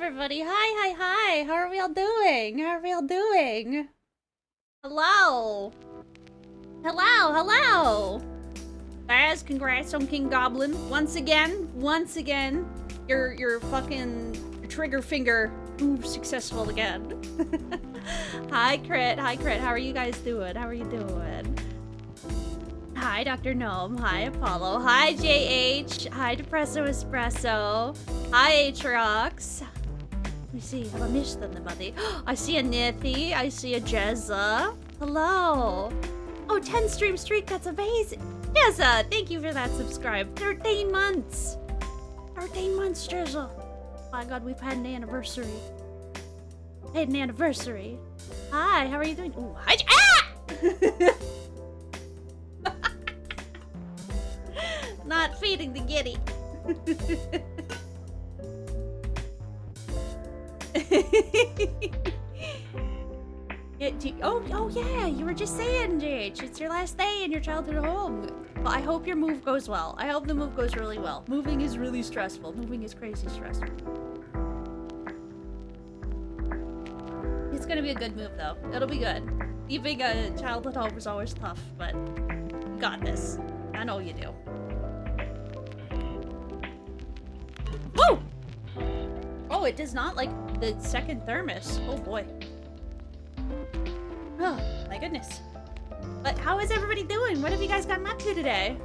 everybody. Hi. How are we all doing? Hello. Baz, congrats on King Goblin. Once again, your fucking trigger finger proved successful again. Hi, Crit. How are you guys doing? Hi, Dr. Gnome. Hi, Apollo. Hi, JH. Hi, Depresso Espresso. Hi, Atrox. Let me see. Have I missed anybody? I see a Nithy. I see a Jezza. Hello. Oh, 10 stream streak. That's amazing. Jezza, thank you for that subscribe. 13 months. 13 months, Jezza. My God, we've had an anniversary. Hi, how are you doing? Ooh, hi. Ah! Not feeding the giddy. Oh yeah, you were just saying, JH, it's your last day in your childhood home. Well, I hope your move goes well. I hope the move goes really well. Moving is really stressful. Moving is crazy stressful. It's gonna be a good move though. It'll be good. Leaving a childhood home is always tough, but you got this. I know you do. Woo! Oh, it does not like the second thermos. Oh boy. Oh, my goodness. But how is everybody doing? What have you guys gotten up to today?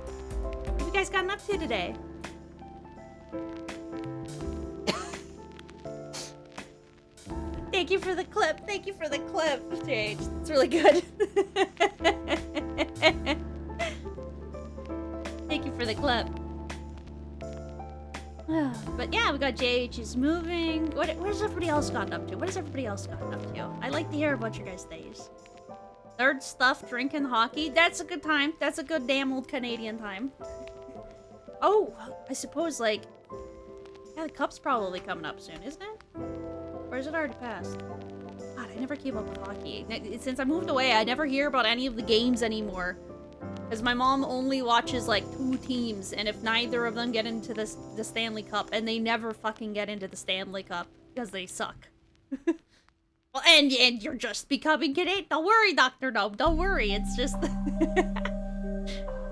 Thank you for the clip. JH. It's really good. Thank you for the clip. But yeah, we got JH is moving. What has everybody else gotten up to? I like to hear about your guys' days. Third stuff, drinking, hockey. That's a good time. That's a good damn old Canadian time. Oh, I suppose, like... Yeah, the cup's probably coming up soon, isn't it? Or is it already passed? God, I never keep up with hockey. Since I moved away, I never hear about any of the games anymore. Because my mom only watches, like, 2 teams, and if neither of them get into the Stanley Cup, and they never fucking get into the Stanley Cup, because they suck. Well, and you're just becoming Canadian. Don't worry, Dr. Gnome. Don't worry. It's just...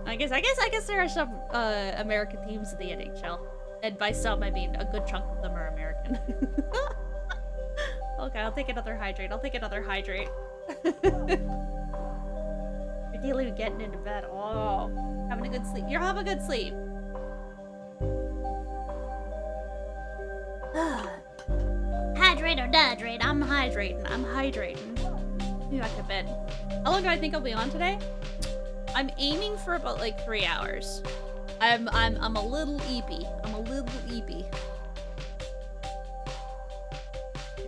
I guess there are some American teams in the NHL. And by some, I mean a good chunk of them are American. Okay, I'll take another hydrate. You're dealing with getting into bed. Oh, having a good sleep. You're having a good sleep. Hydrate or dehydrate? I'm hydrating. Maybe back to bed. How long do I think I'll be on today? I'm aiming for about like 3 hours. I'm a little eepy.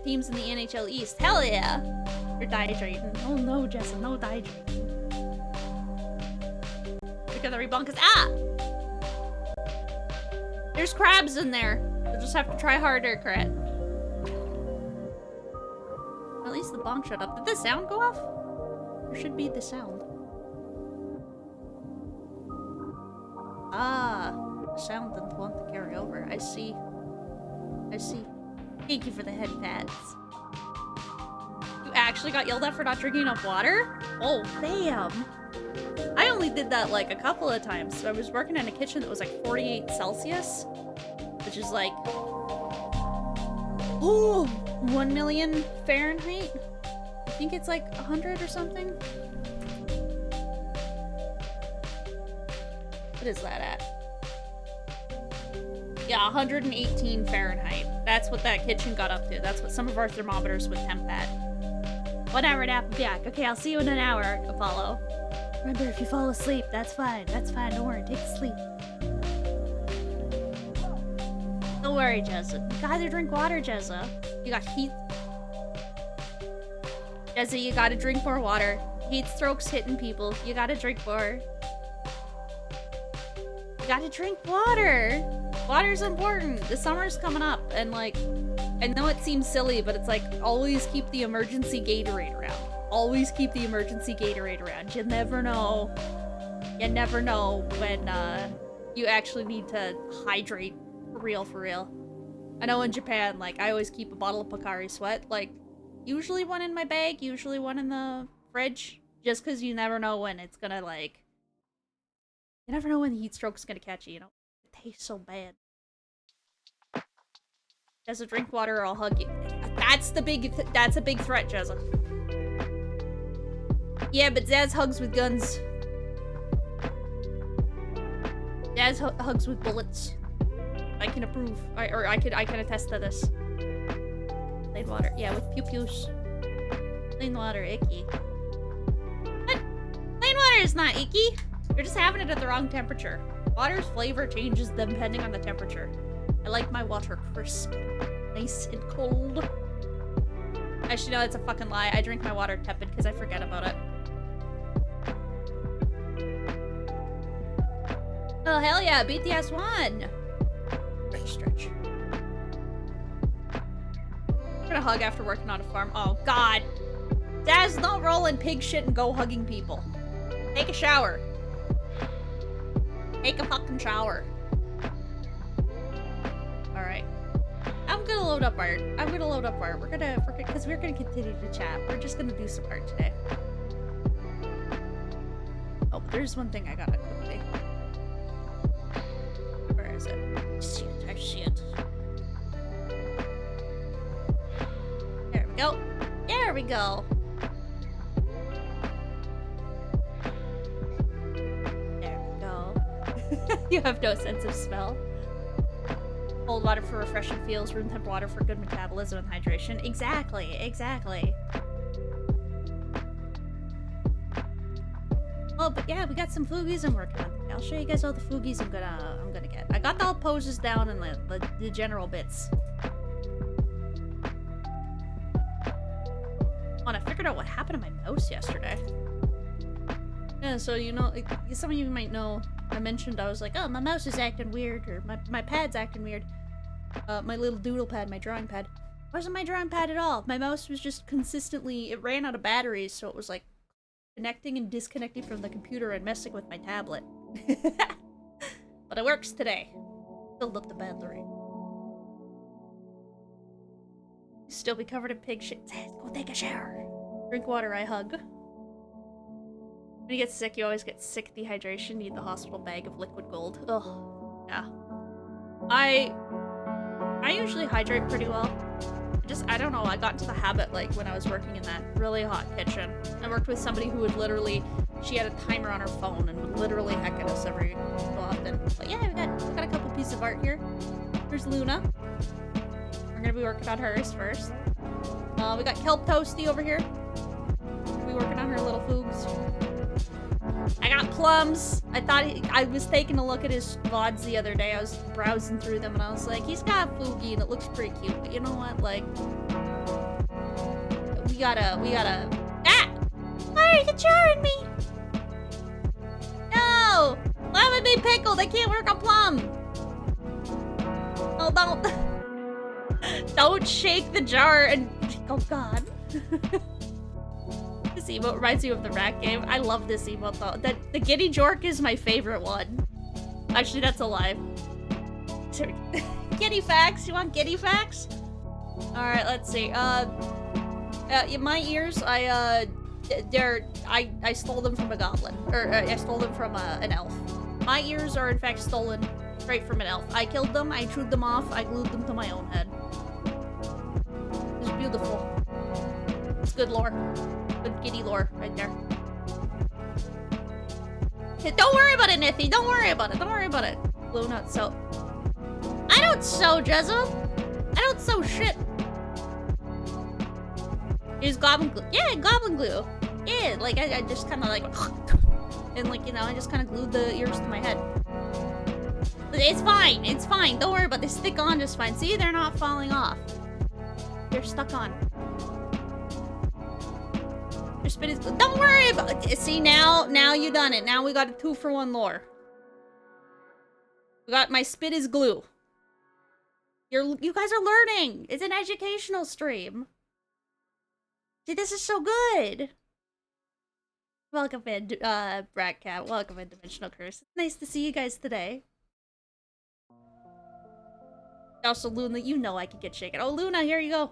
Teams in the NHL East. Hell yeah! You're dehydrating. Oh no, Jessa, no dehydrating. We're gonna rebunk us. Ah! There's crabs in there. You'll just have to try harder, Crit. At least the bonk shut up. Did the sound go off? There should be the sound. Ah, the sound didn't want to carry over. I see. Thank you for the head pats. You actually got yelled at for not drinking enough water? Oh, damn. I only did that like a couple of times. So I was working in a kitchen that was like 48 Celsius, which is like, oh, 1 million Fahrenheit. I think it's like 100 or something. What is that at? Yeah, 118 Fahrenheit. That's what that kitchen got up to. That's what some of our thermometers would temp at. 1 hour and a half back. Okay, I'll see you in an hour, Apollo. Remember, if you fall asleep, that's fine. Don't worry, take a sleep. Don't worry, Jezza. You gotta drink water, Jezza. You got heat. Jezza, you gotta drink more water. Heat strokes hitting people. You gotta drink more. You gotta drink water. Water's important. The summer's coming up, and like, I know it seems silly, but it's like, always keep the emergency Gatorade around. You never know. when you actually need to hydrate for real. I know in Japan, like, I always keep a bottle of Pocari Sweat, like, usually one in my bag, usually one in the fridge, just because you never know when it's gonna, like, you never know when the heat stroke's gonna catch you, you know? It tastes so bad. Jezza, drink water or I'll hug you. That's a big threat, Jezza. Yeah, but Zaz hugs with guns. Zaz hugs with bullets. I can approve. I can attest to this. Plain water. Yeah, with pew-pews. Plain water, icky. What? Plain water is not icky. You're just having it at the wrong temperature. Water's flavor changes depending on the temperature. I like my water crisp. Nice and cold. Actually, no, that's a fucking lie. I drink my water tepid because I forget about it. Oh, hell yeah. BTS won. Stretch. I'm gonna hug after working on a farm. Oh, God. Daz, don't roll in pig shit and go hugging people. Take a shower. Take a fucking shower. Alright. I'm gonna load up art. Because we're gonna continue to chat. We're just gonna do some art today. Oh, but there's one thing I gotta quickly. Where is it? I see it. There we go. There we go. There we go. You have no sense of smell. Cold water for refreshing feels, room temp water for good metabolism and hydration. Exactly, exactly. Oh, but yeah, we got some foogies I'm working on. I'll show you guys all the foogies I'm gonna get. I got all the poses down and the general bits. Oh, and I figured out what happened to my mouse yesterday. Yeah, so you know, like, some of you might know, I mentioned I was like, oh, my mouse is acting weird, or my pad's acting weird. My little doodle pad, my drawing pad. It wasn't my drawing pad at all. My mouse was just consistently, it ran out of batteries, so it was like connecting and disconnecting from the computer and messing with my tablet. But it works today. Filled up the battery. Still be covered in pig shit. Go take a shower. Drink water, I hug. When you get sick, you always get sick dehydration. Need the hospital bag of liquid gold. Ugh. Yeah. I usually hydrate pretty well. I don't know, I got into the habit, like, when I was working in that really hot kitchen. I worked with somebody who would literally, she had a timer on her phone and would literally heck at us every so often. But yeah, we got a couple pieces of art here. Here's Luna. We're gonna be working on hers first. We got Kelp Toasty over here. We'll be working on her little foogs. I got Plums. I was taking a look at his VODs the other day. I was browsing through them and I was like, he's got a Foogie and it looks pretty cute. But you know what? Like, we gotta, ah! Why are you jarring me? No! Why would they pickled? They can't work on Plum. Oh, don't shake the jar and, oh God. This emote reminds you of the rat game. I love this emote though. The Giddy Jork is my favorite one. Actually, that's a lie. Giddy facts? You want giddy facts? Alright, let's see. My ears, I stole them from a goblin. Or, I stole them from an elf. My ears are in fact stolen straight from an elf. I killed them, I chewed them off, I glued them to my own head. It's beautiful. It's good lore. Good giddy lore right there. Hey, don't worry about it, Nithy. Don't worry about it. Don't worry about it. Glue not sew. I don't sew, Jezza. I don't sew shit. Use goblin glue. Yeah, goblin glue. Yeah, like I just kind of like, and like, you know, I just kind of glued the ears to my head. But it's fine. It's fine. Don't worry about it. They stick on just fine. See, they're not falling off. They're stuck on. Your spit is. Don't worry about it. See, now you done it. Now we got a 2-for-1 lore. We got my spit is glue. You guys are learning. It's an educational stream. See, this is so good. Welcome in, Bratcat. Welcome in, Dimensional Curse. It's nice to see you guys today. Also, Luna, you know I could get shaken. Oh, Luna, here you go.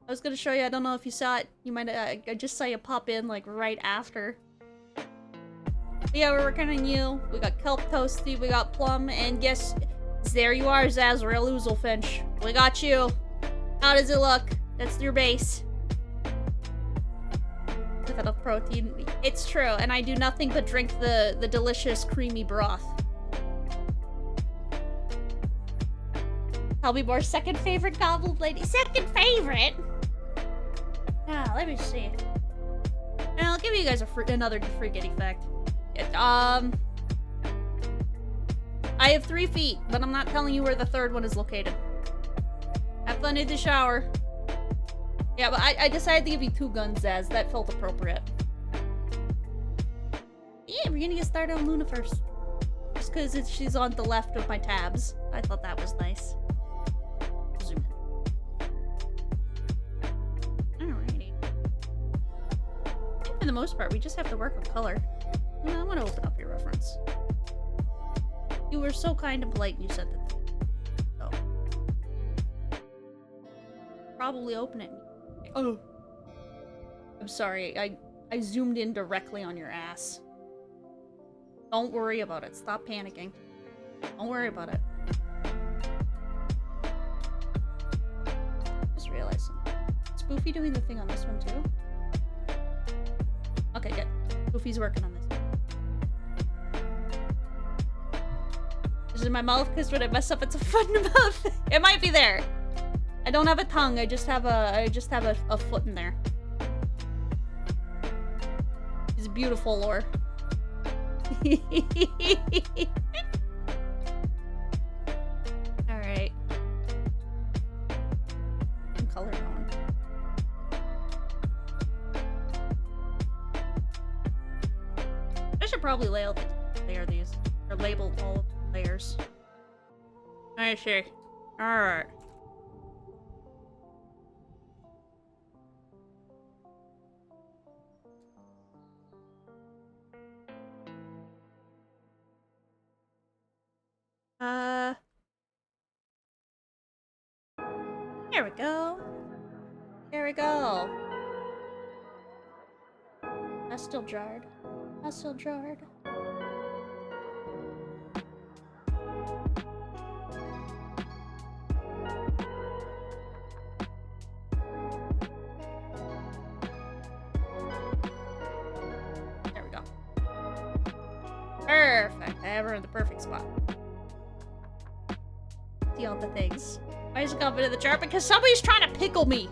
I was gonna show you. I don't know if you saw it. You might. I just saw you pop in like right after. But yeah, we're working on you. We got Kelp Toasty. We got Plum, and guess there you are, Zazrael Oozlefinch. We got you. How does it look? That's your base. With enough protein. It's true, and I do nothing but drink the delicious creamy broth. Tell me more. Second favorite Goblin Lady. Second favorite? Now, let me see. And I'll give you guys another frigate effect. I have 3 feet, but I'm not telling you where the third one is located. Have fun in the shower. Yeah, but I decided to give you 2 guns, Zaz. That felt appropriate. Yeah, we're gonna get started on Luna first. Just because she's on the left of my tabs. I thought that was nice. Zoom in. Alrighty. I think for the most part, we just have to work with color. I want to open up your reference. You were so kind and polite, and you said that. So. Probably open it. Oh. I'm sorry. I zoomed in directly on your ass. Don't worry about it. Stop panicking. Don't worry about it. Just realized something. Is Spoofy doing the thing on this one too? Okay, good. Spoofy's working on this. Is it in my mouth? Because when I mess up, it's a fun mouth. It might be there. I don't have a tongue. I just have a foot in there. It's beautiful, lore. All right. Some color going. I should probably layer these or label all of the layers. I see. All right. There we go. There we go. That's still jarred. That's still jarred. There we go. Perfect. I have her in the perfect spot. See all the things. Why is it coming in the jar? Because somebody's trying to pickle me.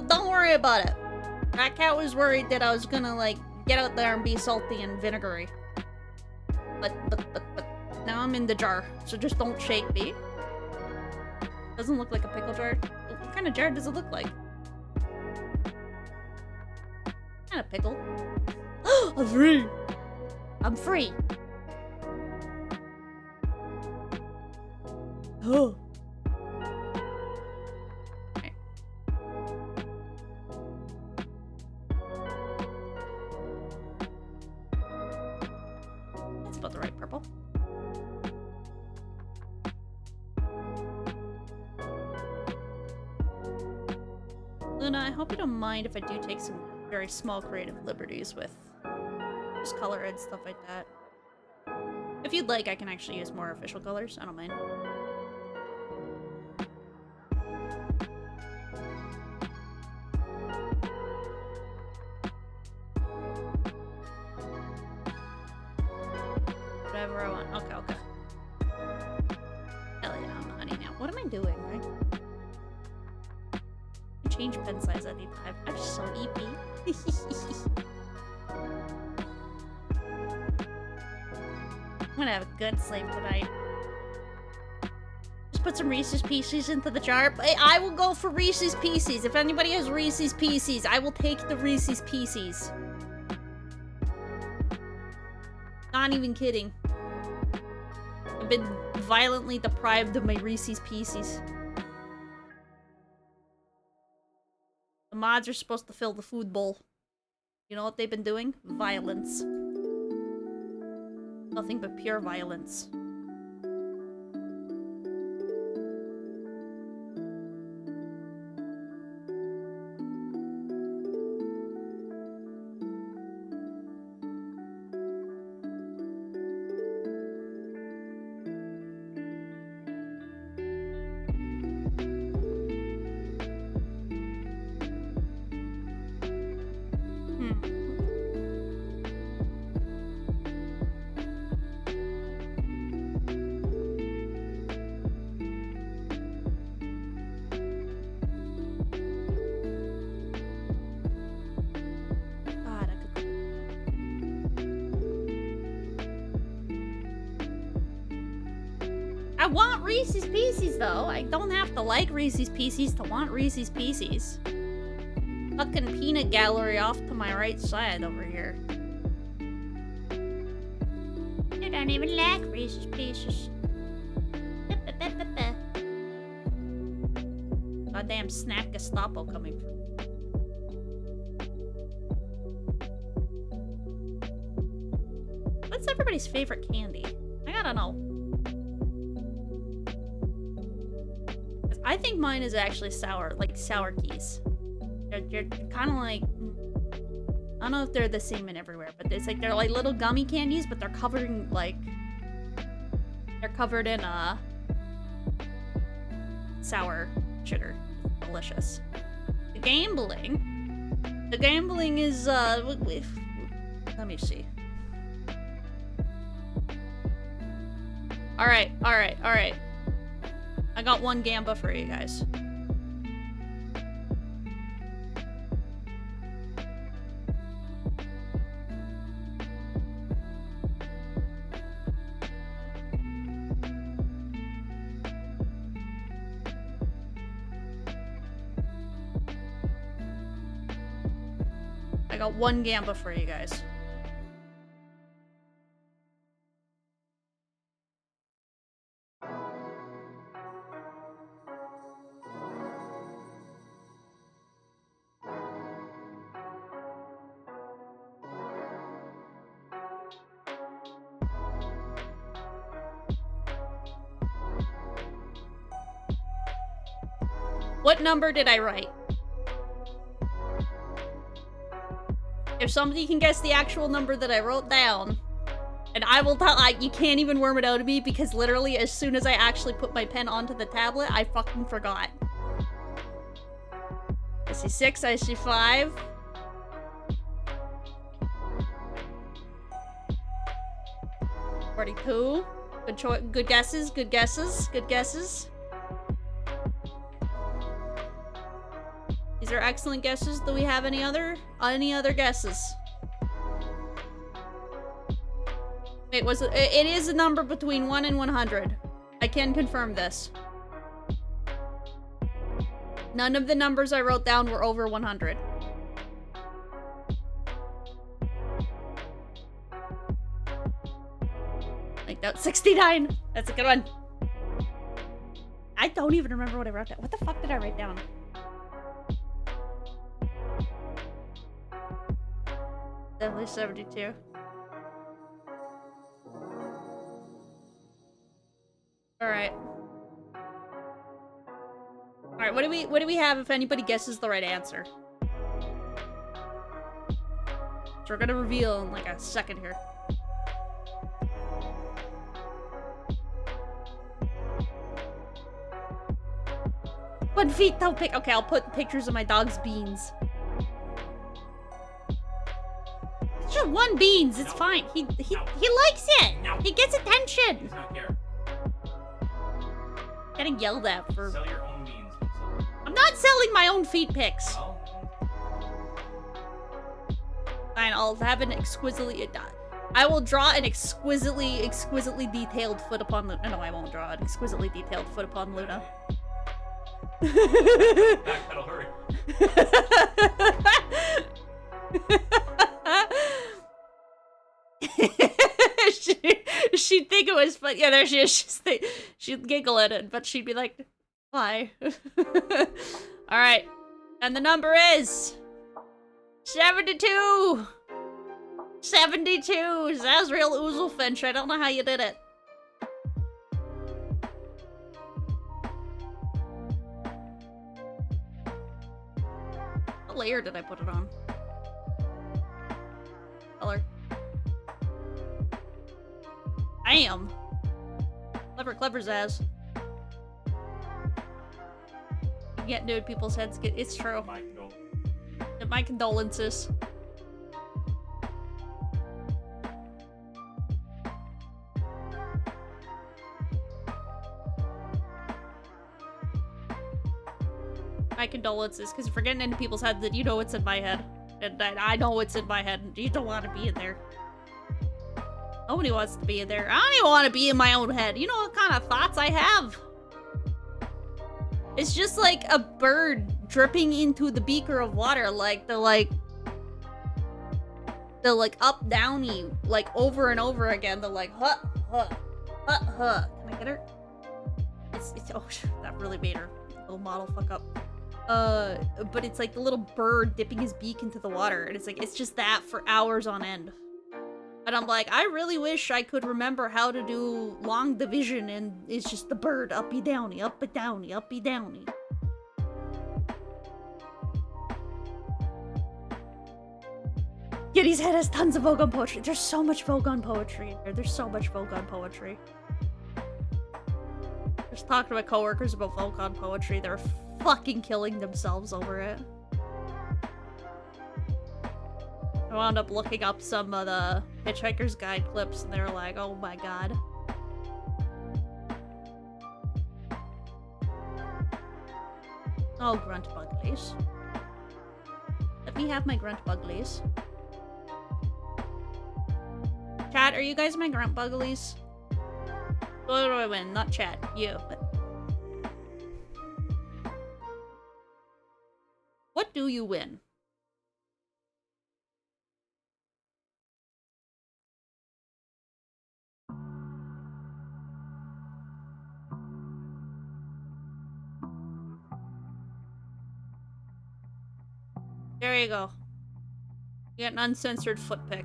Don't worry about it. That cat was worried that I was gonna, like, get out there and be salty and vinegary. But now I'm in the jar, so just don't shake me. Doesn't look like a pickle jar. What kind of jar does it look like? Kind of pickle. I'm free! I'm free! Oh. That's about the right purple. Luna, I hope you don't mind if I do take some very small creative liberties with just color and stuff like that. If you'd like, I can actually use more official colors. I don't mind. Whatever I want. Okay, okay. Hell yeah, I'm a honey now. What am I doing, right? Change pen size anytime. I'm so EP. I'm gonna have a good sleep tonight. Just put some Reese's Pieces into the jar. I will go for Reese's Pieces. If anybody has Reese's Pieces, I will take the Reese's Pieces. Not even kidding. I've been violently deprived of my Reese's Pieces. The mods are supposed to fill the food bowl. You know what they've been doing? Violence. Nothing but pure violence. want Reese's Pieces, though. I don't have to like Reese's Pieces to want Reese's Pieces. Fucking peanut gallery off to my right side over here. I don't even like Reese's Pieces. Goddamn snack Gestapo coming from. What's everybody's favorite candy? I gotta know. I think mine is actually sour, like sour keys. They're kind of like, I don't know if they're the same in everywhere, but it's like they're like little gummy candies, but they're covered in like, they're covered in sour sugar. Delicious. The gambling is let me see. All right. I got one gamba for you guys. I got one gamba for you guys. What number did I write? If somebody can guess the actual number that I wrote down, and I will tell, you can't even worm it out of me because literally as soon as I actually put my pen onto the tablet, I fucking forgot. I see 6, I see 5. $42. Good guesses, good guesses, good guesses. These are excellent guesses. Do we have any other guesses? Wait, was it? It is a number between 1 and 100. I can confirm this. None of the numbers I wrote down were over 100. Like that, 69. That's a good one. I don't even remember what I wrote down. What the fuck did I write down? Definitely 72. Alright. Alright, what do we have if anybody guesses the right answer? So we're gonna reveal in like a second here. One feet, don't pick. Okay, I'll put pictures of my dog's beans. It's just one beans. It's fine. He likes it. He gets attention. He does not care. Getting yelled at for. Sell your own beans. I'm not selling my own feet pics. Well, Fine, I'll have an exquisitely. I will draw an exquisitely detailed foot upon Luna. No, I won't draw an exquisitely detailed foot upon Luna. backpedal, hurry. She'd think it was fun. Yeah, there she is. She'd giggle at it, but she'd be like, why? Alright. And the number is 72. 72. Zazriel Oozlefinch. I don't know how you did it. What layer did I put it on? Color. Damn. Clever Zaz. You can't do it, people's heads get. It's true. My condolences. My condolences, because if we're getting into people's heads, then you know what's in my head. And I know what's in my head, and you don't want to be in there. Nobody wants to be there. I don't even want to be in my own head. You know what kind of thoughts I have? It's just like a bird dripping into the beaker of water, like the up downy, like over and over again. The like huh huh huh huh. Can I get her? It's oh that really made her little model fuck up. But it's like the little bird dipping his beak into the water, and it's like it's just that for hours on end. And I'm like, I really wish I could remember how to do long division, and it's just the bird uppy downy, uppy downy, uppy downy. Giddy's head has tons of Vogon poetry. There's so much Vogon poetry in here. There's so much Vogon poetry. Just talking to my coworkers about Vogon poetry. They're fucking killing themselves over it. I wound up looking up some of the Hitchhiker's Guide clips, and they were like, oh my god. Oh, grunt buglies. Let me have my grunt buglies. Chat, are you guys my grunt buglies? What do I win? Not chat. You. What do you win? There you go. You get an uncensored foot pick.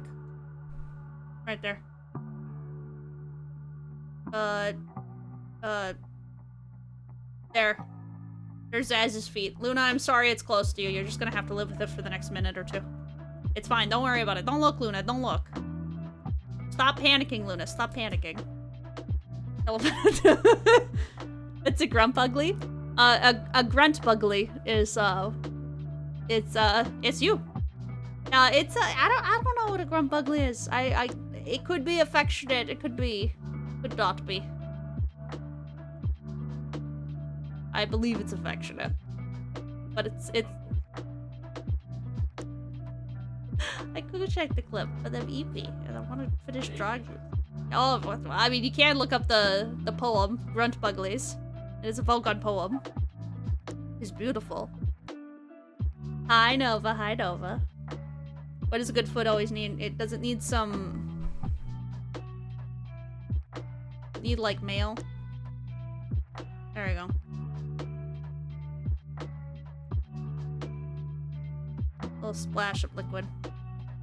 Right there. There. There's Zaz's feet. Luna, I'm sorry it's close to you. You're just gonna have to live with it for the next minute or two. It's fine. Don't worry about it. Don't look, Luna. Don't look. Stop panicking, Luna. Stop panicking. It's a grunt bugly. A grunt bugly is, it's you. I don't know what a grunt bugly is. It could be affectionate. It could not be. I believe it's affectionate. But it's... I could check the clip, but I'm EP, and I want to finish drawing. Oh, I mean, you can look up the poem, Grunt Buglies. It is a Vogon poem. It's beautiful. Hi, Nova. Hi, Nova. What does a good foot always need? It doesn't need some... Need, like, mail. There we go. A little splash of liquid.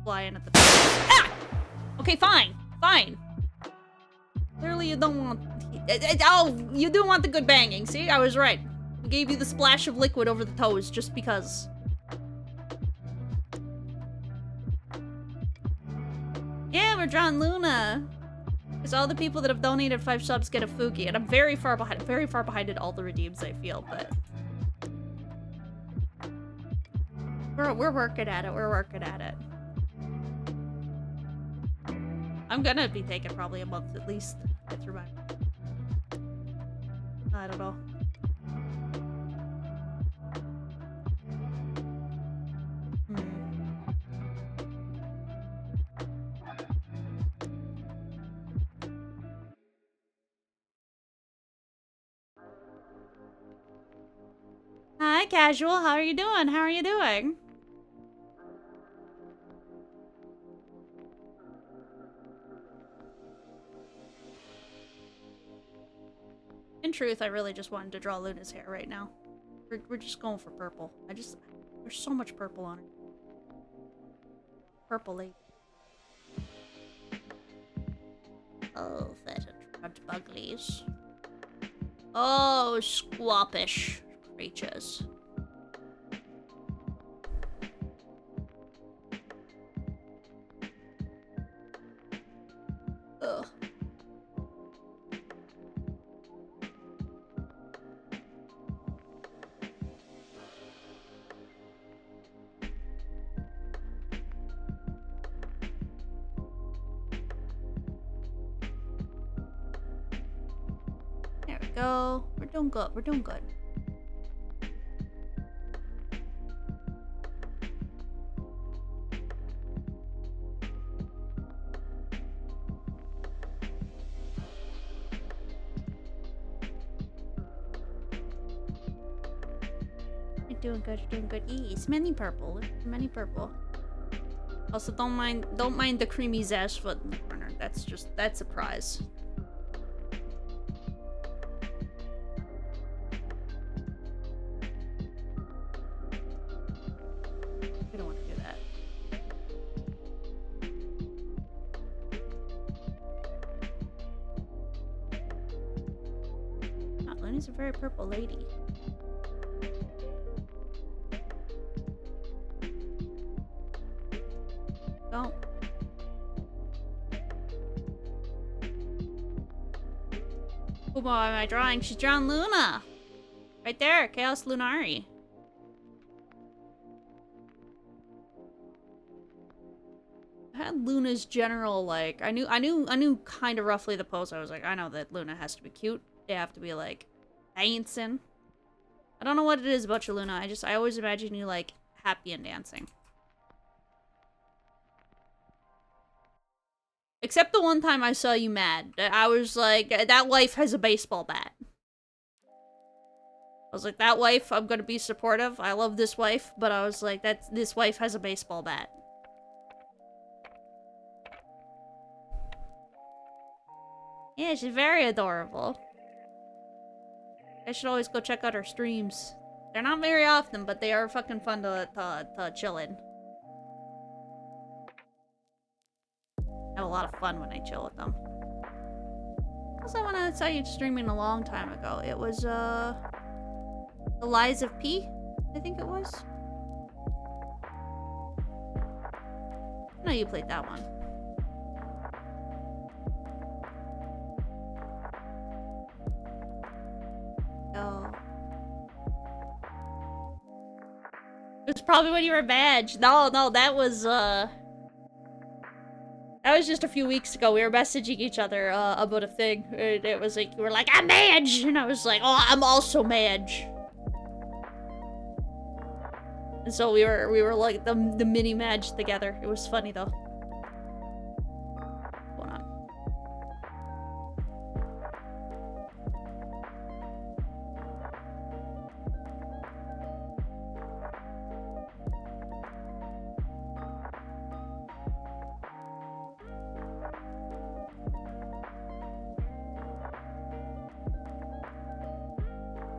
Fly in at the top. Ah! Okay, fine. Fine. Clearly you don't want... Oh, you do want the good banging. See? I was right. I gave you the splash of liquid over the toes just because. Yeah, we're drawing Luna. Because all the people that have donated 5 subs get a Fuki. And I'm very far behind in all the redeems, I feel, but... We're working at it. We're working at it. I'm gonna be taking probably a month at least to get through my... I don't know. Hi, Casual. How are you doing? How are you doing? In truth, I really just wanted to draw Luna's hair right now. We're just going for purple. There's so much purple on her. Purple lady. Oh, fetid grunt buglies. Oh, squappish creatures. Ugh. There we go. We're doing good. We're doing good. doing good, you're doing good. It's mini purple. Mini purple. Also, don't mind the creamy Zash foot in the corner. That's a prize. We don't want to do that. Oh, Luna's a very purple lady. Don't. Who am I drawing? She's drawing Luna! Right there, Chaos Lunari. I had Luna's general, like, I knew kind of roughly the pose. I was like, I know that Luna has to be cute. They have to be, like, dancing. I don't know what it is about you, Luna. I always imagine you, like, happy and dancing. Except the one time I saw you mad. I was like, that wife has a baseball bat. I was like, that wife, I'm gonna be supportive. I love this wife, but I was like, this wife has a baseball bat. Yeah, she's very adorable. I should always go check out her streams. They're not very often, but they are fucking fun to chill in. I have a lot of fun when I chill with them. Also, when I saw you streaming a long time ago, it was, The Lies of P, I think it was. I know you played that one. Oh. It was probably when you were badge. No, that was just a few weeks ago. We were messaging each other about a thing. It was like, you were like, I'm Madge! And I was like, oh, I'm also Madge. And so we were like the mini Madge together. It was funny though. Hold on.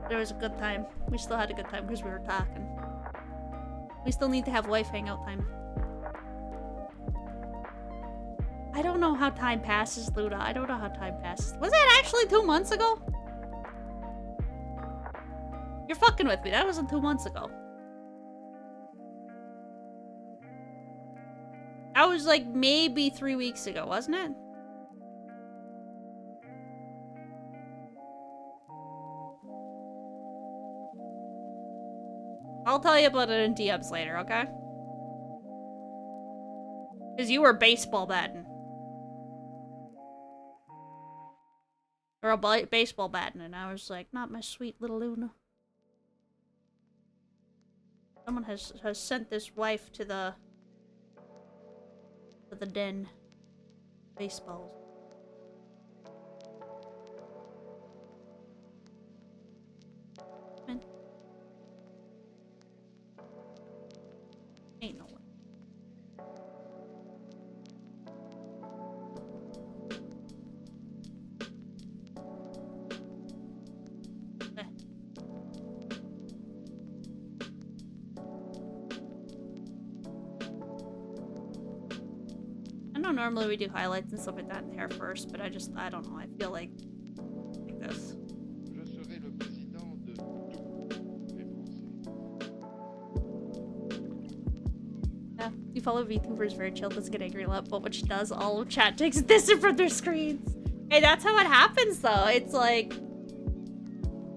It was a good time. We still had a good time because we were talking. We still need to have wife hangout time. I don't know how time passes, Luna. I don't know how time passes. Was that actually 2 months ago? You're fucking with me. That wasn't 2 months ago. That was like maybe 3 weeks ago, wasn't it? I'll tell you about it in DMs later, okay? Because you were baseball batting. Or a baseball batting, and I was like, not my sweet little Luna. Someone has sent this wife to the den. Baseballs. Ain't no way. I know normally we do highlights and stuff like that in hair first, but I don't know. I feel like this. You follow VTubers very chill, doesn't get angry a lot, but when she does, all of chat takes it distant from their screens. Hey, that's how it happens though. It's like,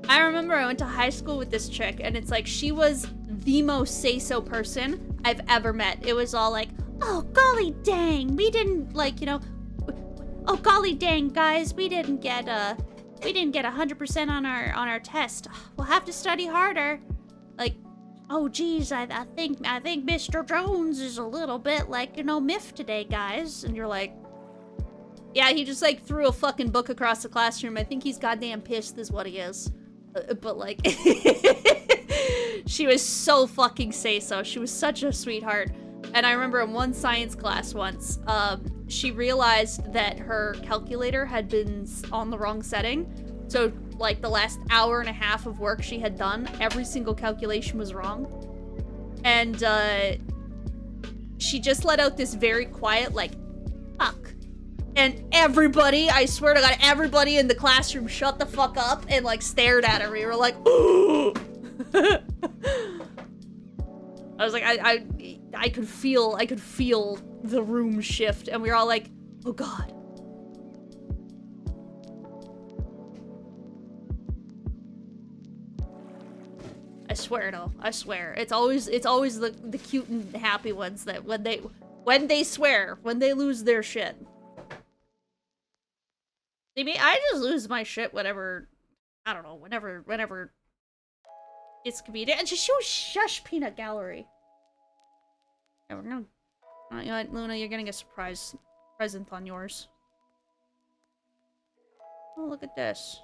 I remember I went to high school with this chick, and it's like, she was the most say-so person I've ever met. It was all like, oh, golly dang, we didn't, like, you know, oh, golly dang, guys, we didn't get 100% on our test. We'll have to study harder. Like, oh geez, I think Mr. Jones is a little bit like, you know, miffed today, guys. And you're like, yeah, he just like threw a fucking book across the classroom. I think he's goddamn pissed is what he is. But like, She was so fucking say-so. She was such a sweetheart. And I remember in one science class once, she realized that her calculator had been on the wrong setting. So, like, the last hour and a half of work she had done, every single calculation was wrong. And, she just let out this very quiet, like, fuck. And everybody, I swear to God, everybody in the classroom shut the fuck up and, like, stared at her. We were like, ooh! I was like, I could feel the room shift, and we were all like, oh God. I swear though, I swear. It's always the cute and happy ones that when they swear, when they lose their shit. I mean, I just lose my shit whenever, I don't know, whenever it's convenient. And she was shush peanut gallery. Yeah, we're gonna, you know what, Luna, you're getting a surprise present on yours. Oh, look at this.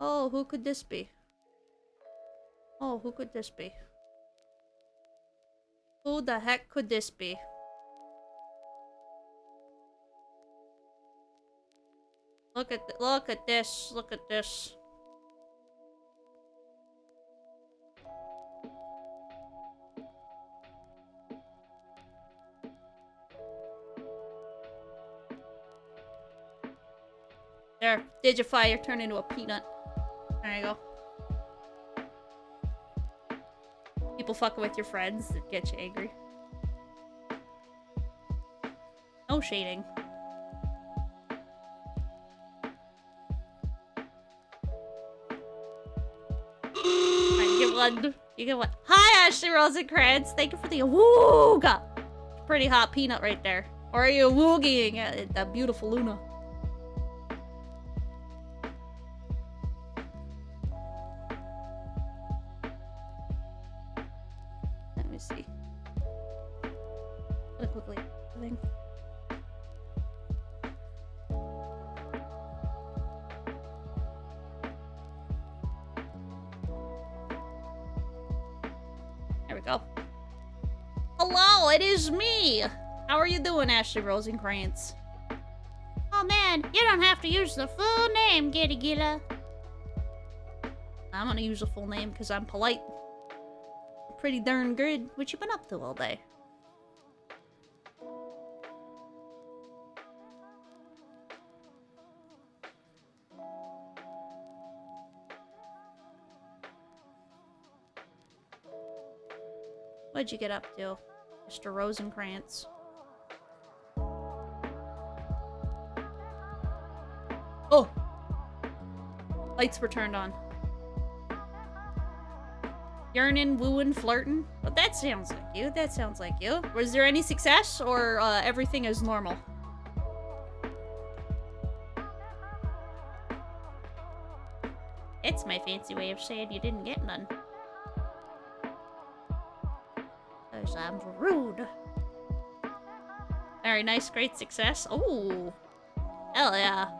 Oh, who could this be? Oh, who could this be? Who the heck could this be? Look at this. Look at this. There, Digify, you're turned into a peanut. There you go. People fucking with your friends that get you angry. No shading. You get one. Hi, Ashley Rosencrantz. Thank you for the awooga. Pretty hot peanut right there. Or are you woogieing at that beautiful Luna? Let me see. Look quickly. There we go. Hello, it is me! How are you doing, Ashley Rosencrantz? Oh man, you don't have to use the full name, Giddy Gilla. I'm gonna use the full name because I'm polite. Pretty darn good. What you been up to all day? What'd you get up to, Mr. Rosencrantz? Oh! Lights were turned on. Yearning, wooing, flirting? Well, that sounds like you. That sounds like you. Was there any success, or everything is normal? It's my fancy way of saying you didn't get none. Because I'm rude. Very nice, great success. Oh, hell yeah.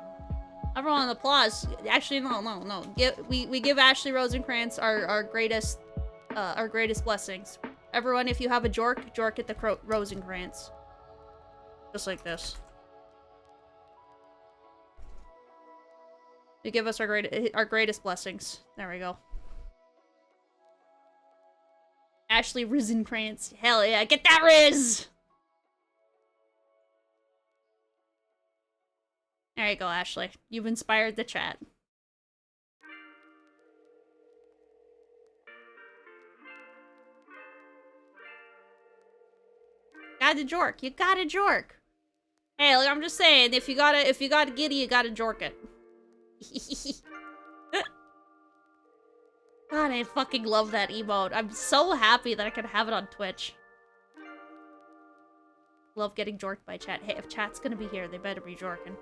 Everyone applause. Actually, no. We give Ashley Rosencrantz our greatest blessings. Everyone, if you have a jork at the Rosencrantz. Just like this. You give us our greatest blessings. There we go. Ashley Rosencrantz. Hell yeah, get that Riz! There you go, Ashley. You've inspired the chat. Got a jork. You got a jork. Hey, like, I'm just saying, if you got a giddy, you gotta jork it. God, I fucking love that emote. I'm so happy that I can have it on Twitch. Love getting jorked by chat. Hey, if chat's gonna be here, they better be jorking.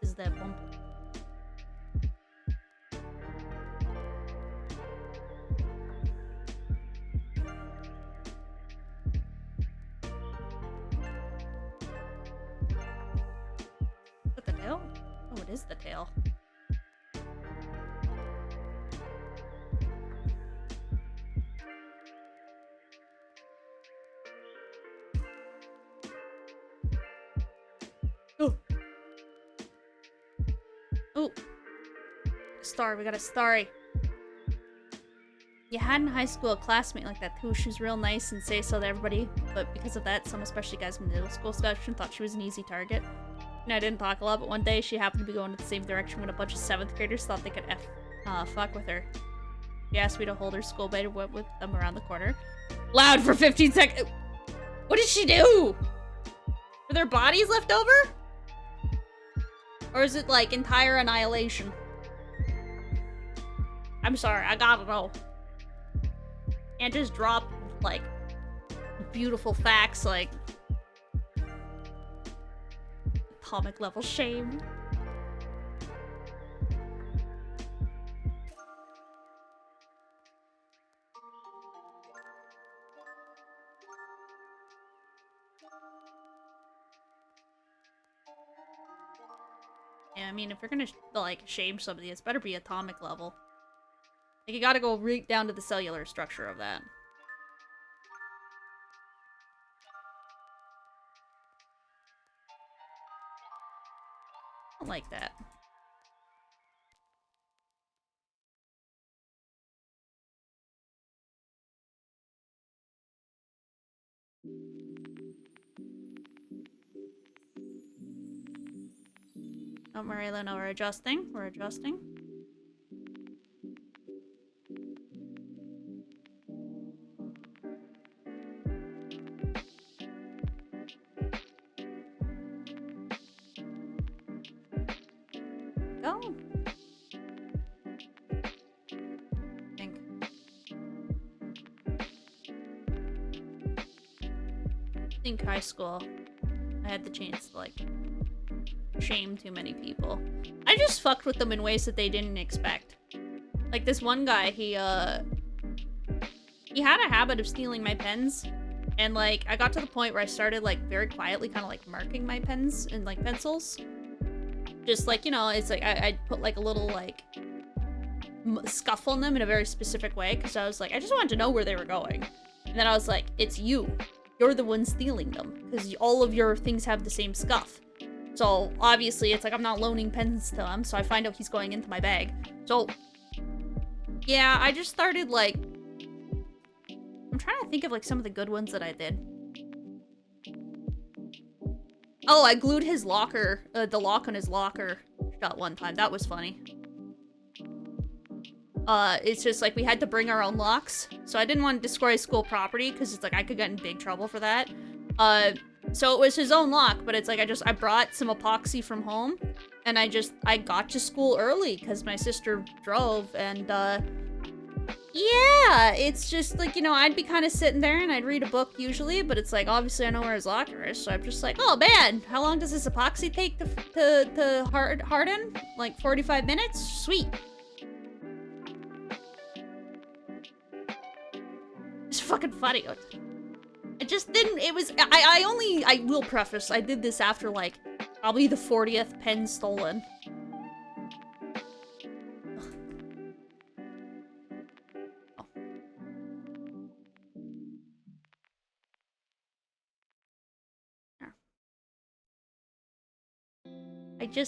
Is that bump? it is the tail. Oh. Oh. Star, we got a starry. You had in high school a classmate like that too. She was real nice and say so to everybody, but because of that, some, especially guys in middle school section, thought she was an easy target. And I didn't talk a lot, but one day she happened to be going in the same direction when a bunch of 7th graders thought they could fuck with her. She asked me to hold her school bag and went with them around the corner. Loud for 15 seconds. What did she do? Were their bodies left over? Or is it like entire annihilation? I'm sorry, I gotta know. And just drop like beautiful facts like atomic level shame. Yeah, I mean, if you're gonna like shame somebody, it's better be atomic level. Like, you gotta go right down to the cellular structure of that. I don't like that. Don't worry, Luna, we're adjusting. We're adjusting. Go. I think high school, I had the chance to, like, shame too many people. I just fucked with them in ways that they didn't expect. Like, this one guy, he had a habit of stealing my pens. And, like, I got to the point where I started, like, very quietly kind of, like, marking my pens and, like, pencils. Just, like, you know, it's like, I'd put, like, a little, like, scuff on them in a very specific way. Because I was like, I just wanted to know where they were going. And then I was like, it's you. You're the one stealing them. Because all of your things have the same scuff. So, obviously, it's like I'm not loaning pens to him. So I find out he's going into my bag. So, yeah, I just started, like... I'm trying to think of, like, some of the good ones that I did. Oh, I glued his locker, the lock on his locker shut one time. That was funny. It's just, like, we had to bring our own locks. So I didn't want to destroy school property, because it's, like, I could get in big trouble for that. So it was his own lock, but it's, like, I brought some epoxy from home. And I got to school early, because my sister drove, and, yeah, it's just, like, you know, I'd be kind of sitting there, and I'd read a book usually, but it's, like, obviously I know where his locker is, so I'm just like, oh, man, how long does this epoxy take to harden? Like, 45 minutes? Sweet. It's fucking funny. It just didn't, it was, I will preface, I did this after, like, probably the 40th pen stolen. Oh.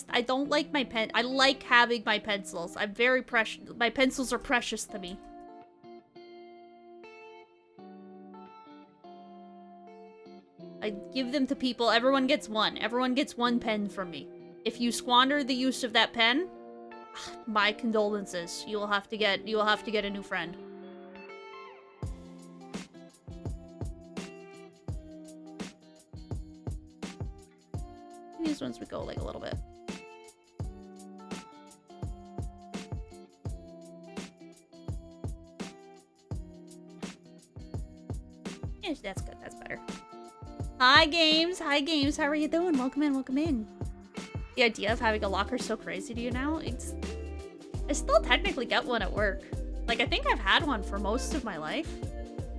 I don't like my pen, I like having my pencils. I'm very precious, my pencils are precious to me. I give them to people. Everyone gets one. Everyone gets one pen from me. If you squander the use of that pen, my condolences. You will have to get a new friend. These ones would go like a little bit. Yes, that's good. That's better. Hi, Games. Hi, Games. How are you doing? Welcome in. Welcome in. The idea of having a locker so crazy to you now? I still technically get one at work. Like, I think I've had one for most of my life.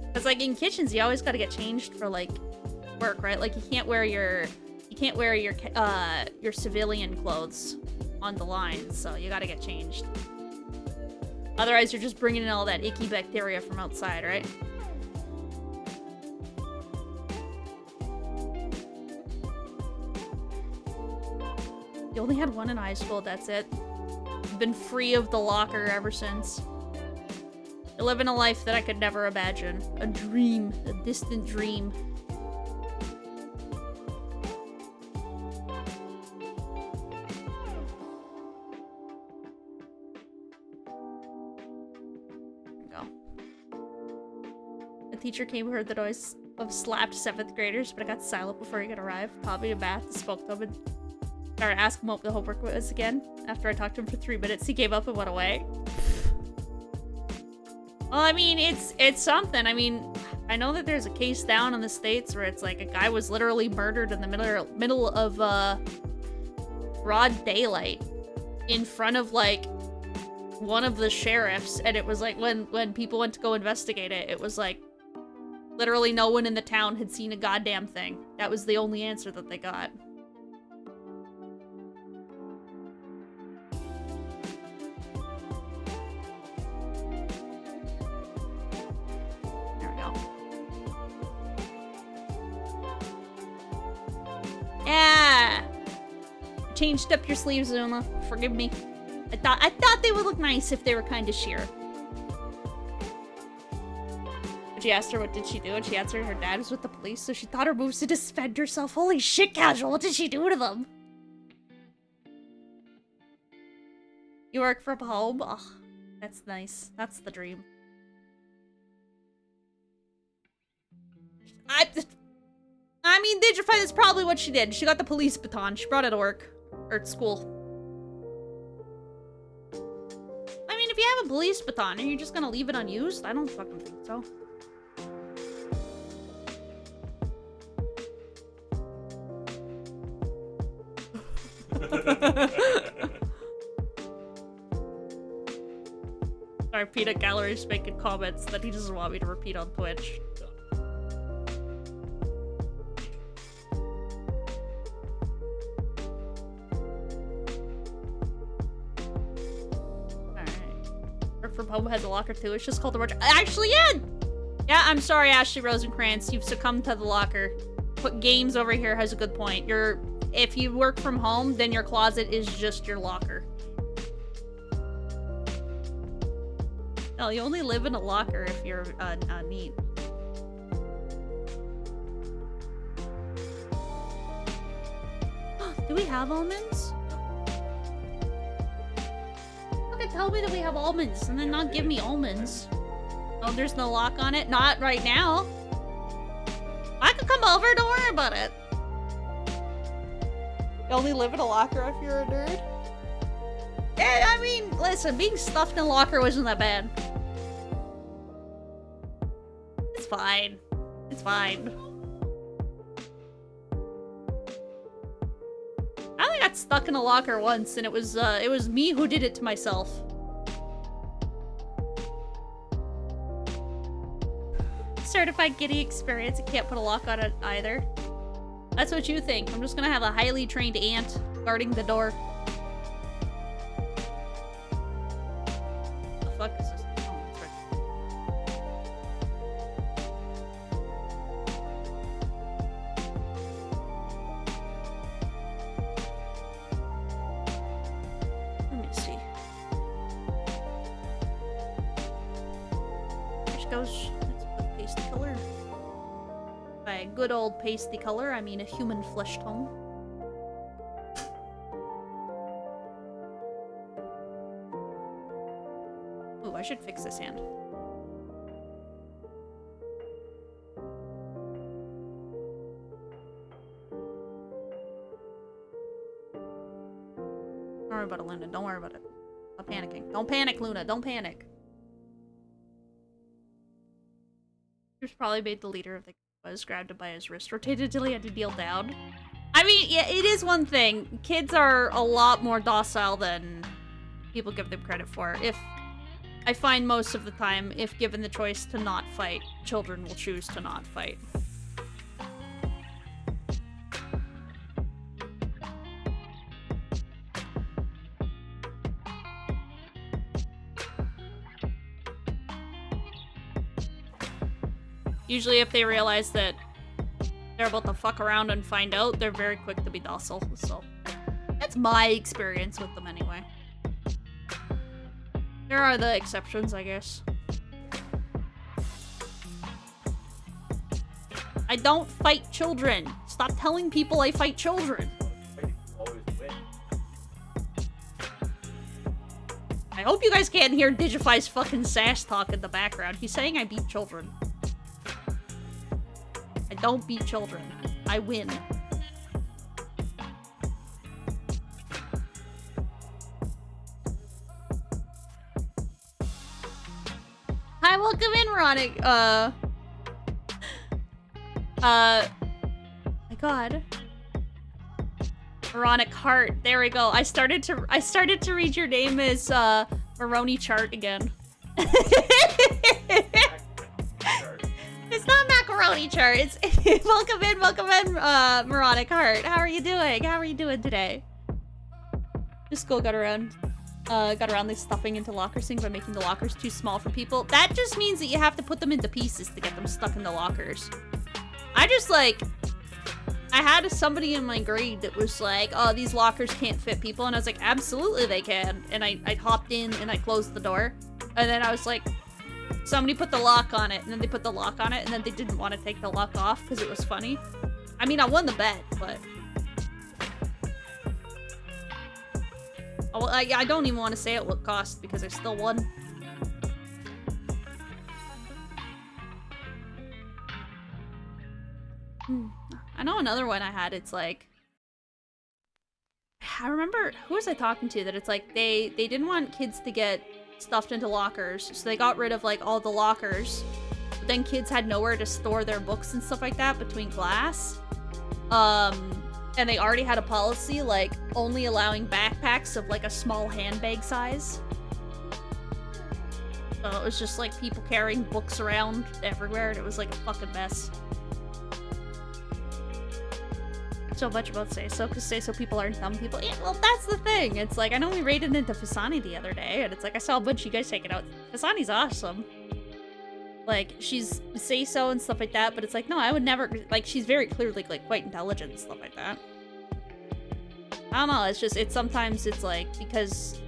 Because, like, in kitchens, you always gotta get changed for, like, work, right? Like, you can't wear your civilian clothes. on the line, so you gotta get changed. Otherwise, you're just bringing in all that icky bacteria from outside, right? You only had one in high school, that's it. You've been free of the locker ever since. You're living a life that I could never imagine. A dream. A distant dream. Teacher came and heard the noise of slapped 7th graders, but I got silent before he could arrive. Taught me to math, spoke to him, and started asking him what the homework was again. After I talked to him for 3 minutes, he gave up and went away. Well, I mean, it's something. I mean, I know that there's a case down in the States where it's like a guy was literally murdered in the middle of broad daylight in front of like one of the sheriffs, and it was like when people went to go investigate it, it was like literally no one in the town had seen a goddamn thing. That was the only answer that they got. There we go. Yeah! Changed up your sleeves, Zuma. Forgive me. I thought they would look nice if they were kind of sheer. She asked her what did she do, and she answered her dad was with the police, so she thought her moves to defend herself. Holy shit, Casual, what did she do to them? You work from home? Ugh, that's nice. That's the dream. I mean, Digify is probably what she did. She got the police baton. She brought it to work. Or school. I mean, if you have a police baton, are you just gonna leave it unused? I don't fucking think so. Our Peanut Gallery's making comments that he doesn't want me to repeat on Twitch. Alright. Work from home has a locker too. It's just called the Roger. Actually, yeah! Yeah, I'm sorry, Ashley Rosenkrantz. You've succumbed to the locker. Put games over here has a good point. If you work from home, then your closet is just your locker. No, you only live in a locker if you're neat. Do we have almonds? Fucking tell me that we have almonds and then not give me almonds. Oh, there's no lock on it? Not right now. I could come over, don't worry about it. You only live in a locker if you're a nerd? Yeah, I mean, listen, being stuffed in a locker wasn't that bad. It's fine. It's fine. I only got stuck in a locker once, and it was me who did it to myself. Certified giddy experience. You can't put a lock on it either. That's what you think. I'm just gonna have a highly trained ant guarding the door. The fuck is this? Oh, that's right. Let me see. There she goes. That's a good pasty color. By good old pasty color, I mean a human flesh tone. Ooh, I should fix this hand. Don't worry about it, Luna. Don't worry about it. I'm panicking. Don't panic, Luna. Don't panic. He was probably made the leader of the was grabbed him by his wrist, rotated till he had to kneel down. I mean, yeah, it is one thing. Kids are a lot more docile than people give them credit for. I find most of the time, if given the choice to not fight, children will choose to not fight. Usually if they realize that they're about to fuck around and find out, they're very quick to be docile, so. That's my experience with them anyway. There are the exceptions, I guess. I don't fight children. Stop telling people I fight children. I hope you guys can't hear Digify's fucking sass talk in the background. He's saying I beat children. I don't beat children. I win. Hi, welcome in, Ronic. My god. Moronic Heart. There we go. I started to read your name as Moroni Chart again. It's not Macaroni Chart. It's welcome in, Moronic Heart. How are you doing? How are you doing today? This school got around the stuffing into lockers thing by making the lockers too small for people. That just means that you have to put them into pieces to get them stuck in the lockers. I had somebody in my grade that was like, oh, these lockers can't fit people. And I was like, absolutely they can. And I hopped in and I closed the door. And then I was like, somebody put the lock on it. And then they put the lock on it. And then they didn't want to take the lock off because it was funny. I mean, I won the bet, but... Oh, I don't even want to say at what cost because I still won. I know another one I had, it's like... I remember, who was I talking to that it's like, they didn't want kids to get stuffed into lockers, so they got rid of like all the lockers. But then kids had nowhere to store their books and stuff like that between class. And they already had a policy, like, only allowing backpacks of like a small handbag size. So it was just like people carrying books around everywhere, and it was like a fucking mess. So much about Say-So, because Say-So people aren't dumb people. Yeah, well, that's the thing. It's like, I know we raided into Fasani the other day, and it's like, I saw a bunch of you guys take it out. Fasani's awesome. Like, she's Say-So and stuff like that, but it's like, no, I would never, like, she's very clearly, like, quite intelligent and stuff like that. I don't know, it's just, sometimes it's like, because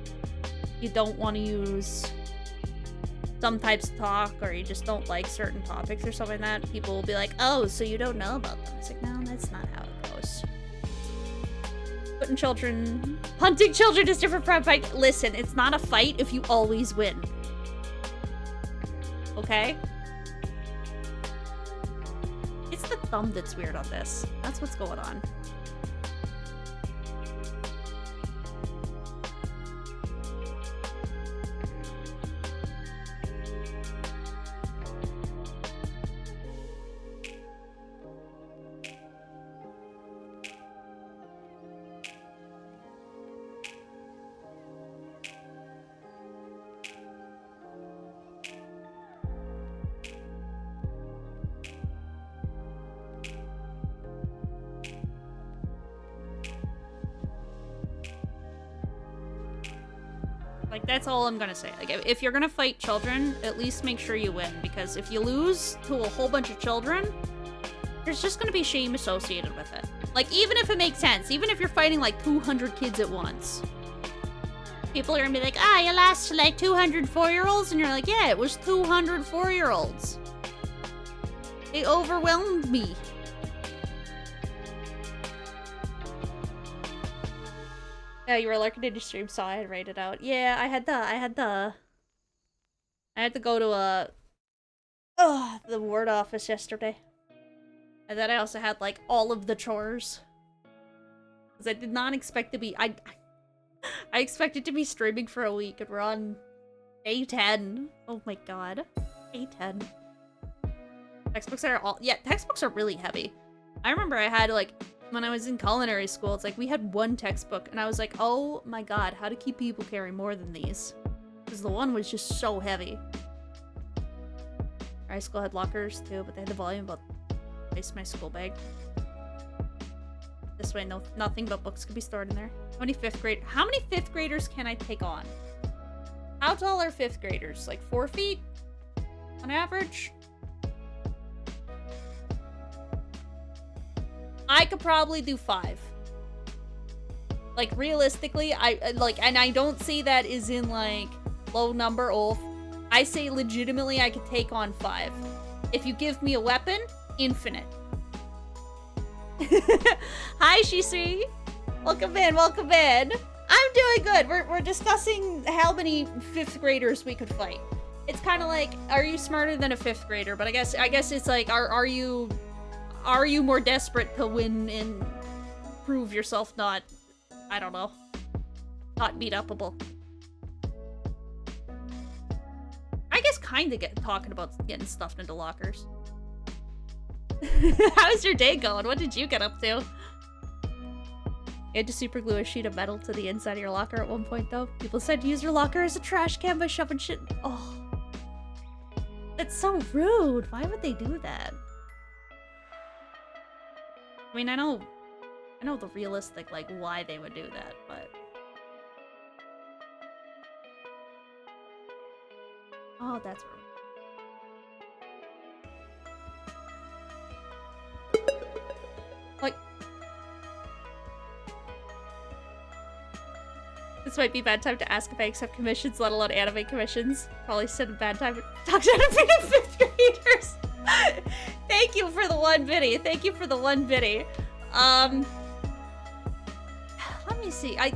you don't want to use some types of talk, or you just don't like certain topics or something like that, people will be like, oh, so you don't know about them. It's like, no, that's not how it goes. Hunting children is different from a fight. Listen, it's not a fight if you always win. Okay? It's the thumb that's weird on this. That's what's going on. Like, that's all I'm gonna say. Like, if you're gonna fight children, at least make sure you win. Because if you lose to a whole bunch of children, there's just gonna be shame associated with it. Like, even if it makes sense, even if you're fighting, like, 200 kids at once. People are gonna be like, ah, you lost to, like, 200 4-year-olds? And you're like, yeah, it was 200 4-year-olds. They overwhelmed me. Yeah, you were lurking in your stream, so I had to write it out. Yeah, I had to go to the ward office yesterday. And then I also had, like, all of the chores. Because I did not expect to be, I expected to be streaming for a week, and we're on day 10. Oh my god. Day 10. Textbooks are textbooks are really heavy. I remember I had, like, when I was in culinary school, it's like we had one textbook, and I was like, oh my god, how to keep people carry more than these? Because the one was just so heavy. Our high school had lockers too, but they had the volume about twice my school bag. This way, nothing but books could be stored in there. How many 5th graders can I take on? How tall are 5th graders? Like 4 feet? On average? I could probably do 5. Like, realistically, and I don't say that is in, like, low number, Ulf. I say legitimately I could take on 5. If you give me a weapon, infinite. Hi, Shisui. Welcome in, welcome in. I'm doing good. We're discussing how many 5th graders we could fight. It's kind of like, are you smarter than a 5th grader? But I guess it's like, are you more desperate to win and prove yourself not, I don't know, not beat upable? I guess kind of talking about getting stuffed into lockers. How's your day going? What did you get up to? You had to super glue a sheet of metal to the inside of your locker at one point, though. People said use your locker as a trash can by shoving shit. Oh. That's so rude. Why would they do that? I mean, I know the realistic, like, why they would do that, but... Oh, that's rude. Like... This might be a bad time to ask if I accept commissions, let alone anime commissions. Probably still a bad time to talk to anime 5th graders. Thank you for the 1 biddy. Thank you for the 1 biddy. Let me see. I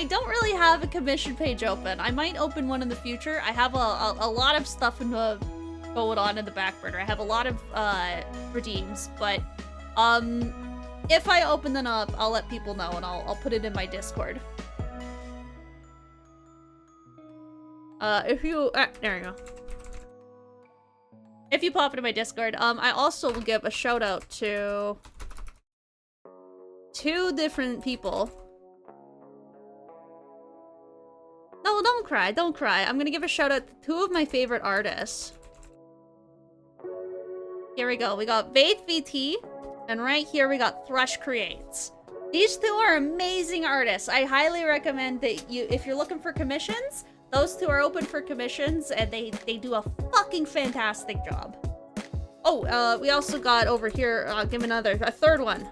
don't really have a commission page open. I might open one in the future. I have a lot of stuff going on in the back burner. I have a lot of redeems, but if I open them up, I'll let people know and I'll put it in my Discord. If you there you go. If you pop into my Discord, I also will give a shout out to 2 different people. No, don't cry, don't cry. I'm gonna give a shout out to 2 of my favorite artists. Here we go. We got Vaith VT, and right here we got Thrush Creates. These 2 are amazing artists. I highly recommend that if you're looking for commissions, those 2 are open for commissions, and they do a fucking fantastic job. Oh, we also got over here, give a 3rd one.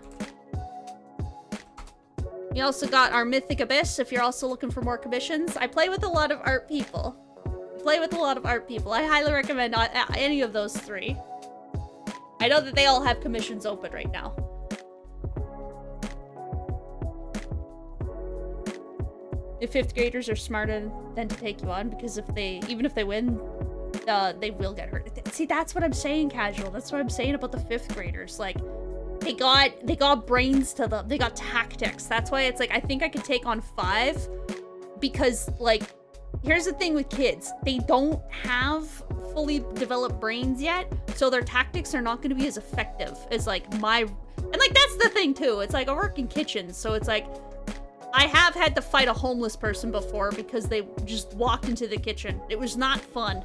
We also got our Mythic Abyss, if you're also looking for more commissions. I play with a lot of art people. I highly recommend any of those 3. I know that they all have commissions open right now. The 5th graders are smarter than to take you on, because even if they win, they will get hurt. See, that's what I'm saying, Casual. That's what I'm saying about the 5th graders. Like, they got brains to them. They got tactics. That's why it's like, I think I could take on 5, because, like, here's the thing with kids. They don't have fully developed brains yet, so their tactics are not going to be as effective as, like, and, like, that's the thing, too. It's like, I work in kitchens, so it's like, I have had to fight a homeless person before because they just walked into the kitchen. It was not fun.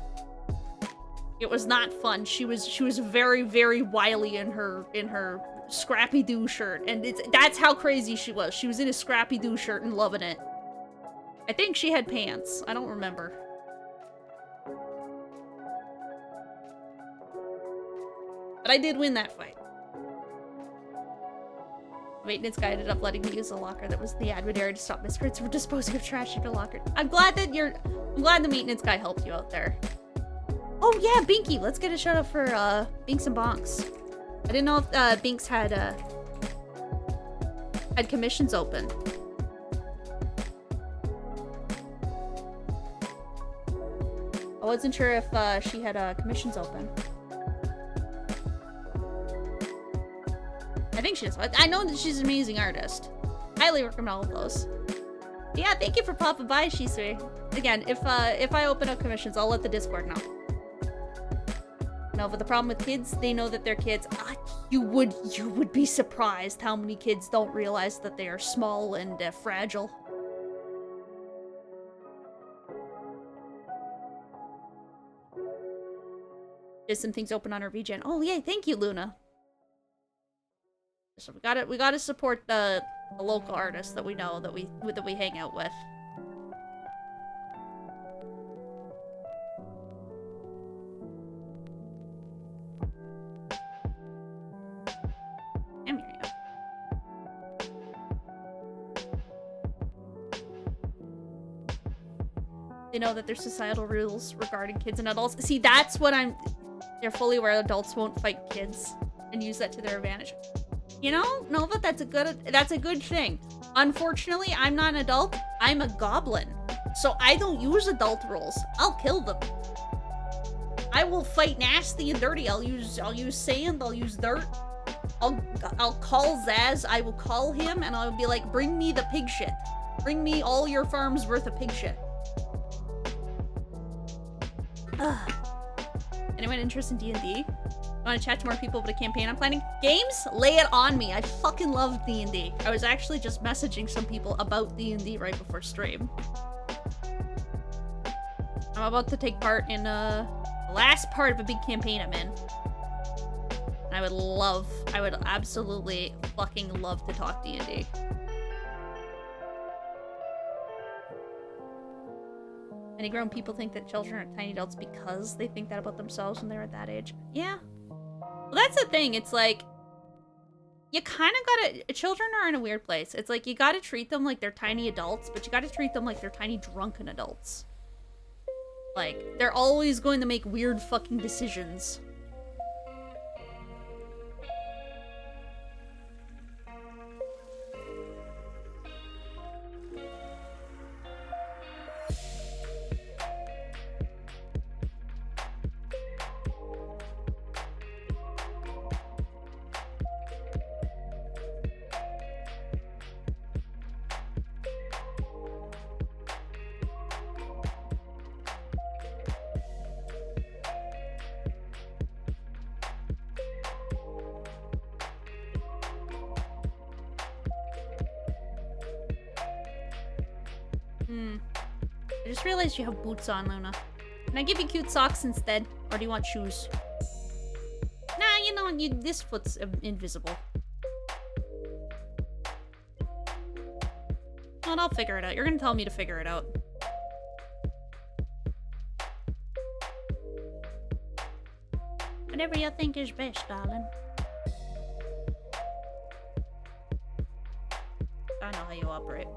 It was not fun. She was very, very wily in her Scrappy-Doo shirt, and that's how crazy she was. She was in a Scrappy-Doo shirt and loving it. I think she had pants. I don't remember. But I did win that fight. The maintenance guy ended up letting me use a locker that was the admin area to stop miscreants from disposing of trash in the locker. I'm glad the maintenance guy helped you out there. Oh yeah, Binky. Let's get a shout out for Binks and Bonks. I didn't know if Binks had commissions open. I wasn't sure if she had commissions open. I think she is. I know that she's an amazing artist. Highly recommend all of those. But yeah, thank you for popping by, Shisui. Again, if I open up commissions, I'll let the Discord know. No, but the problem with kids, they know that they're kids. You would be surprised how many kids don't realize that they are small and fragile. There's some things open on our VGen. Oh yay, thank you, Luna. So we gotta support the local artists that we know, that we hang out with. They know that there's societal rules regarding kids and adults. See, that's what they're fully aware adults won't fight kids and use that to their advantage. You know, Nova, that's a good thing. Unfortunately, I'm not an adult. I'm a goblin. So I don't use adult rules. I'll kill them. I will fight nasty and dirty. I'll use sand, I'll use dirt. I'll call Zaz, I will call him, and I'll be like, bring me the pig shit. Bring me all your farm's worth of pig shit. Ugh. Anyone interested in D&D? I want to chat to more people about a campaign I'm planning. Games? Lay it on me. I fucking love D&D. I was actually just messaging some people about D&D right before stream. I'm about to take part in the last part of a big campaign I'm in. I would absolutely fucking love to talk D&D. Many grown people think that children are tiny adults because they think that about themselves when they're at that age. Yeah. Well, that's the thing. It's like, you kind of gotta... Children are in a weird place. It's like, you gotta treat them like they're tiny adults, but you gotta treat them like they're tiny drunken adults. Like, they're always going to make weird fucking decisions. I just realized you have boots on, Luna. Can I give you cute socks instead? Or do you want shoes? Nah, you know, this foot's invisible. Well, I'll figure it out. You're gonna tell me to figure it out. Whatever you think is best, darling. I know how you operate.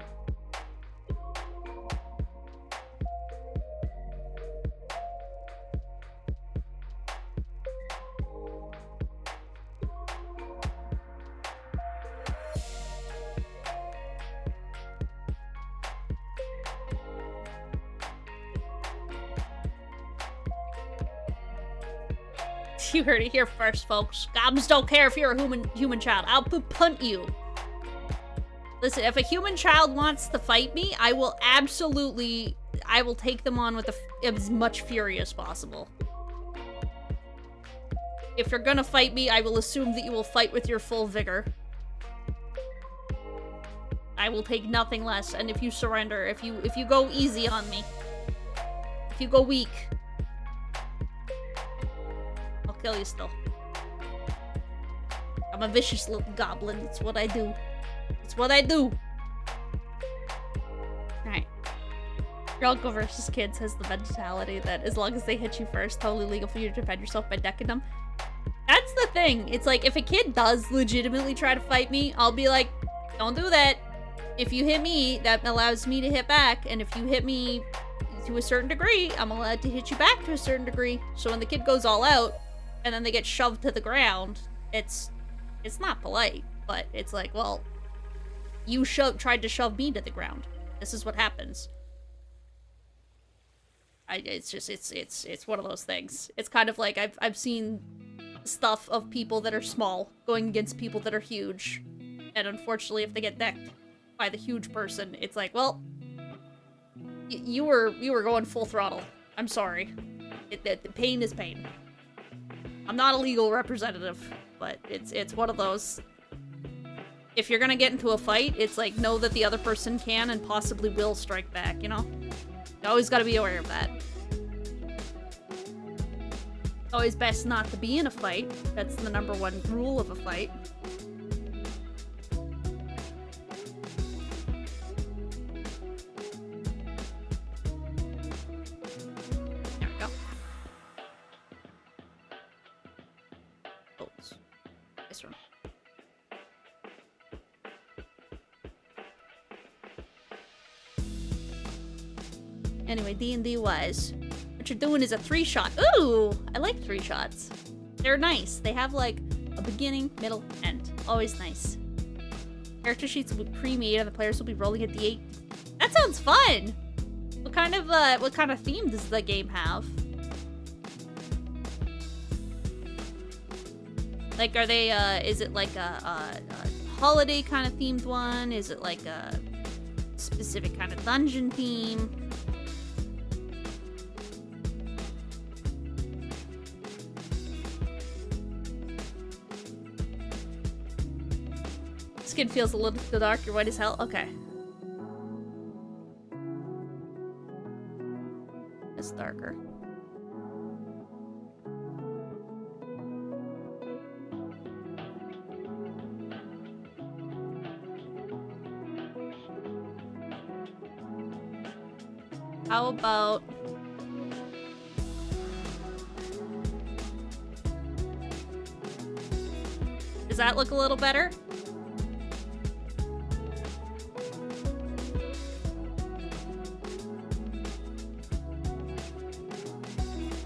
You heard it here first, folks. Goblins don't care if you're a human child. I'll punt you. Listen, if a human child wants to fight me, I will take them on with as much fury as possible. If you're gonna fight me, I will assume that you will fight with your full vigor. I will take nothing less, and if you surrender, if you go easy on me, if you go weak, kill you still. I'm a vicious little goblin. It's what I do. It's what I do. Alright. Drunko versus Kids has the mentality that as long as they hit you first, totally legal for you to defend yourself by decking them. That's the thing. It's like, if a kid does legitimately try to fight me, I'll be like, don't do that. If you hit me, that allows me to hit back, and if you hit me to a certain degree, I'm allowed to hit you back to a certain degree. So when the kid goes all out, and then they get shoved to the ground, it's not polite, but it's like, well, you tried to shove me to the ground. This is what happens. It's one of those things. It's kind of like I've seen stuff of people that are small going against people that are huge, and unfortunately, if they get decked by the huge person, it's like, well, you were going full throttle. I'm sorry. The pain is pain. I'm not a legal representative, but it's one of those. If you're gonna get into a fight, it's like, know that the other person can and possibly will strike back, you know? You always gotta be aware of that. It's always best not to be in a fight. That's the #1 rule of a fight. There we go. This one. Anyway, D&D wise, what you're doing is a 3-shot. Ooh, I like 3 shots. They're nice. They have like a beginning, middle, end. Always nice. Character sheets will be pre-made and the players will be rolling a d8. That sounds fun. What kind of theme does the game have? Like, are they, is it like a holiday kind of themed one? Is it like a specific kind of dungeon theme? Skin feels a little dark, you're white as hell. Okay. It's darker. How about... Does that look a little better?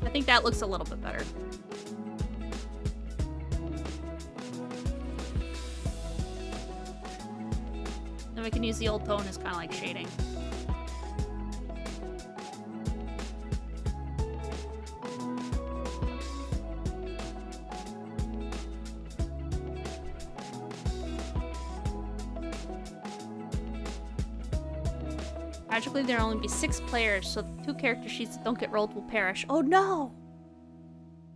I think that looks a little bit better. Then we can use the old tone as kind of like shading. Magically, there'll only be 6 players, so the 2 character sheets that don't get rolled will perish. Oh no!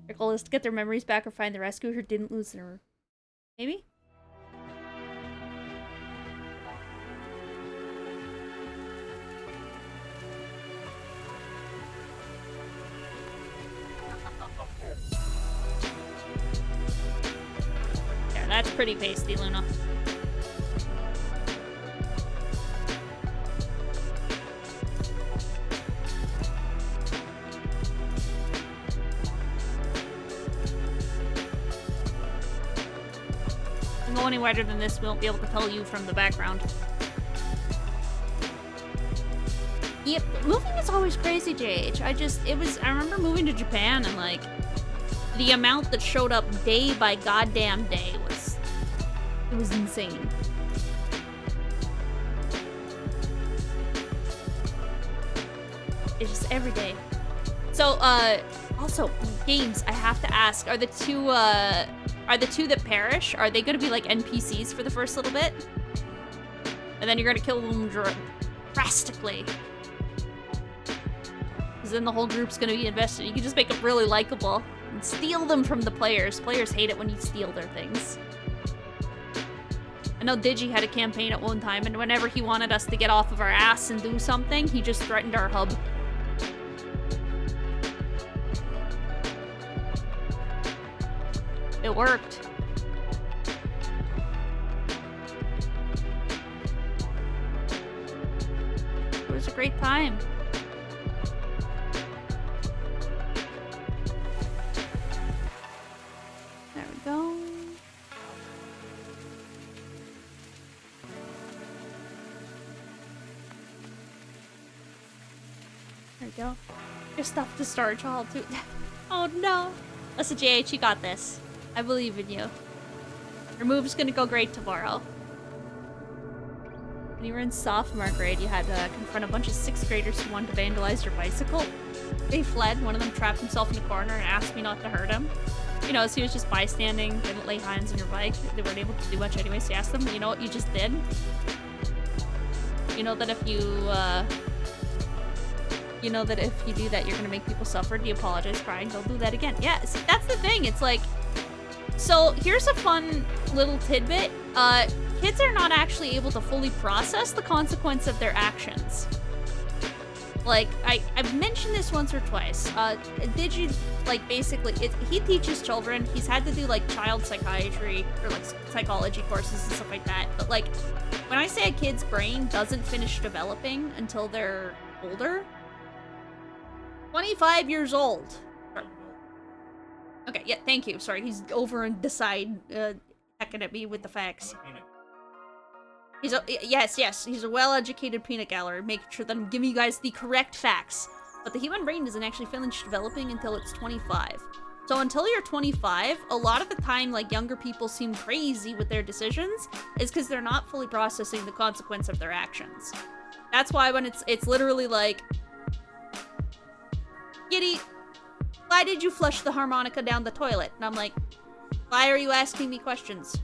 Their goal is to get their memories back or find the rescuer who didn't lose their... Maybe? Yeah, that's pretty pasty, Luna. Go any wider than this, we won't be able to tell you from the background. Yep, moving is always crazy, JH. I remember moving to Japan and like, the amount that showed up day by goddamn day it was insane. It's just every day. So, also, games, I have to ask, are the two that perish, are they gonna be like NPCs for the first little bit? And then you're gonna kill them drastically. Because then the whole group's gonna be invested. You can just make them really likable and steal them from the players. Players hate it when you steal their things. I know Digi had a campaign at one time, and whenever he wanted us to get off of our ass and do something, he just threatened our hub. It worked. It was a great time. There we go. There we go. There's stuff to storage hall too. Oh no. Listen, JH, you got this. I believe in you. Your move's gonna go great tomorrow. When you were in sophomore grade, you had to confront a bunch of 6th graders who wanted to vandalize your bicycle. They fled. One of them trapped himself in a corner and asked me not to hurt him. You know, so he was just bystanding, didn't lay hands on your bike. They weren't able to do much anyway, so you asked them, you know what you just did? You know that if you do that, you're gonna make people suffer. Do you apologize, crying? Don't do that again. Yeah, see, that's the thing. It's like... So, here's a fun little tidbit. Kids are not actually able to fully process the consequence of their actions. Like, I've mentioned this once or twice. He teaches children. He's had to do, like, child psychiatry or, like, psychology courses and stuff like that. But, like, when I say a kid's brain doesn't finish developing until they're older, 25 years old. Okay, yeah, thank you. Sorry, he's over and hecking at me with the facts. Yes, he's a well-educated peanut gallery, making sure that I'm giving you guys the correct facts. But the human brain isn't actually finished developing until it's 25. So until you're 25, a lot of the time, like, younger people seem crazy with their decisions, is because they're not fully processing the consequence of their actions. That's why when it's literally like, Giddy, why did you flush the harmonica down the toilet? And I'm like, why are you asking me questions?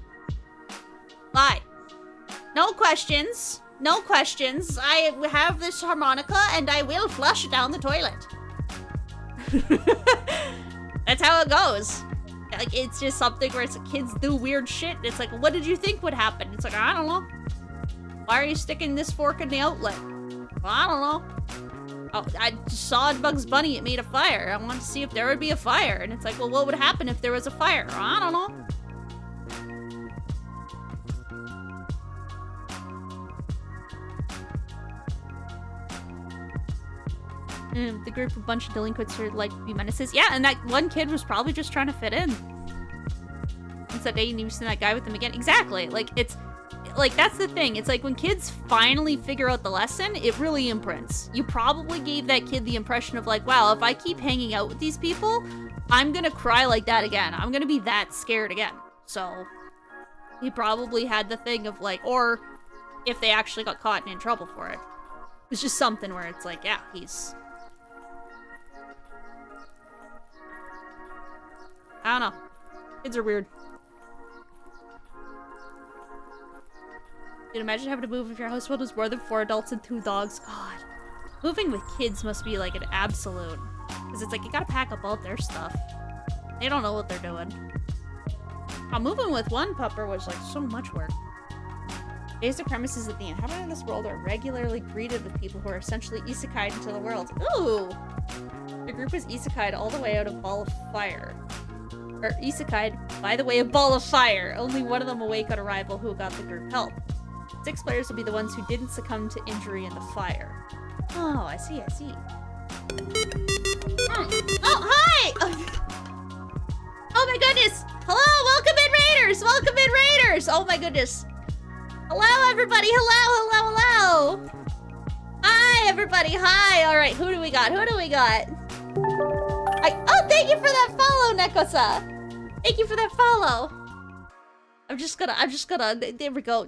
Why? No questions. No questions. I have this harmonica and I will flush it down the toilet. That's how it goes. Like, it's just something where kids do weird shit. It's like, what did you think would happen? It's like, I don't know. Why are you sticking this fork in the outlet? Well, I don't know. Oh, I saw in Bugs Bunny it made a fire. I wanted to see if there would be a fire. And it's like, well, what would happen if there was a fire? Well, I don't know. The group of bunch of delinquents who like to be menaces. Yeah, and that one kid was probably just trying to fit in. It's that day and you've seen that guy with them again. Exactly. Like, it's like, that's the thing. It's like when kids finally figure out the lesson, it really imprints. You probably gave that kid the impression of like, wow, if I keep hanging out with these people, I'm gonna cry like that again. I'm gonna be that scared again. So he probably had the thing of like, or if they actually got caught and in trouble for it. It's just something where it's like, yeah, he's... I don't know. Kids are weird. Dude, imagine having to move if your household was more than 4 adults and 2 dogs. God. Moving with kids must be like an absolute. Because it's like you gotta pack up all their stuff. They don't know what they're doing. Moving with one pupper was like so much work. Basic premises at the inhabitants of this world are regularly greeted with people who are essentially isekai'd into the world. Ooh! The group is isekai'd all the way out of Ball of Fire. Or isekai'd by the way of Ball of Fire. Only one of them awake on arrival who got the group help. 6 players will be the ones who didn't succumb to injury in the fire. Oh, I see. Oh, hi! Oh my goodness! Hello, welcome in Raiders! Welcome in Raiders! Oh my goodness. Hello, everybody! Hello! Hi, everybody! Hi! Alright, who do we got? Oh, thank you for that follow, Nekosa! Thank you for that follow! I'm just gonna, there we go.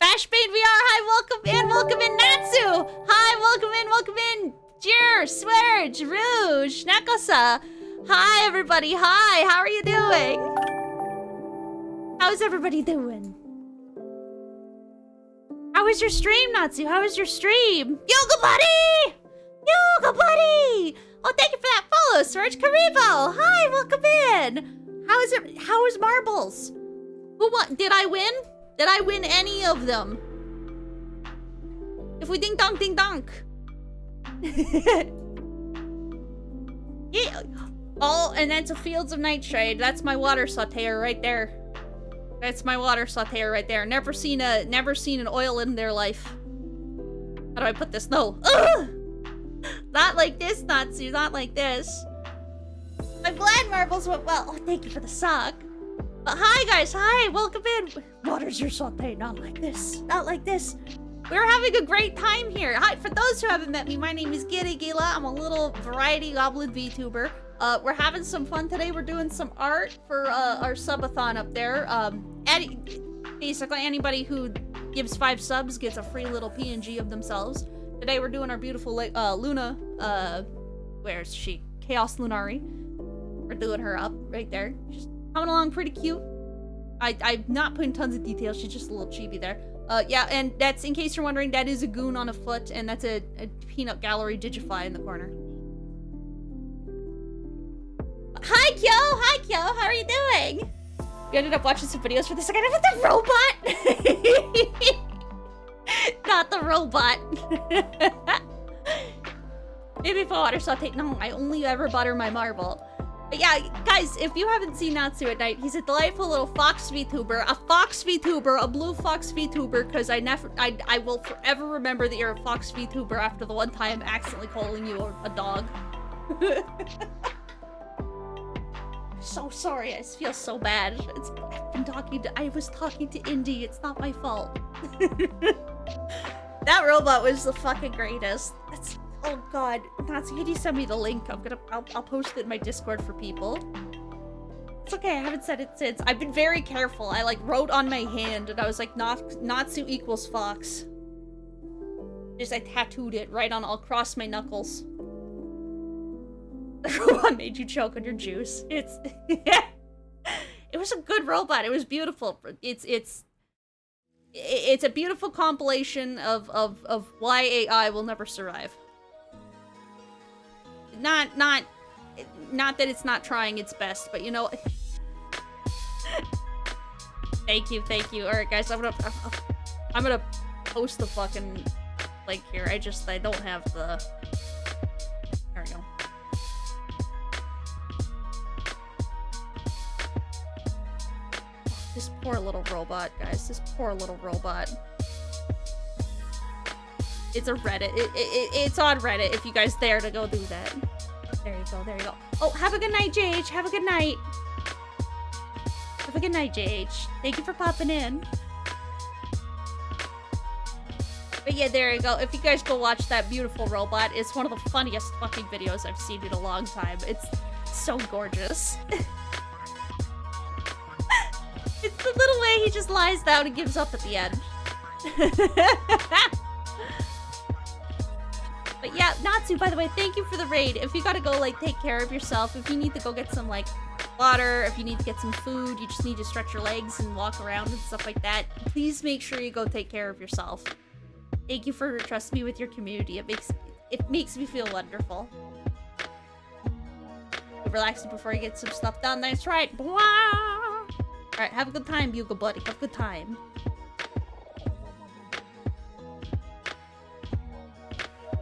Bashbane VR, hi, welcome in, Natsu! Hi, welcome in, Jir, Swerge, Rouge, Nekosa! Hi, everybody, hi, how are you doing? How's everybody doing? How was your stream, Natsu? How was your stream? Yoga buddy! Oh, thank you for that follow, Serge Karibo! Hi, welcome in! How is it? How is Marbles? Who won? Did I win? Did I win any of them? If we ding donk. Yeah. Oh, and that's a Fields of Nightshade. That's my water sauteer right there. Never seen an oil in their life. How do I put this? No. Ugh! Not like this, Natsu. Not like this. I'm glad Marbles went well. Oh, thank you for the sock. Hi, guys. Hi. Welcome in. Water's your saute. Not like this. We're having a great time here. Hi. For those who haven't met me, my name is Giddy Gila. I'm a little variety goblin VTuber. We're having some fun today. We're doing some art for our subathon up there. Basically, anybody who gives 5 subs gets a free little PNG of themselves. Today, we're doing our beautiful Luna. Where's she? Chaos Lunari. We're doing her up right there. She's coming along pretty cute. I'm not putting tons of details. She's just a little chibi there. Yeah, and that's, in case you're wondering, that is a goon on a foot, and that's a peanut gallery Digify in the corner. Hi, Kyo! How are you doing? We ended up watching some videos for this again with the robot! Not the robot. Maybe if I water saute. No, I only ever butter my marble. But yeah, guys, if you haven't seen Natsu at night, he's a delightful little fox VTuber. A fox VTuber, a blue fox VTuber, because I will forever remember that you're a fox VTuber after the one time accidentally calling you a dog. So sorry. I feel so bad. I was talking to Indy. It's not my fault. That robot was the fucking greatest. Oh god. Nazi, can you send me the link? I'll post it in my Discord for people. It's okay, I haven't said it since. I've been very careful. I like wrote on my hand and I was like, Natsu equals Fox. I tattooed it right on across my knuckles. The robot made you choke on your juice. It was a good robot. It was beautiful. It's a beautiful compilation of why AI will never survive. Not that it's not trying its best, but you know. Thank you. All right, guys, I'm gonna post the fucking link here. I don't have the. There we go. This poor little robot, guys. This poor little robot. It's a Reddit. It's on Reddit if you guys dare to go do that. There you go. Oh, have a good night, JH. Have a good night. Have a good night, JH. Thank you for popping in. But yeah, there you go. If you guys go watch that beautiful robot, it's one of the funniest fucking videos I've seen in a long time. It's so gorgeous. It's the little way he just lies down and gives up at the end. But yeah, Natsu, by the way, thank you for the raid. If you gotta go, like, take care of yourself, if you need to go get some, like, water, if you need to get some food, you just need to stretch your legs and walk around and stuff like that, please make sure you go take care of yourself. Thank you for trusting me with your community. It makes me feel wonderful. Relax before you get some stuff done. That's right. Alright, have a good time, Bugle Buddy. Have a good time.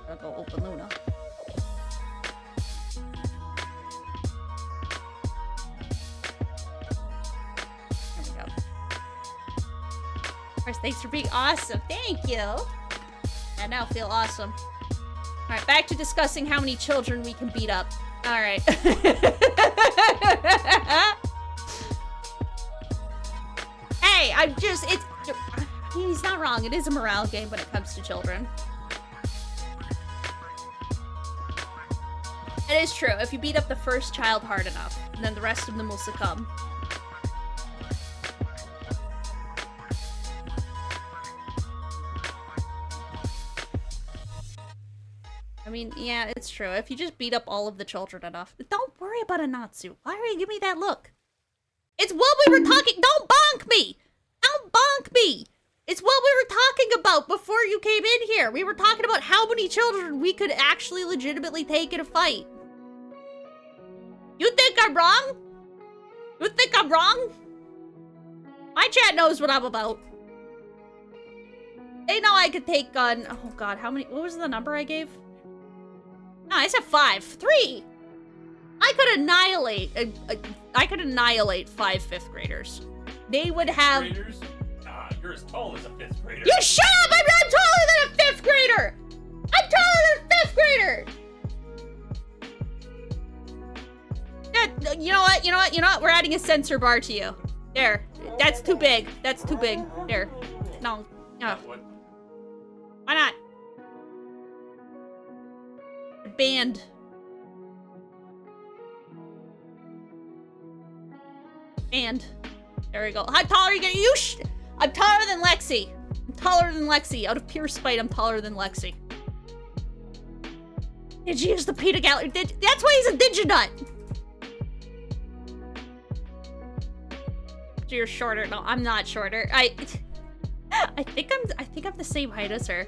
I'll go open Luna. There we go. First, thanks for being awesome. Thank you. I now feel awesome. Alright, back to discussing how many children we can beat up. Alright. Hey, he's not wrong. It is a morale game when it comes to children. It is true. If you beat up the first child hard enough, then the rest of them will succumb. I mean, yeah, it's true. If you just beat up all of the children enough. Don't worry about a Natsu. Why are you giving me that look? It's what we were talking— Don't bonk me! Don't bonk me! It's what we were talking about before you came in here. We were talking about how many children we could actually legitimately take in a fight. You think I'm wrong? You think I'm wrong? My chat knows what I'm about. They know I could take on— Oh god, how many— What was the number I gave? No, I said 5. 3! I could annihilate 5 5th graders. They would have— Fifth graders? Nah, you're as tall as a 5th grader. You shut up! I'm taller than a 5th grader! I'm taller than a 5th grader! Yeah, you know what? We're adding a sensor bar to you. There. That's too big. That's too big. There. No. What? Why not? Banned. And there we go. How tall are you getting? I'm taller than Lexi. I'm taller than Lexi. Out of pure spite, I'm taller than Lexi. Did you use the Peter Gallery? That's why he's a Diginut. So you're shorter. No, I'm not shorter. I think I'm the same height as her.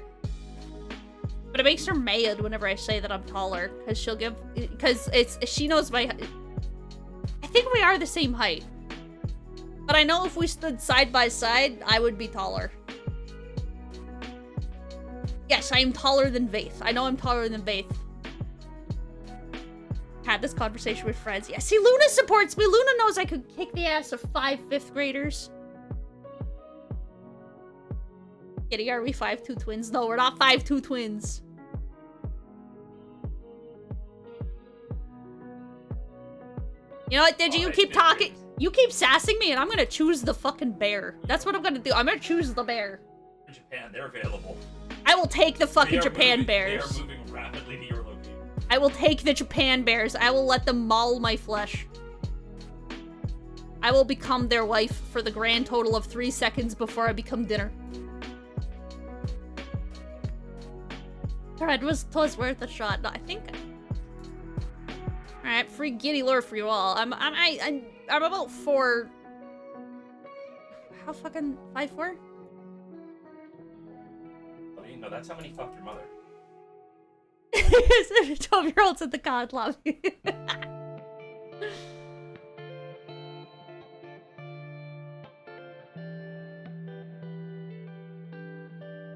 But it makes her mad whenever I say that I'm taller, because she knows my. I think we are the same height. But I know if we stood side by side, I would be taller. Yes, I am taller than Vaith. I know I'm taller than Vaith. Had this conversation with friends. Yeah, see, Luna supports me. Luna knows I could kick the ass of 5 5th graders. Kidding, are we 5'2" twins? No, we're not 5'2" twins. You know what, Digi? You Oh, keep it talking. is. You keep sassing me, and I'm gonna choose the fucking bear. That's what I'm gonna do. I'm gonna choose the bear. In Japan, they're available. I will take the They fucking are Japan moving- bears. They are moving rapidly to your location. I will take the Japan bears. I will let them maul my flesh. I will become their wife for the grand total of 3 seconds before I become dinner. Alright, it was worth a shot. No, I think. Alright, free giddy lure for you all. I'm about 4. How fucking 5'4"? Oh, you know, that's how many fucked your mother. 12-year-olds at the COD lobby.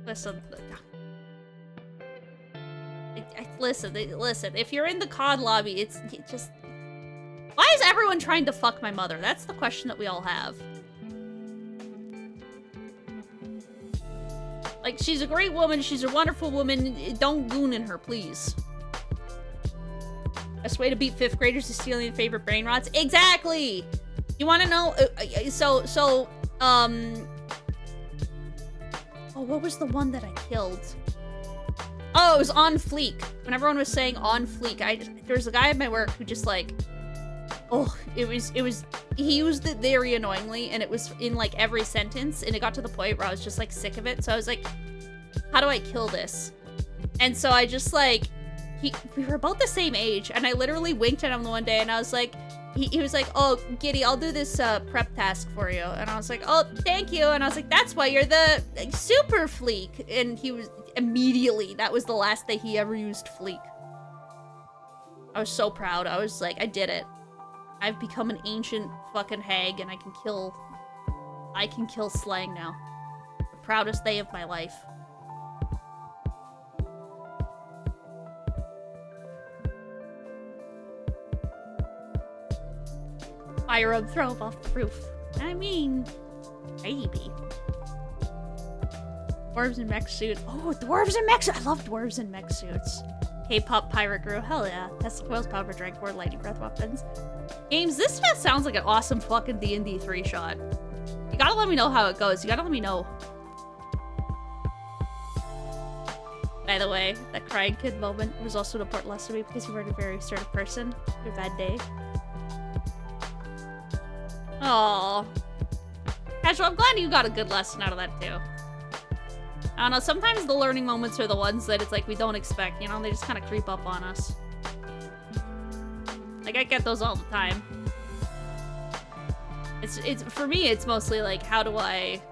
Listen, listen. If you're in the COD lobby, it's just. Why is everyone trying to fuck my mother? That's the question that we all have. Like, she's a great woman. She's a wonderful woman. Don't goon in her, please. Best way to beat 5th graders is stealing their favorite brain rots. Exactly. You want to know? Oh, what was the one that I killed? Oh, it was on fleek. When everyone was saying on fleek, there was a guy at my work who just like, he used it very annoyingly, and it was in like every sentence, and it got to the point where I was just like sick of it. So I was like, how do I kill this? And so I just like, we were about the same age, and I literally winked at him the one day, and I was like, he was like, oh, Giddy, I'll do this prep task for you. And I was like, oh, thank you. And I was like, that's why you're the super fleek. And he was immediately, that was the last day he ever used fleek. I was so proud. I was like, I did it. I've become an ancient fucking hag, and I can kill slang now. The proudest day of my life. Fire him, throw him off the roof. I mean, maybe. Dwarves in mech suits. Oh, dwarves in mech suits. I love dwarves in mech suits. K-pop pirate girl. Hell yeah. Tesla coils, power drag forward, lightning breath weapons. Games, this just sounds like an awesome fucking D&D 3 shot. You gotta let me know how it goes. You gotta let me know. By the way, that crying kid moment was also an important lesson to me because you weren't a very assertive person. You had a bad day. Oh, Casual, I'm glad you got a good lesson out of that too. I don't know, sometimes the learning moments are the ones that it's like we don't expect, you know? They just kind of creep up on us. Like, I get those all the time. It's for me, it's mostly like, how do I,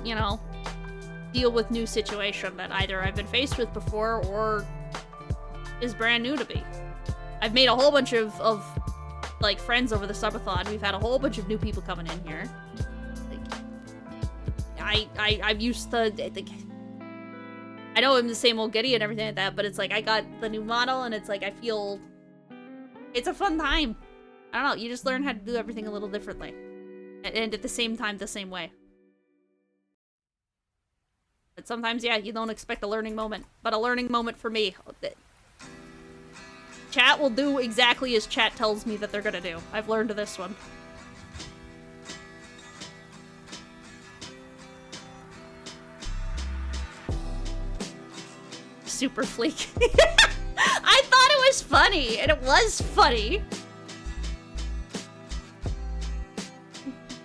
you know, deal with new situation that either I've been faced with before or is brand new to me. I've made a whole bunch of like friends over the subathon. We've had a whole bunch of new people coming in here. Like, I'm used to, I know I'm the same old Giddy and everything like that, but it's like I got the new model and it's like I feel it's a fun time. I don't know, you just learn how to do everything a little differently. And at the same time, the same way. But sometimes, yeah, you don't expect a learning moment. But a learning moment for me. Chat will do exactly as chat tells me that they're gonna do. I've learned this one. Super fleek. I thought it was funny, and it was funny.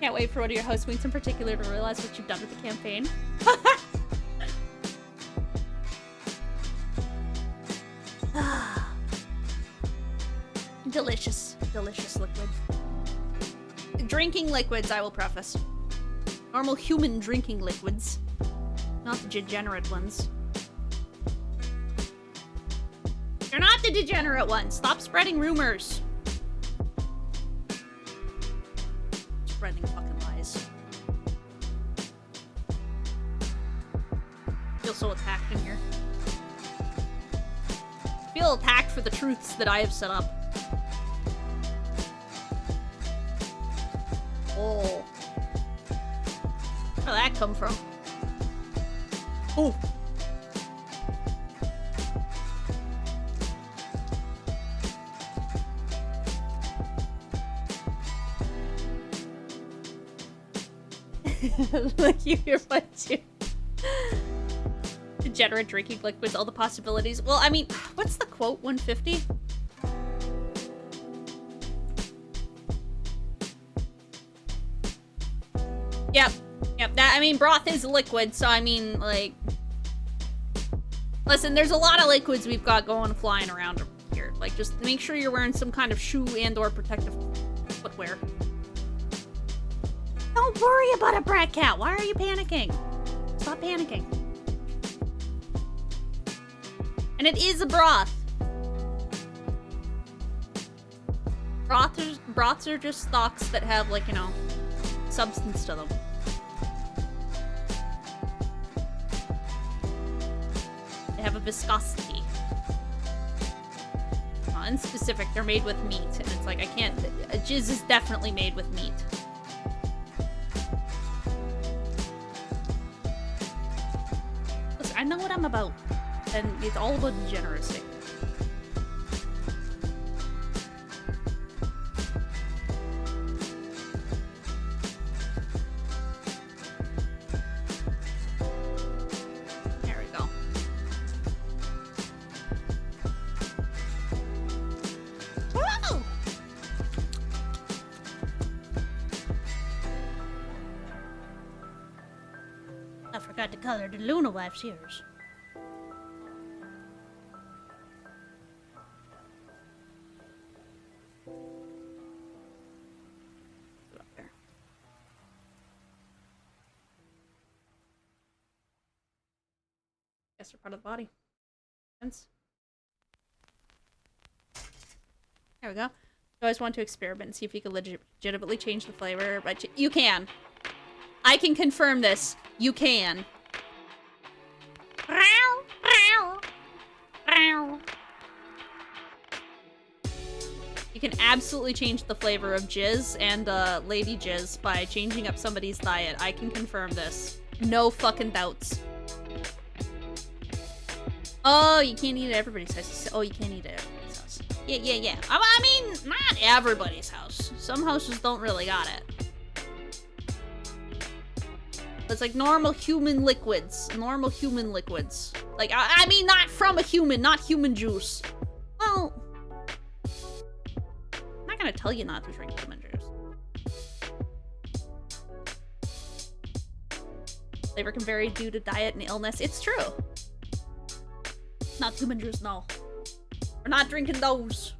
Can't wait for one of your host weeks in particular to realize what you've done with the campaign. Delicious, delicious liquid. Drinking liquids, I will preface. Normal human drinking liquids. Not the degenerate ones. You're not the degenerate ones. Stop spreading rumors. Spreading fucking lies. I feel so attacked in here. I feel attacked for the truths that I have set up. Oh. Where'd that come from? Oh. Like you're fun too. Degenerate drinking liquids, all the possibilities. Well, I mean, what's the quote? 150? Yep. Yep. That, I mean, broth is liquid, so I mean, like... Listen, there's a lot of liquids we've got going flying around here. Like, just make sure you're wearing some kind of shoe and or protective footwear. Don't worry about a brat cat. Why are you panicking? Stop panicking. And it is a broth. Broths are just stocks that have, like, you know, substance to them. They have a viscosity. In specific, they're made with meat, and it's like, I can't... Jizz is definitely made with meat. Listen, I know what I'm about, and it's all about degeneracy. There we go. Whoa! I forgot to color the Luna wife's ears. Guess they're part of the body. Sense. There we go. You always want to experiment and see if you can legitimately change the flavor, but you can. I can confirm this. You can. You can absolutely change the flavor of jizz and lady jizz by changing up somebody's diet. I can confirm this. No fucking doubts. Oh, you can't eat at everybody's house. Oh, you can't eat at everybody's house. Yeah. I mean, not everybody's house. Some houses don't really got it. It's like normal human liquids. Normal human liquids. Like, I mean, not from a human, not human juice. Well, I'm not gonna tell you not to drink human juice. Flavor can vary due to diet and illness. It's true. Not human juice, no. We're not drinking those.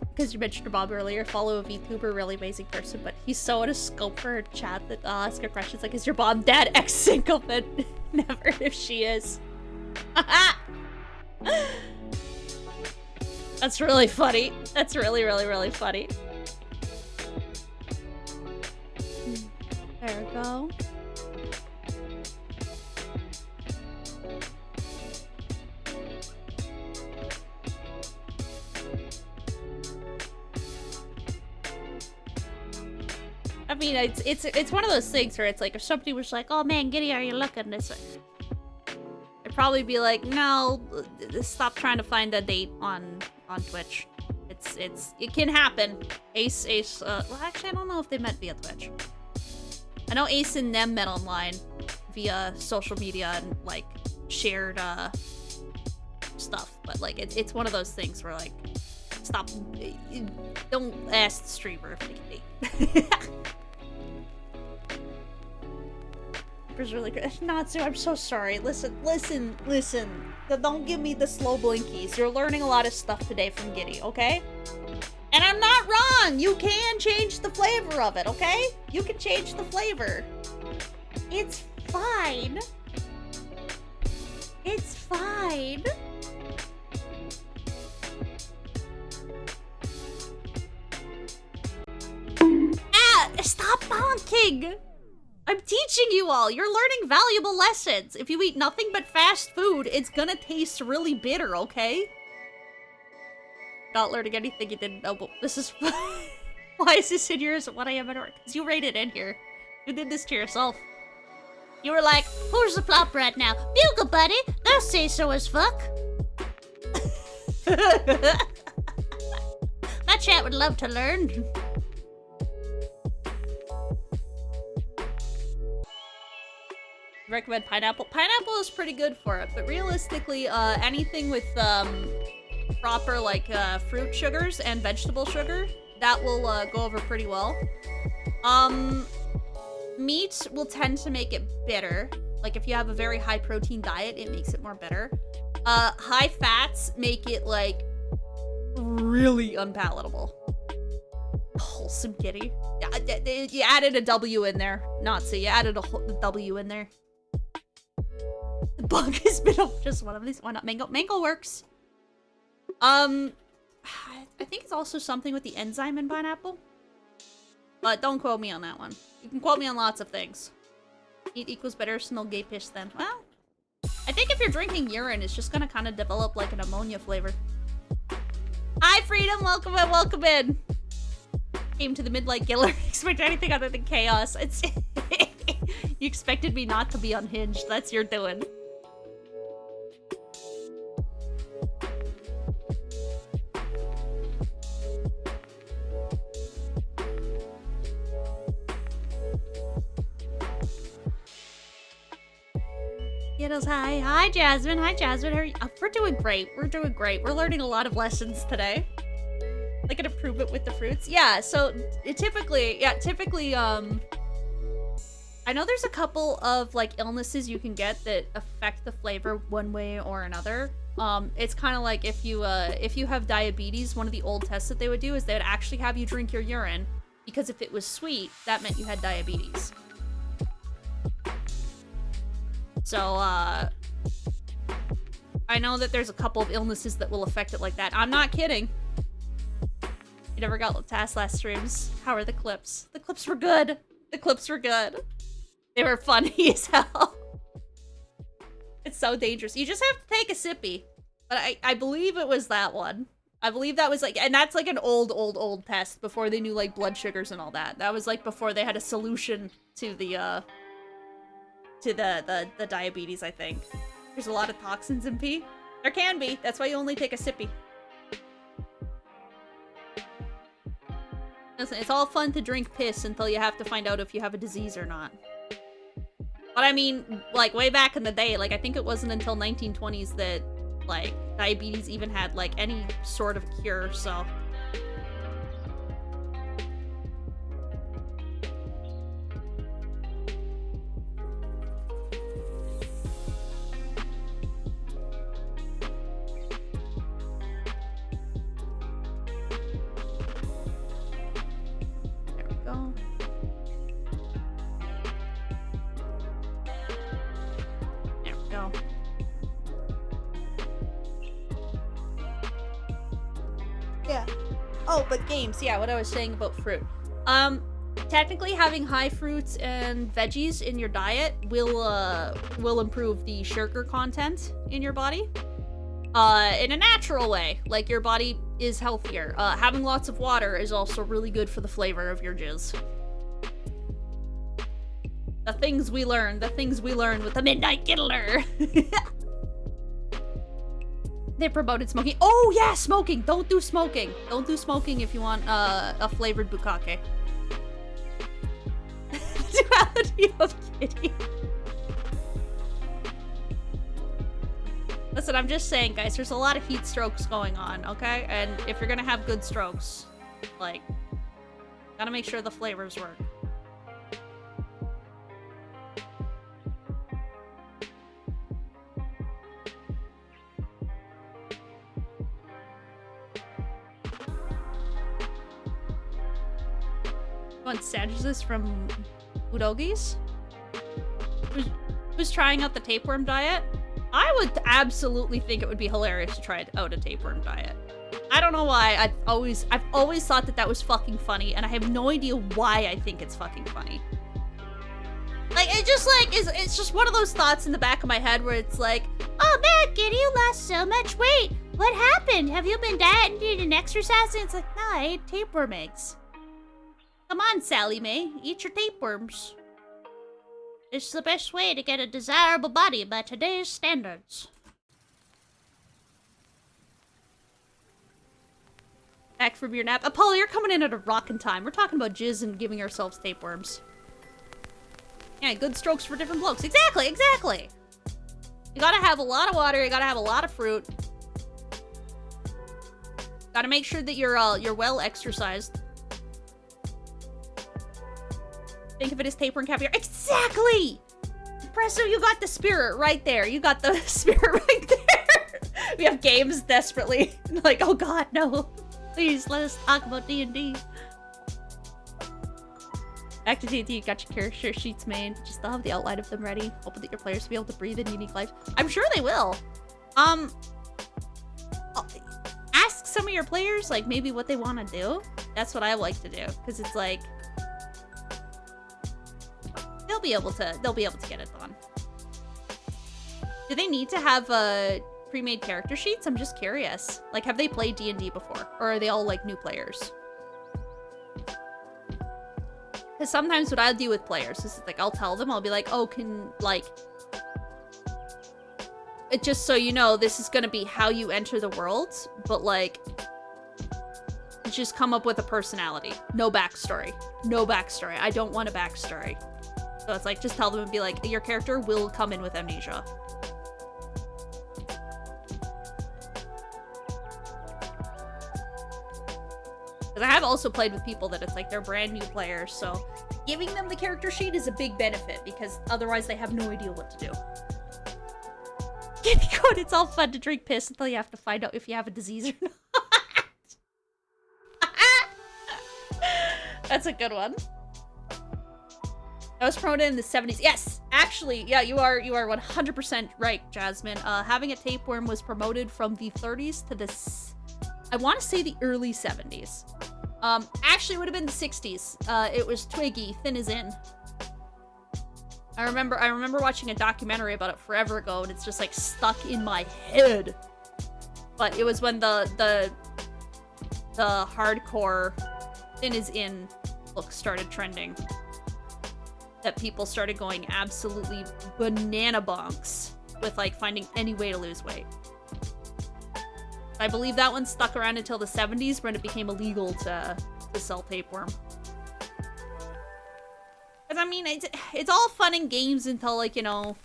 Because you mentioned Bob earlier, follow a VTuber, really amazing person, but he's so in a scope for a chat that ask her questions like, is your Bob dead? Ex-syncopant. Never if she is. That's really funny. That's really, really, really funny. There we go. I mean, it's one of those things where it's like, if somebody was like, oh man, Giddy, are you looking this way? I'd probably be like, no, stop trying to find a date on Twitch. It can happen. Ace, well, actually, I don't know if they met via Twitch. I know Ace and them met online via social media and, like, shared, stuff. But, like, it's one of those things where, like, stop, don't ask the streamer if they can date. Really good. Natsu, I'm so sorry. Listen. Don't give me the slow blinkies. You're learning a lot of stuff today from Giddy, okay? And I'm not wrong! You can change the flavor of it, okay? You can change the flavor. It's fine. It's fine. Stop bonking! I'm teaching you all! You're learning valuable lessons! If you eat nothing but fast food, it's gonna taste really bitter, okay? Not learning anything you didn't know, but this is... Why is this in yours? What I am at work? Because you rated in here. You did this to yourself. You were like, who's the plop rat now? Bugle buddy! They'll say so as fuck! That chat would love to learn. recommend pineapple. Pineapple is pretty good for it, but realistically, anything with proper like fruit sugars and vegetable sugar, that will go over pretty well. Meat will tend to make it bitter. Like if you have a very high protein diet, it makes it more bitter. High fats make it like really unpalatable. Wholesome kitty. Yeah, you added a W in there. Nazi, you added a W in there. The bug has been just one of these. Why not? Mango. Mango works. I think it's also something with the enzyme in pineapple. But don't quote me on that one. You can quote me on lots of things. Meat equals better, smell gay piss then. Well, I think if you're drinking urine, it's just gonna kind of develop like an ammonia flavor. Hi, Freedom. Welcome in. Welcome in. Came to the Midnight Killer. Expect anything other than chaos. It's you expected me not to be unhinged. That's your doing. Kiddos, hi. Hi, Jasmine. Hi, Jasmine. How are you? We're doing great. We're doing great. We're learning a lot of lessons today. Like an improvement with the fruits. Yeah, so typically, I know there's a couple of like illnesses you can get that affect the flavor one way or another. It's kind of like if you have diabetes, one of the old tests that they would do is they would actually have you drink your urine, because if it was sweet, that meant you had diabetes. So, I know that there's a couple of illnesses that will affect it like that. I'm not kidding. You never got past last streams. How are the clips? The clips were good. The clips were good. They were funny as hell. It's so dangerous. You just have to take a sippy. But I believe it was that one. I believe that was like, and that's like an old test before they knew like blood sugars and all that. That was like before they had a solution to the diabetes, I think. There's a lot of toxins in pee. There can be. That's why you only take a sippy. Listen, it's all fun to drink piss until you have to find out if you have a disease or not. But I mean, like, way back in the day, like, I think it wasn't until 1920s that, like, diabetes even had, like, any sort of cure, so... Games, yeah, what I was saying about fruit. Technically having high fruits and veggies in your diet will improve the sugar content in your body. In a natural way, like your body is healthier. Having lots of water is also really good for the flavor of your jizz. The things we learn with the Midnight Killer. They promoted smoking. Oh yeah, smoking. Don't do smoking. Don't do smoking if you want a flavored bukkake. Duality of kitty. Listen, I'm just saying, guys, there's a lot of heat strokes going on, okay? And if you're gonna have good strokes, like, gotta make sure the flavors work. Want sandwiches from Udogis? Who's trying out the tapeworm diet? I would absolutely think it would be hilarious to try out a tapeworm diet. I don't know why. I've always thought that was fucking funny, and I have no idea why I think it's fucking funny. Like, it just like it's just one of those thoughts in the back of my head where it's like, oh man, Kitty, you lost so much weight. What happened? Have you been dieting and exercising? It's like, no, I ate tapeworm eggs. Come on, Sally Mae, eat your tapeworms. It's the best way to get a desirable body by today's standards. Back from your nap. Apollo, you're coming in at a rockin' time. We're talking about jizz and giving ourselves tapeworms. Yeah, good strokes for different blokes. Exactly, exactly. You gotta have a lot of water. You gotta have a lot of fruit. Gotta make sure that you're well exercised. Think of it as tapeworm caviar. Exactly! Presso, you got the spirit right there. You got the spirit right there. We have games desperately. Like, oh god, no. Please, let us talk about D&D. Back to D&D, you got your character sheets made. You still have the outline of them ready. Hoping that your players will be able to breathe in unique life. I'm sure they will. Ask some of your players, like, maybe what they want to do. That's what I like to do. Because it's like... They'll be able to get it done. Do they need to have pre-made character sheets? I'm just curious. Like, have they played D&D before? Or are they all, like, new players? Because sometimes what I do with players is, like, I'll tell them, I'll be like, oh, it just so you know, this is gonna be how you enter the world, but, like, just come up with a personality. No backstory. No backstory. I don't want a backstory. So it's like, just tell them and be like, your character will come in with amnesia. Because I have also played with people that it's like they're brand new players, so giving them the character sheet is a big benefit because otherwise they have no idea what to do. Getting code, it's all fun to drink piss until you have to find out if you have a disease or not. That's a good one. That was promoted in the 70s. Yes, actually, yeah, you are 100% right, Jasmine. Having a tapeworm was promoted from the 30s to the, I want to say the early 70s. Actually, it would have been the 60s. It was Twiggy, thin as in. I remember watching a documentary about it forever ago, and it's just like stuck in my head. But it was when the hardcore thin as in look started trending. That people started going absolutely banana bonks with, like, finding any way to lose weight. I believe that one stuck around until the 70s when it became illegal to sell tapeworm. Because, I mean, it's all fun and games until, like, you know,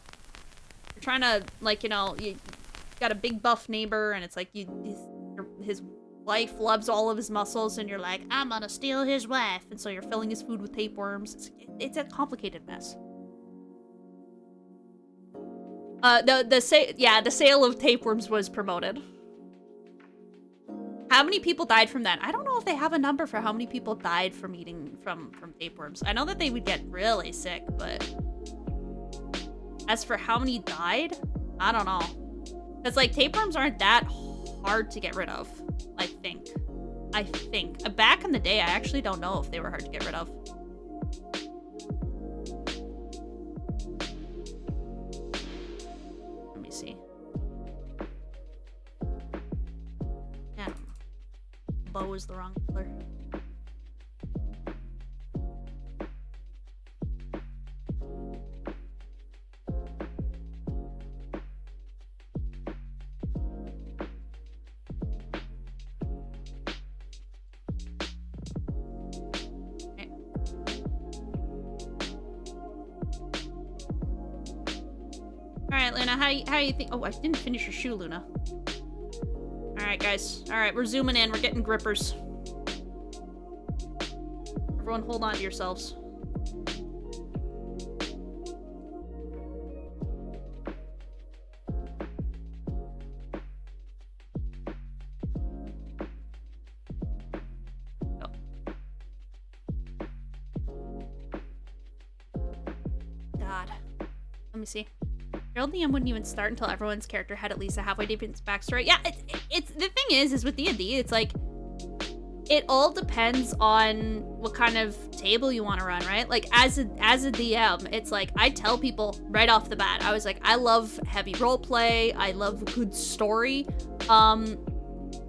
you're trying to, like, you know, you got a big buff neighbor and it's like his wife loves all of his muscles and you're like, I'm gonna steal his wife. And so you're filling his food with tapeworms. It's a complicated mess. The sale of tapeworms was promoted. How many people died from that? I don't know if they have a number for how many people died from eating from tapeworms. I know that they would get really sick, but as for how many died, I don't know. Because, like, tapeworms aren't that hard to get rid of, I think. Back in the day, I actually don't know if they were hard to get rid of. Let me see. Yeah. Bow is the wrong color. Alright, Luna, how you think? Oh, I didn't finish your shoe, Luna. Alright, guys. Alright, we're zooming in. We're getting grippers. Everyone hold on to yourselves. Go. God. Let me see. Gerald DM wouldn't even start until everyone's character had at least a halfway decent backstory. Yeah, it's the thing is with D&D, it's like, it all depends on what kind of table you want to run, right? Like, as a DM, it's like, I tell people right off the bat, I was like, I love heavy roleplay, I love good story. I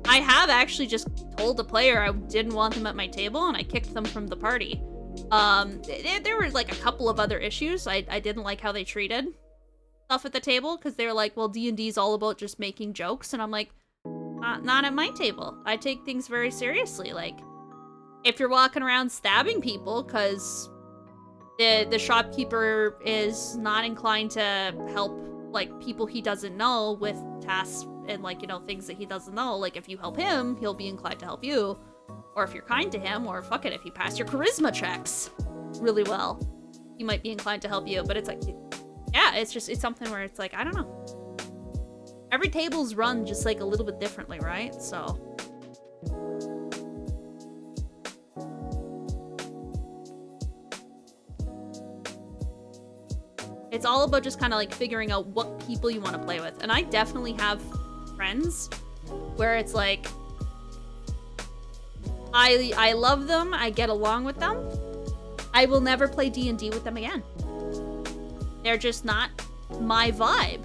have actually just told a player I didn't want them at my table, and I kicked them from the party. There were, like, a couple of other issues. I didn't like how they treated stuff at the table, because they were like, well, D&D is all about just making jokes, and I'm like, not at my table. I take things very seriously. Like, if you're walking around stabbing people because the shopkeeper is not inclined to help, like, people he doesn't know with tasks and, like, you know, things that he doesn't know. Like, if you help him, he'll be inclined to help you. Or if you're kind to him, or fuck it, if you pass your charisma checks really well, he might be inclined to help you. But it's like, yeah, it's something where it's like, I don't know. Every table's run just, like, a little bit differently, right? So... it's all about just kind of like figuring out what people you want to play with. And I definitely have friends where it's like, I love them, I get along with them. I will never play D&D with them again. They're just not my vibe.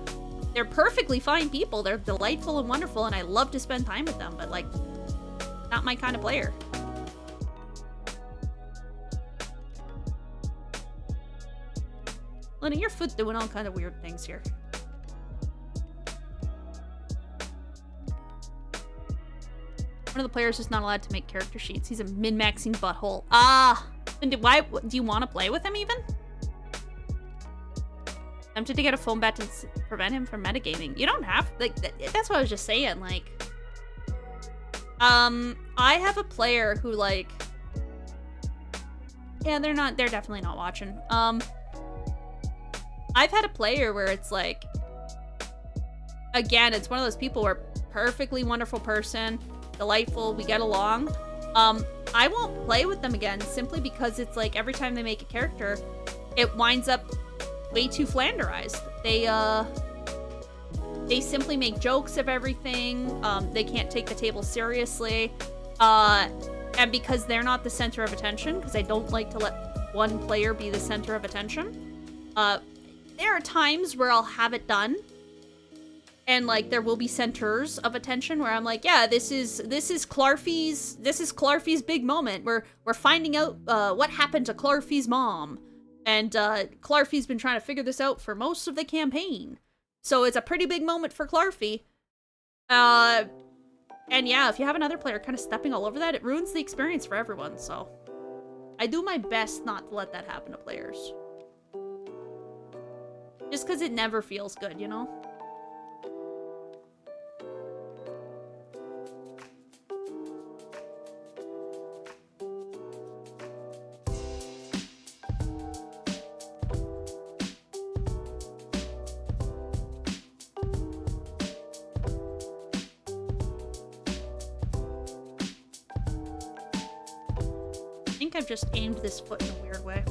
They're perfectly fine people. They're delightful and wonderful, and I love to spend time with them, but like, not my kind of player. Lenny, your foot's doing all kind of weird things here. One of the players is not allowed to make character sheets. He's a min-maxing butthole. Ah! And why do you want to play with him even? Tempted to get a phone bat to prevent him from metagaming. You don't have, like, that's what I was just saying, like. I have a player who, like, yeah, they're definitely not watching. I've had a player where it's like, again, it's one of those people where perfectly wonderful person, delightful, we get along. I won't play with them again simply because it's like every time they make a character, it winds up way too flanderized. They simply make jokes of everything. They can't take the table seriously. And because they're not the center of attention, because I don't like to let one player be the center of attention, there are times where I'll have it done, and like there will be centers of attention where I'm like, yeah, this is Clarfie's big moment. We're finding out what happened to Clarfie's mom, and Clarfie's been trying to figure this out for most of the campaign, so it's a pretty big moment for Clarfie. And yeah, if you have another player kind of stepping all over that, it ruins the experience for everyone. So I do my best not to let that happen to players. Just because it never feels good, you know? I think I've just aimed this foot in a weird way.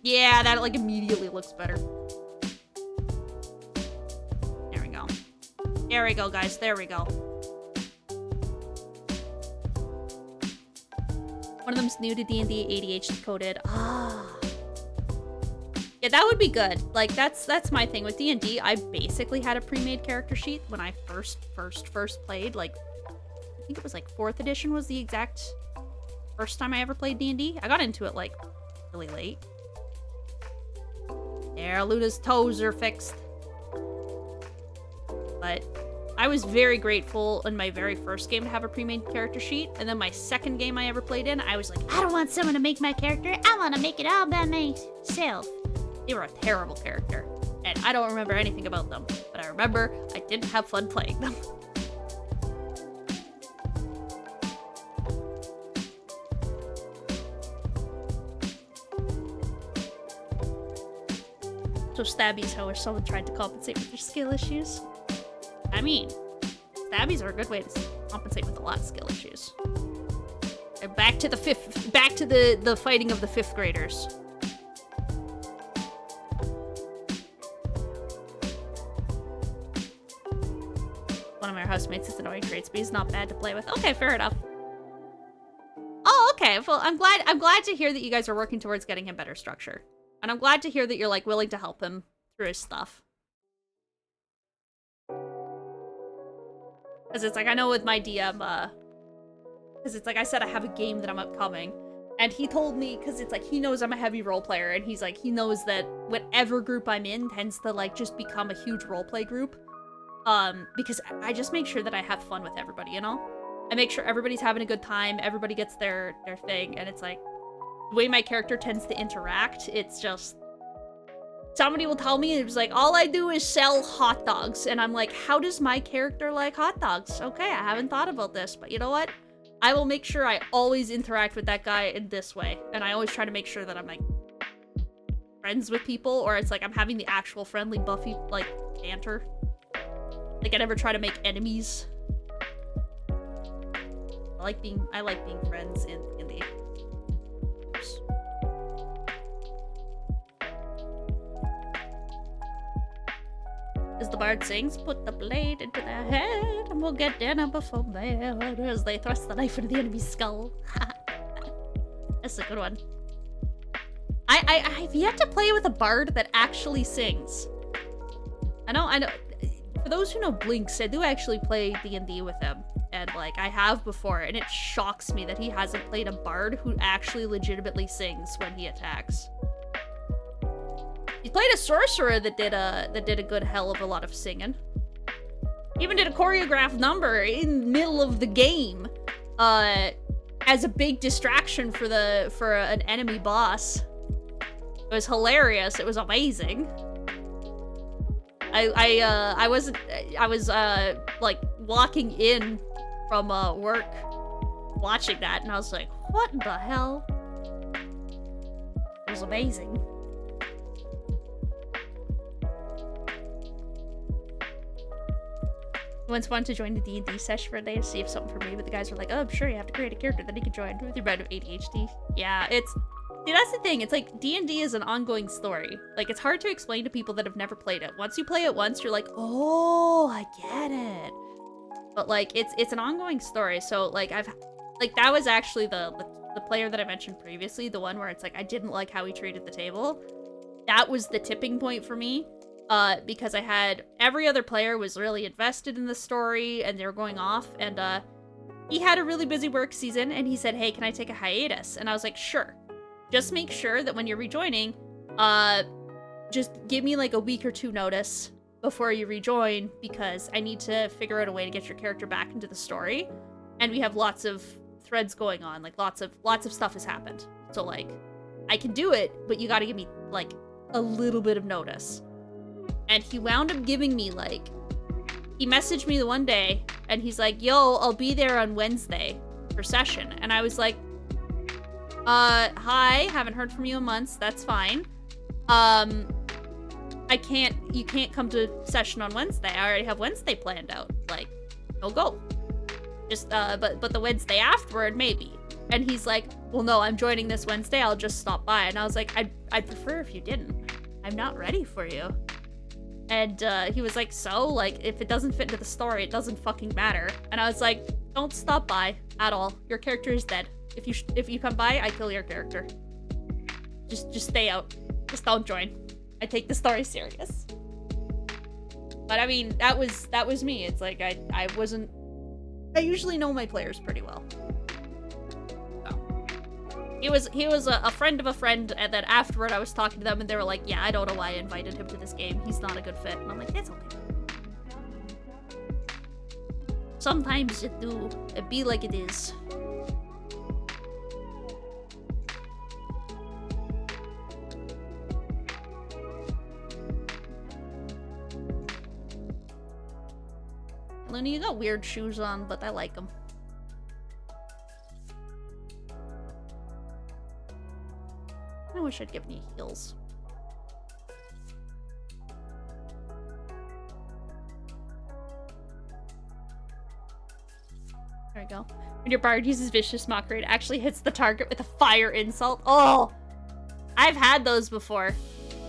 Yeah, that like immediately looks better. There we go. There we go, guys. There we go. One of them's new to D&D, ADHD coded. Ah. Yeah, that would be good. Like, that's my thing with D&D. I basically had a pre-made character sheet when I first played. Like, I think it was like 4th edition was the exact first time I ever played D&D. I got into it like really late. There, Luna's toes are fixed. But I was very grateful in my very first game to have a pre-made character sheet. And then my second game I ever played in, I was like, I don't want someone to make my character. I want to make it all by myself. They were a terrible character. And I don't remember anything about them. But I remember I didn't have fun playing them. So stabbies, how someone tried to compensate with their skill issues. I mean, stabbies are a good way to compensate with a lot of skill issues. And back to the the fighting of the 5th graders. One of my housemates is annoying traits, but he's not bad to play with. Okay, fair enough. Oh, okay. Well, I'm glad to hear that you guys are working towards getting him better structure. And I'm glad to hear that you're, like, willing to help him through his stuff. Because it's like, I know with my DM, because it's like I said, I have a game that I'm upcoming. And he told me, because it's like, he knows I'm a heavy role player, and he's like, he knows that whatever group I'm in tends to, like, just become a huge roleplay group. Because I just make sure that I have fun with everybody, you know? I make sure everybody's having a good time, everybody gets their thing, and it's like, the way my character tends to interact, it's just... Somebody will tell me, it's like, all I do is sell hot dogs, and I'm like, how does my character like hot dogs? Okay, I haven't thought about this, but you know what? I will make sure I always interact with that guy in this way, and I always try to make sure that I'm, like, friends with people, or it's like I'm having the actual friendly Buffy, like, banter. Like, I never try to make enemies. I like being friends in the... Oops. As the bard sings, put the blade into their head, and we'll get dinner before bed, as they thrust the knife into the enemy's skull. That's a good one. I've yet to play with a bard that actually sings. I know. For those who know Blinks, I do actually play D&D with him. And, like, I have before, and it shocks me that he hasn't played a bard who actually legitimately sings when he attacks. He played a sorcerer that did a good hell of a lot of singing. He even did a choreographed number in the middle of the game, as a big distraction for an enemy boss. It was hilarious. It was amazing. I was like walking in from work watching that, and I was like, what in the hell? It was amazing. Once wanted to join the D&D session for a day to see if something for me, but the guys were like, oh, I'm sure you have to create a character that you can join with your bout of ADHD. Yeah, see, that's the thing. It's like, D&D is an ongoing story. Like, it's hard to explain to people that have never played it. Once you play it once, you're like, oh, I get it. But, like, it's an ongoing story. So, like, that was actually the player that I mentioned previously, the one where it's like, I didn't like how he treated the table. That was the tipping point for me. Because I had every other player was really invested in the story, and they were going off, and he had a really busy work season, and he said, hey, can I take a hiatus? And I was like, sure. Just make sure that when you're rejoining, just give me like a week or two notice before you rejoin, because I need to figure out a way to get your character back into the story. And we have lots of threads going on, like lots of stuff has happened. So like, I can do it, but you gotta give me like a little bit of notice. And he wound up giving me, like, he messaged me the one day, and he's like, yo, I'll be there on Wednesday for session. And I was like, hi, haven't heard from you in months, that's fine. You can't come to session on Wednesday. I already have Wednesday planned out. Like, no go. Just, but the Wednesday afterward, maybe. And he's like, well, no, I'm joining this Wednesday, I'll just stop by. And I was like, I'd prefer if you didn't. I'm not ready for you. And he was like, so, like, if it doesn't fit into the story, it doesn't fucking matter. And I was like, don't stop by at all. Your character is dead. If you come by, I kill your character. Just stay out. Just don't join. I take the story serious. But I mean, that was me. It's like I usually know my players pretty well. He was a friend of a friend, and then afterward I was talking to them, and they were like, yeah, I don't know why I invited him to this game. He's not a good fit. And I'm like, it's okay. Sometimes you do. It be like it is. Luna, you got weird shoes on, but I like them. I wish I'd given you heels. There we go. When your bard uses vicious mockery, it actually hits the target with a fire insult. Oh! I've had those before.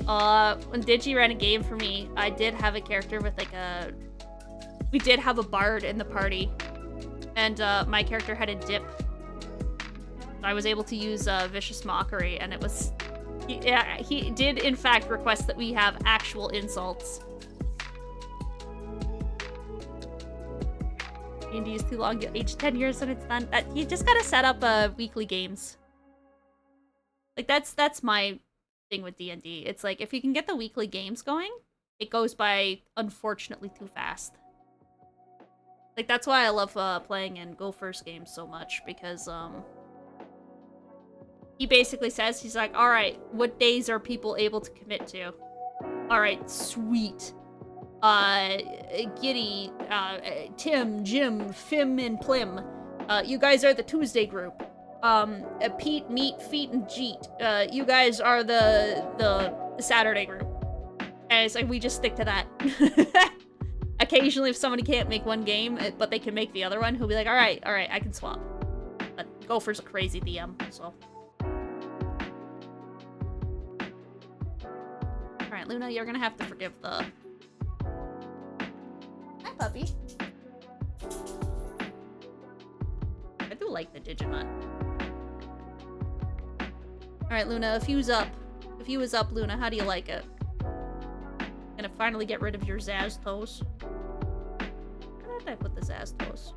When Digi ran a game for me, I did have a character with like a... We did have a bard in the party. And my character had a dip. I was able to use Vicious Mockery, and it was... He did, in fact, request that we have actual insults. D&D is too long. You age 10 years and it's done. You just gotta set up weekly games. Like, that's my thing with D&D. It's like, if you can get the weekly games going, it goes by, unfortunately, too fast. Like, that's why I love playing in Go First games so much, because, he basically says, he's like, alright, what days are people able to commit to? Alright, sweet. Giddy, Tim, Jim, Fim, and Plim. You guys are the Tuesday group. Pete, Meat, Feet, and Jeet. You guys are the Saturday group. And it's like, we just stick to that. Occasionally, if somebody can't make one game, but they can make the other one, he'll be like, alright, I can swap. But Gopher's a crazy DM, so. Alright, Luna, you're gonna have to forgive the... Hi, puppy. I do like the Digimon. Alright, Luna, if you was up, Luna, how do you like it? Gonna finally get rid of your Zaztos. Where did I put the Zaztos?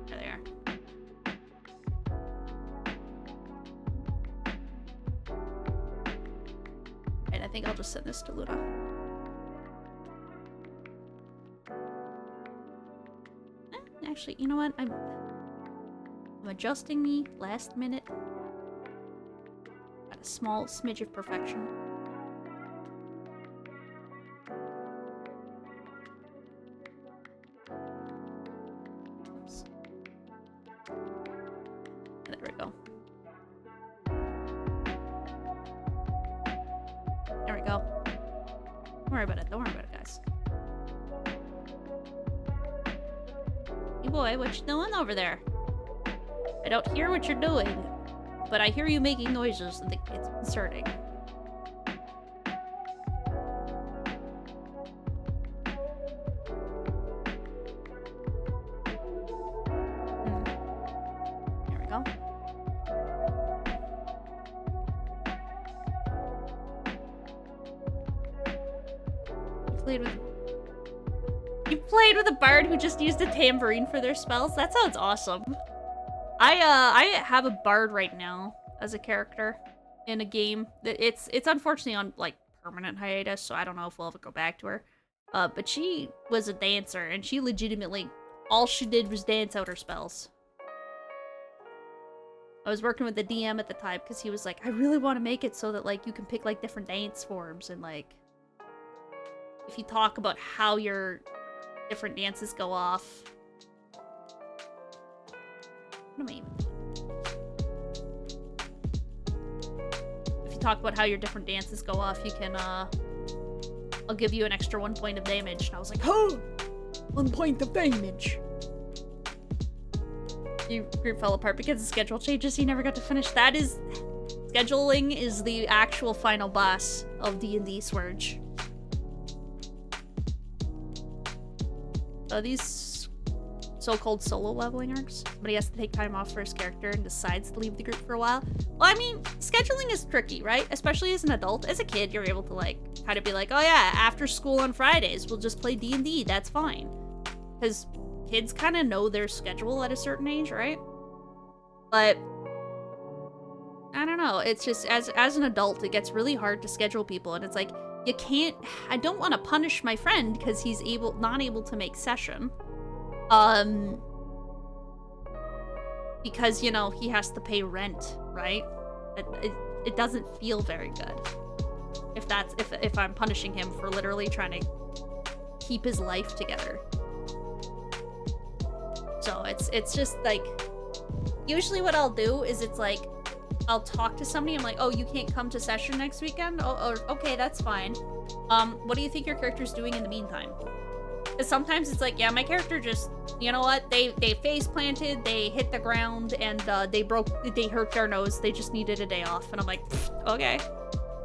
There they are. And I think I'll just send this to Luna. Actually, you know what? I'm adjusting me last minute. Got a small smidge of perfection. Oops. There we go. There we go. Don't worry about it. Don't worry about it, guys. Hey boy, what you doing over there? I don't hear what you're doing, but I hear you making noises and it's concerning. There we go. You played with a bard who just used a tambourine for their spells? That sounds awesome. I have a bard right now as a character in a game. It's unfortunately on like permanent hiatus, so I don't know if we'll ever go back to her. But she was a dancer, and she legitimately, all she did was dance out her spells. I was working with the DM at the time because he was like, I really want to make it so that like you can pick like different dance forms, and like if you talk about how your different dances go off. What am I even doing? If you talk about how your different dances go off, you can, I'll give you an extra 1 point of damage. And I was like, oh! 1 point of damage! Your group fell apart because of schedule changes. You never got to finish. That is... Scheduling is the actual final boss of D&D Swurge. These so-called solo leveling arcs. Somebody has to take time off for his character and decides to leave the group for a while. Well, I mean, scheduling is tricky, right? Especially as an adult. As a kid, you're able to, like, kind of be like, oh yeah, after school on Fridays, we'll just play D&D. That's fine. Because kids kind of know their schedule at a certain age, right? But I don't know. It's just, as an adult, it gets really hard to schedule people. And it's like, you can't... I don't want to punish my friend because he's not able to make session. Because, you know, he has to pay rent, right? It doesn't feel very good. If I'm punishing him for literally trying to keep his life together. So it's just like, usually what I'll do is it's like, I'll talk to somebody, I'm like, oh, you can't come to session next weekend? Oh, okay, that's fine. What do you think your character's doing in the meantime? Because sometimes it's like, yeah, my character just, you know what, they face planted, they hit the ground, and they hurt their nose, they just needed a day off. And I'm like, okay.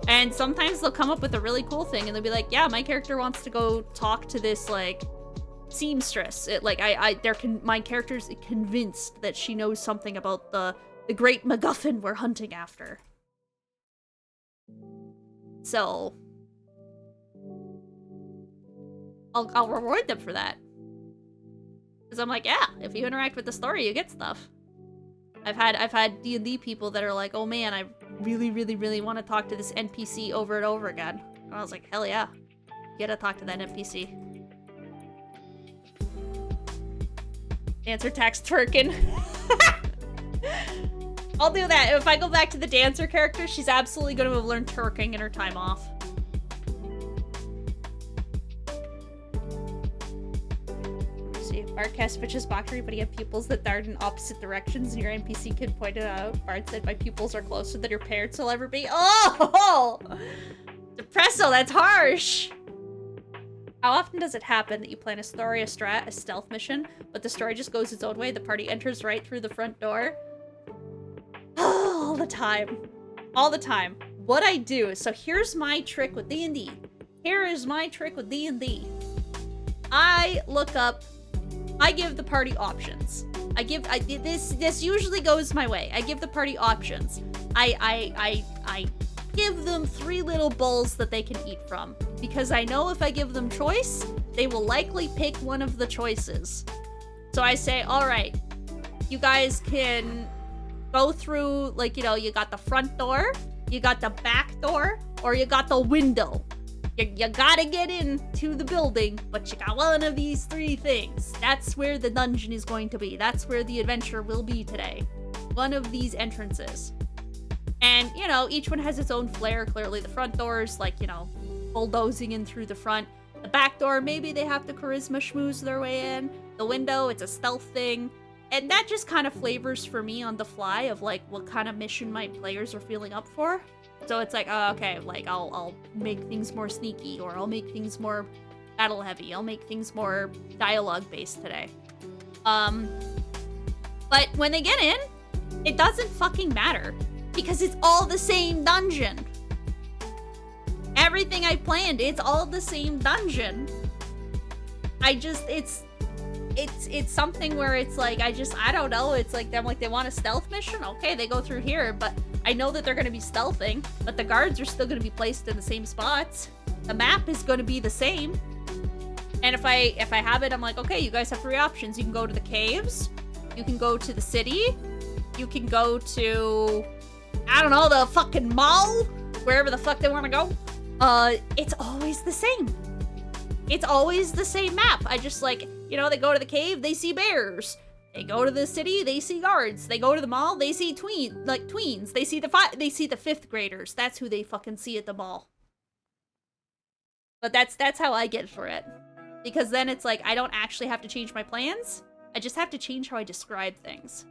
And sometimes they'll come up with a really cool thing, and they'll be like, yeah, my character wants to go talk to this, like, seamstress. My character's convinced that she knows something about the great MacGuffin we're hunting after. So I'll reward them for that. Because I'm like, yeah, if you interact with the story, you get stuff. I've had D&D people that are like, oh man, I really, really, really want to talk to this NPC over and over again. And I was like, hell yeah. You gotta talk to that NPC. Dancer tax twerking. I'll do that. If I go back to the dancer character, she's absolutely gonna have learned twerking in her time off. See, Bard casts Vicious Mockery, but he had pupils that dart in opposite directions, and your NPC kid pointed out. Bard said, my pupils are closer than your parents will ever be. Oh! Depresso, that's harsh! How often does it happen that you plan a story, a strat, a stealth mission, but the story just goes its own way, the party enters right through the front door? All the time. All the time. What I do, so here's my trick with D&D. Here is my trick with D&D. I look up, I give the party options. This usually goes my way. I give the party options. I give them 3 little bowls that they can eat from. Because I know if I give them choice, they will likely pick one of the choices. So I say, all right, you guys can go through, like, you know, you got the front door, you got the back door, or you got the window. You gotta get into the building, but you got one of these 3 things. That's where the dungeon is going to be. That's where the adventure will be today. One of these entrances. And, you know, each one has its own flair. Clearly, the front door's like, you know, bulldozing in through the front. The back door, maybe they have to charisma schmooze their way in. The window, it's a stealth thing. And that just kind of flavors for me on the fly of, like, what kind of mission my players are feeling up for. So it's like, oh, okay, like, I'll make things more sneaky, or I'll make things more battle heavy. I'll make things more dialogue based today. But when they get in, it doesn't fucking matter. Because it's all the same dungeon. Everything I planned, it's all the same dungeon. It's something where it's like, I don't know, it's like, I'm like, they want a stealth mission? Okay, they go through here, but I know that they're gonna be stealthing, but the guards are still gonna be placed in the same spots. The map is gonna be the same. And if I have it, I'm like, okay, you guys have 3 options. You can go to the caves, you can go to the city, you can go to, I don't know, the fucking mall, wherever the fuck they want to go. It's always the same. It's always the same map. I just, like, you know, they go to the cave, they see bears. They go to the city, they see guards. They go to the mall, they see tweens. They see the 5th graders. That's who they fucking see at the mall. But that's how I get for it. Because then it's like, I don't actually have to change my plans. I just have to change how I describe things.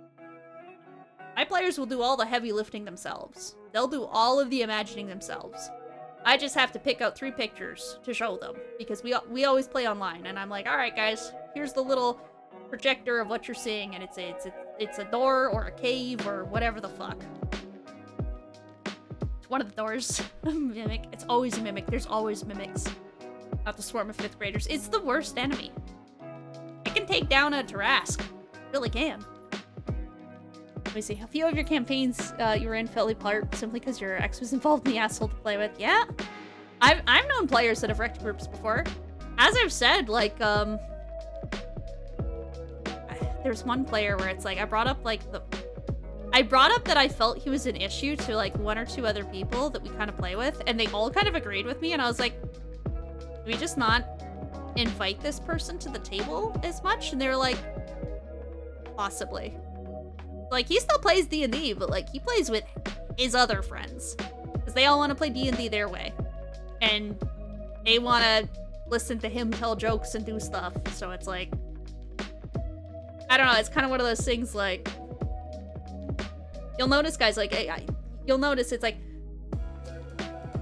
My players will do all the heavy lifting themselves. They'll do all of the imagining themselves. I just have to pick out 3 pictures to show them, because we always play online, and I'm like, all right, guys, here's the little projector of what you're seeing, and it's a door or a cave or whatever the fuck. It's one of the doors. Mimic. It's always a mimic. There's always mimics. Not the swarm of 5th graders. It's the worst enemy. It can take down a Tarrasque. It really can. Let me see. A few of your campaigns you were in fell apart simply because your ex was involved in the asshole to play with. Yeah. I've known players that have wrecked groups before. As I've said, like, there's one player where it's like, I brought up that I felt he was an issue to, like, 1 or 2 other people that we kind of play with, and they all kind of agreed with me, and I was like, do we just not invite this person to the table as much? And they were like, possibly. Like, he still plays D&D, but, like, he plays with his other friends. Because they all want to play D&D their way. And they want to listen to him tell jokes and do stuff. So it's like, I don't know, it's kind of one of those things, like, you'll notice, guys, like, you'll notice it's like,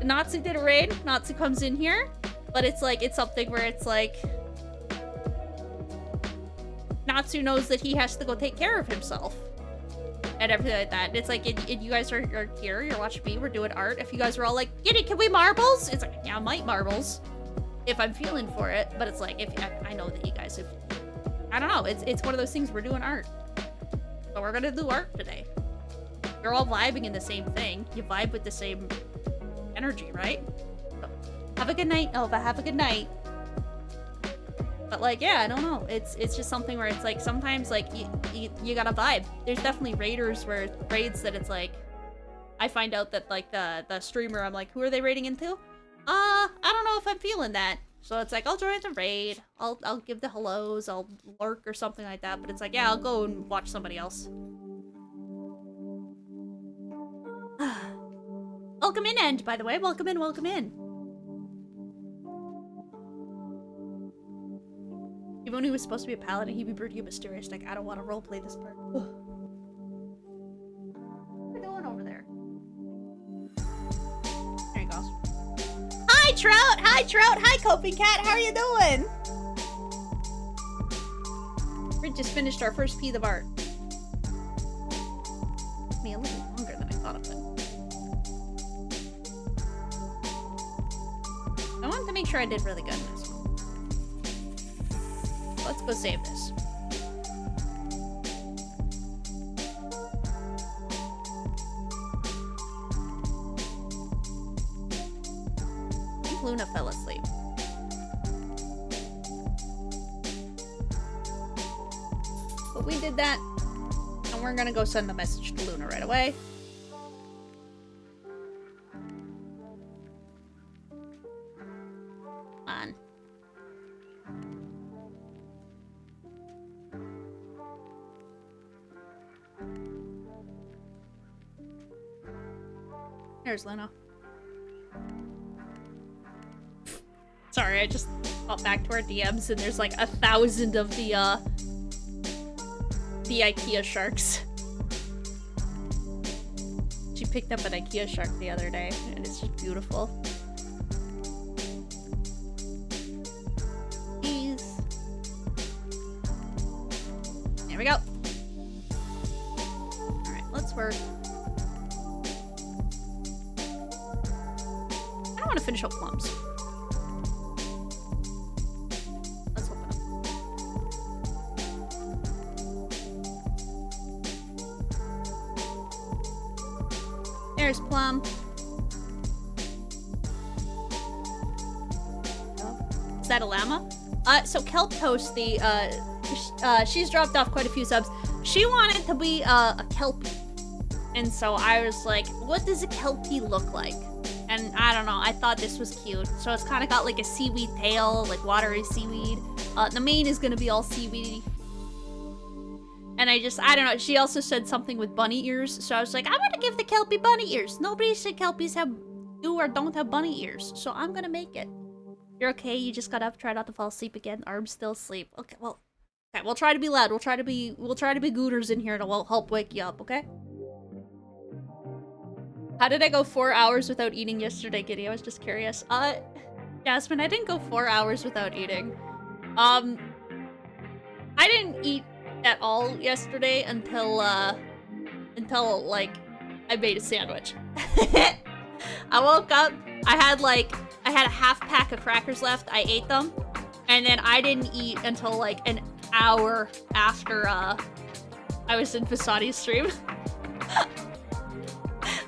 Natsu did a raid, Natsu comes in here, but it's like, it's something where it's like, Natsu knows that he has to go take care of himself. And everything like that. And it's like, you guys are here, you're watching me, we're doing art. If you guys are all like, Giddy, can we marbles? It's like, yeah, I might marbles. If I'm feeling for it. But it's like, if I know that you guys have, I don't know, it's one of those things, we're doing art. So we're gonna do art today. You're all vibing in the same thing. You vibe with the same energy, right? So, have a good night, Nova, have a good night. But, like, yeah, I don't know. It's just something where it's like, sometimes, like, you gotta vibe. There's definitely raids that it's like, I find out that, like, the streamer, I'm like, who are they raiding into? I don't know if I'm feeling that. So it's like, I'll join the raid. I'll give the hellos. I'll lurk or something like that. But it's like, yeah, I'll go and watch somebody else. Welcome in, End, by the way. Welcome in, welcome in. Even when he was supposed to be a paladin, he'd be pretty mysterious. Like, I don't want to roleplay this part. Ugh. What are you doing over there? There he goes. Hi, Trout! Hi, Trout! Hi, Coping Cat! How are you doing? We just finished our first piece of art. Took me a little longer than I thought it would. I wanted to make sure I did really good in this one. Let's go save this. I think Luna fell asleep. But we did that, and we're gonna go send a message to Luna right away. On. There's Luna. Sorry, I just got back to our DMs and there's like 1,000 of the IKEA sharks. She picked up an IKEA shark the other day and it's just beautiful. Jeez. There we go. Alright, let's work. I want to finish up plums. Let's open up. There's plum. Is that a llama? So Kelp Toast, she's dropped off quite a few subs. She wanted to be a Kelpie. And so I was like, what does a Kelpie look like? And I don't know, I thought this was cute. So it's kind of got like a seaweed tail, like watery seaweed. The mane is gonna be all seaweedy. And I don't know, she also said something with bunny ears. So I was like, I want to give the Kelpie bunny ears. Nobody said Kelpies do or don't have bunny ears. So I'm gonna make it. You're okay, you just got up, try not to fall asleep again. Arm's still asleep. Okay, well, okay, we'll try to be loud. We'll try to be gooters in here to help wake you up, okay? How did I go 4 hours without eating yesterday, Giddy? I was just curious. Jasmine, I didn't go 4 hours without eating. I didn't eat at all yesterday until like, I made a sandwich. I woke up, I had a half pack of crackers left, I ate them, and then I didn't eat until like an hour after, I was in Fasadi's stream.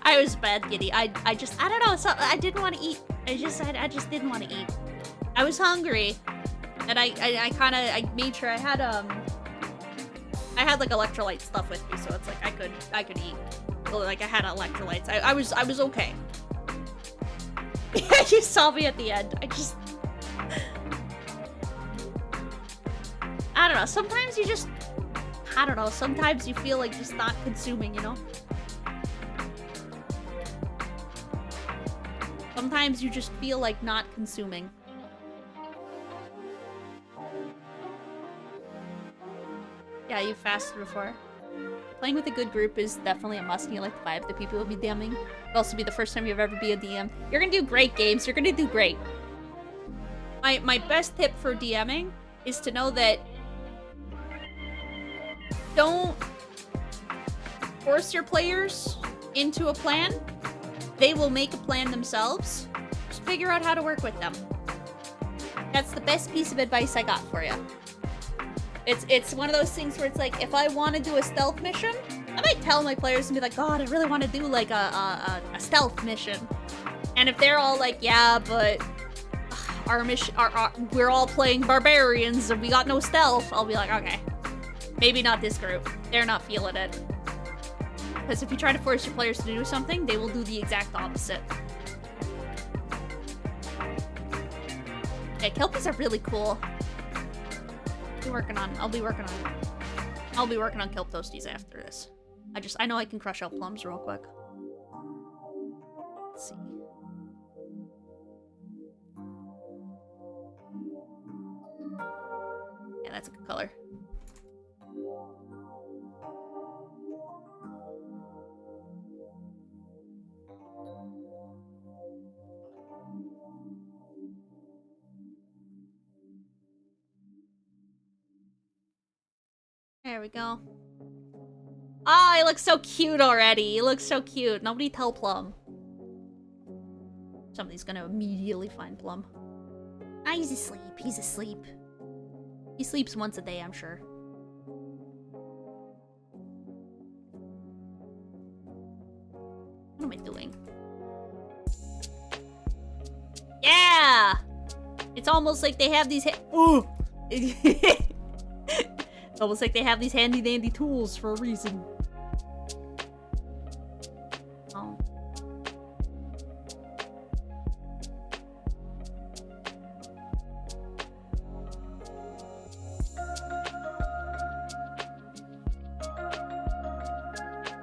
I was bad, Giddy. I don't know. So I didn't want to eat. I just didn't want to eat. I was hungry, and I made sure I had like electrolyte stuff with me, so it's like I could eat. So, like I had electrolytes. I was okay. You saw me at the end. I don't know. Sometimes you just, I don't know. Sometimes you feel like just not consuming, you know. Sometimes you just feel like not consuming. Yeah, you fasted before. Playing with a good group is definitely a must, and you like the vibe that people will be DMing. It'll also be the first time you've ever been a DM. You're gonna do great, Games. You're gonna do great. My best tip for DMing is to know that don't force your players into a plan. They will make a plan themselves. Just figure out how to work with them. That's the best piece of advice I got for you. It's one of those things where it's like, if I want to do a stealth mission, I might tell my players and be like, God, I really want to do like a stealth mission. And if they're all like, yeah, but our mission, we're all playing barbarians and we got no stealth, I'll be like, okay, maybe not this group. They're not feeling it. Because if you try to force your players to do something, they will do the exact opposite. Yeah, kelpies are really cool. I'll be working on kelp toasties after this. I know I can crush out plums real quick. Let's see. Yeah, that's a good color. There we go. Oh, he looks so cute already. He looks so cute. Nobody tell Plum. Somebody's gonna immediately find Plum. Ah, he's asleep. He's asleep. He sleeps once a day, I'm sure. What am I doing? Yeah! It's almost like they have these Ooh! It's almost like they have these handy-dandy tools for a reason. Oh.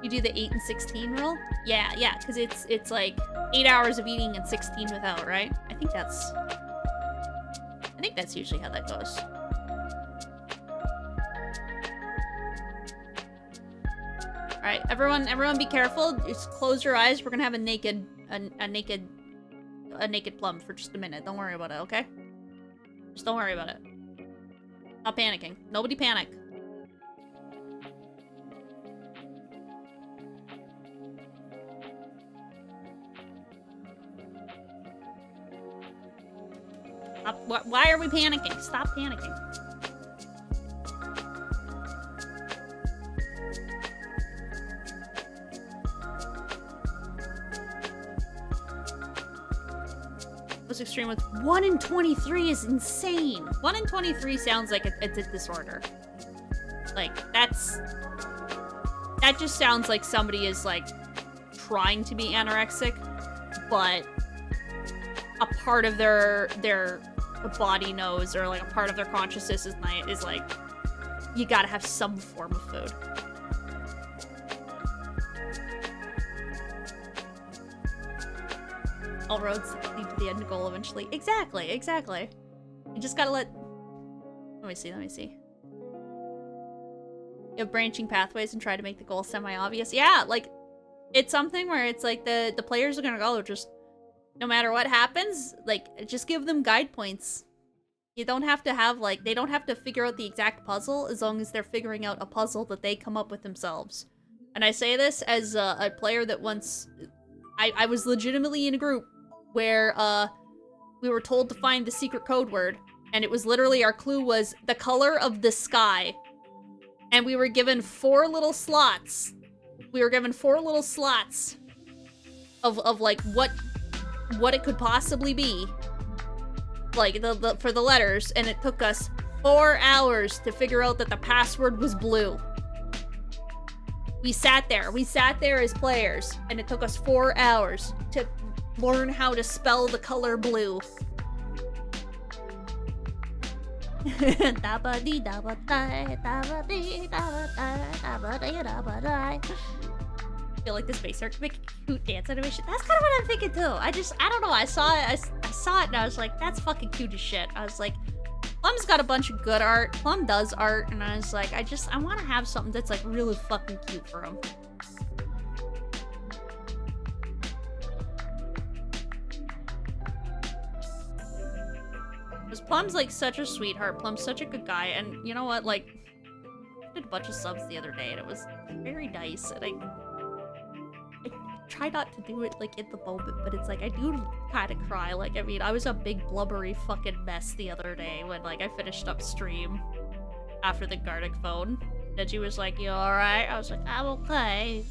You do the 8 and 16 rule? Yeah, because it's like 8 hours of eating and 16 without, right? I think that's usually how that goes. Alright, everyone be careful. Just close your eyes. We're gonna have a naked Plum for just a minute. Don't worry about it, okay? Just don't worry about it. Stop panicking. Nobody panic. Why are we panicking? Stop panicking. Most extreme with 1 in 23 is insane. 1 in 23 sounds like it's a disorder. Like, that just sounds like somebody is like trying to be anorexic, but a part of their body knows, or like a part of their consciousness is like, you gotta have some form of food. All roads lead to the end goal eventually. Exactly. You just gotta let me see. You have branching pathways and try to make the goal semi-obvious. Yeah, like, it's something where it's like the players are gonna go just, no matter what happens, like, just give them guide points. You don't have to have, like, they don't have to figure out the exact puzzle as long as they're figuring out a puzzle that they come up with themselves. And I say this as a player that once, I was legitimately in a group where we were told to find the secret code word, and it was literally, our clue was the color of the sky. And we were given 4 little slots. Of like what it could possibly be, like for the letters, and it took us 4 hours to figure out that the password was blue. We sat there as players, and it took us 4 hours to learn how to spell the color blue. I feel like this base art could make a cute dance animation. That's kind of what I'm thinking too. I don't know. I saw it and I was like, that's fucking cute as shit. I was like, Plum's got a bunch of good art. Plum does art, and I was like, I want to have something that's like really fucking cute for him. Because Plum's like such a sweetheart. Plum's such a good guy, and you know what? Like, I did a bunch of subs the other day, and it was very nice, and I try not to do it like in the moment, but it's like I do kind of cry. Like, I mean, I was a big blubbery fucking mess the other day when like I finished up stream after the Gartic phone, and she was like, "You alright?" I was like, "I'm okay."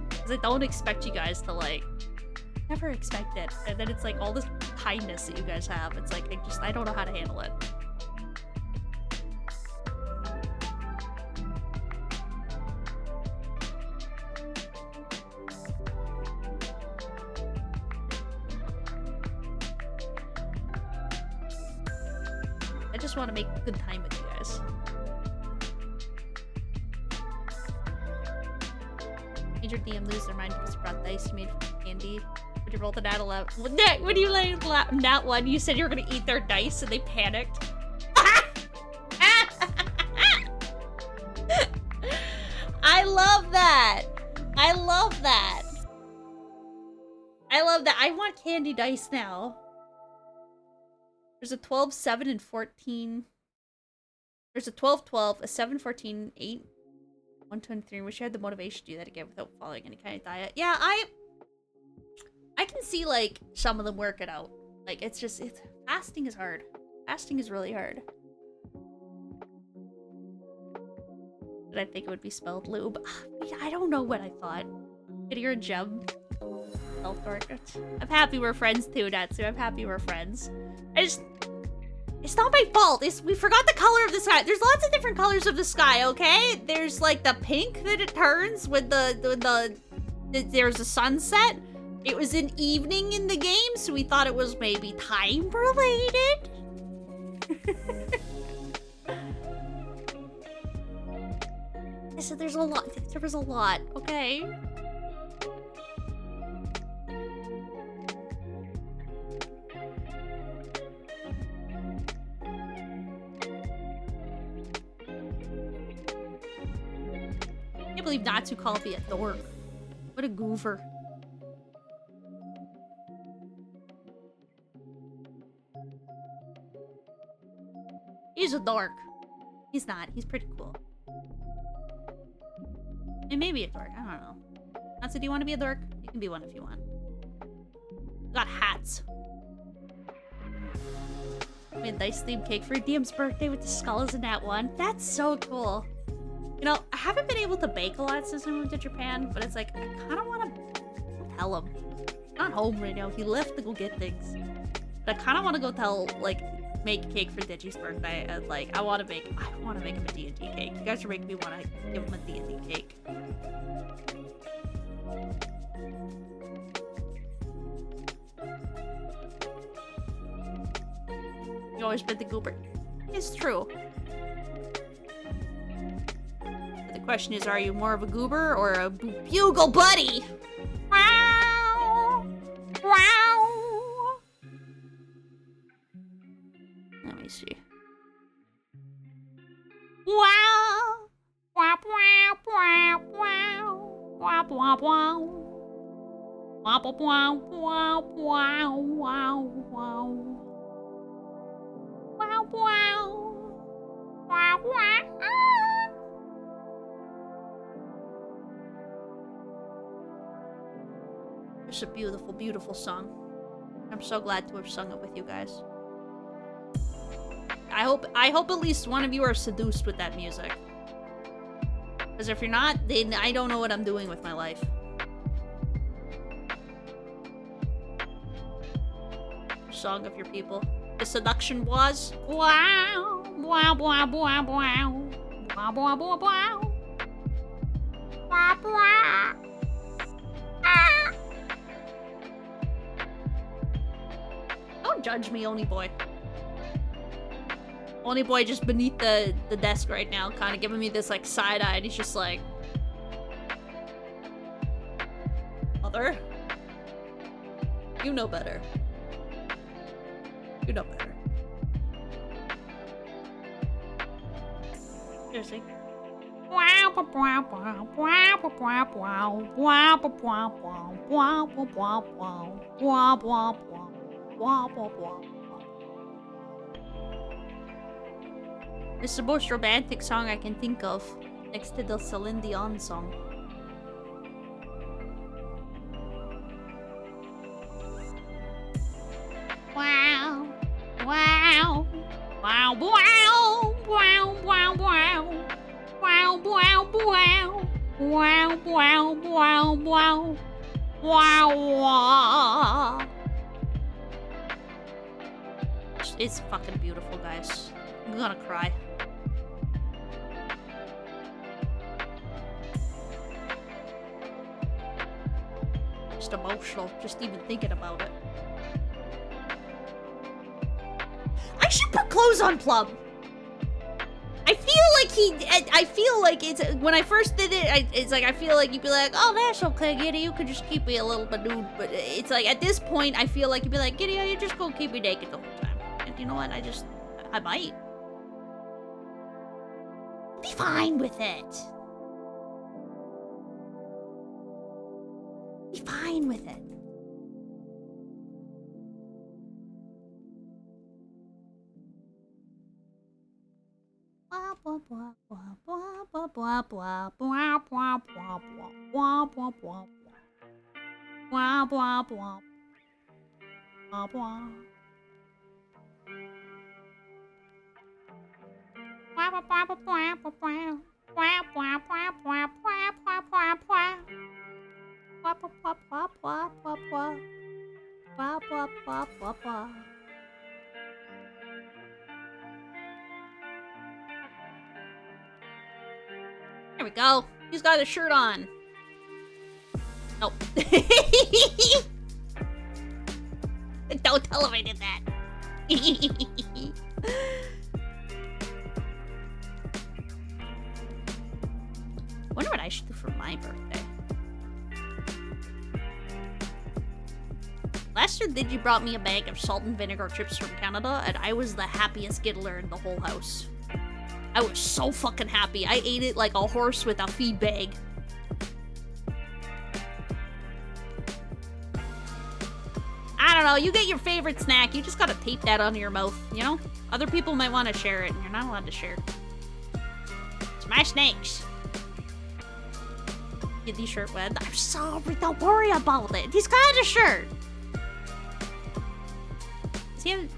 Because I don't expect you guys to like, never expect it, and then it's like all this kindness that you guys have. It's like I don't know how to handle it. just want to make a good time with you guys. Made your DM lose their mind because you brought dice you made from candy. When you rolled the nat 11. When you laid nat 1, you said you were gonna eat their dice and they panicked. I love that. I love that. I love that. I want candy dice now. There's a 12, 7, and 14. There's a 12, 12, a 7, 14, 8, 1, 23. Wish I had the motivation to do that again without following any kind of diet. Yeah, I can see, like, some of them work it out. Like, fasting is hard. Fasting is really hard. Did I think it would be spelled lube? I don't know what I thought. You're a gem. I'm happy we're friends too, Natsu. I'm happy we're friends. It's not my fault. We forgot the color of the sky. There's lots of different colors of the sky, okay? There's like the pink that it turns with there's a sunset. It was an evening in the game, so we thought it was maybe time related. So there's a lot. There was a lot, okay? I can't believe Natsu called me a dork. What a goofer. He's a dork. He's not. He's pretty cool. And maybe a dork. I don't know. Natsu, do you want to be a dork? You can be one if you want. Got hats. Made a nice themed cake for DM's birthday with the skulls in that one. That's so cool. You know, I haven't been able to bake a lot since I moved to Japan, but it's like, I kind of want to tell him. He's not home right now. He left to go get things. But I kind of want to go tell, like, make a cake for Digi's birthday, and like, I want to make him a D&D cake. You guys are making me want to give him a D&D cake. You always been the goober. It's true. But the question is, are you more of a goober or a bugle buddy? Wow! Wow! Let me see. Wow! Wow! Wow! Wow! Wow! Wow! Wow! Wow! Wow! Wow! Wow! Wow! Wow! Wow, wow. Wow, wow. It's a beautiful, beautiful song. I'm so glad to have sung it with you guys. I hope at least one of you are seduced with that music. Because if you're not, then I don't know what I'm doing with my life. Song of your people. The seduction was wow, wow, wow, wow, wow, wow, wow, wow, wow, wow, wow. Ah. Don't judge me, Oni boy. Oni boy just beneath the desk right now, kind of giving me this like side eye. And he's just like, Mother, you know better. You know better. Seriously. Wow, wow, wow, wow, wow, wow, wow, wow, wow, wow, wow. It's the most romantic song I can think of, next to the Celine Dion song. Wow. Wow. Wow, wow. Wow, wow, wow. Wow, wow, wow. Wow, wow, wow, wow. Wow, wow. It's fucking beautiful, guys. I'm gonna cry. Just emotional, just even thinking about it. I should put put clothes on Plum. I feel like it's, when I first did it, it's like, I feel like you'd be like, oh, that's okay, Giddy, you could just keep me a little bit nude. But it's like, at this point, I feel like you'd be like, Giddy, you just gonna keep me naked the whole time. And you know what, I might. Be fine with it. Be fine with it. There we go. He's got a shirt on. Nope. Don't tell him I did that. Wonder what I should do for my birthday. Last year, Digi brought me a bag of salt and vinegar chips from Canada, and I was the happiest giggler in the whole house. I was so fucking happy. I ate it like a horse with a feed bag. I don't know, you get your favorite snack, you just gotta tape that onto your mouth, you know? Other people might want to share it, and you're not allowed to share. It's my snakes. Get the shirt wet. I'm sorry, don't worry about it. He's got a shirt. See, I'm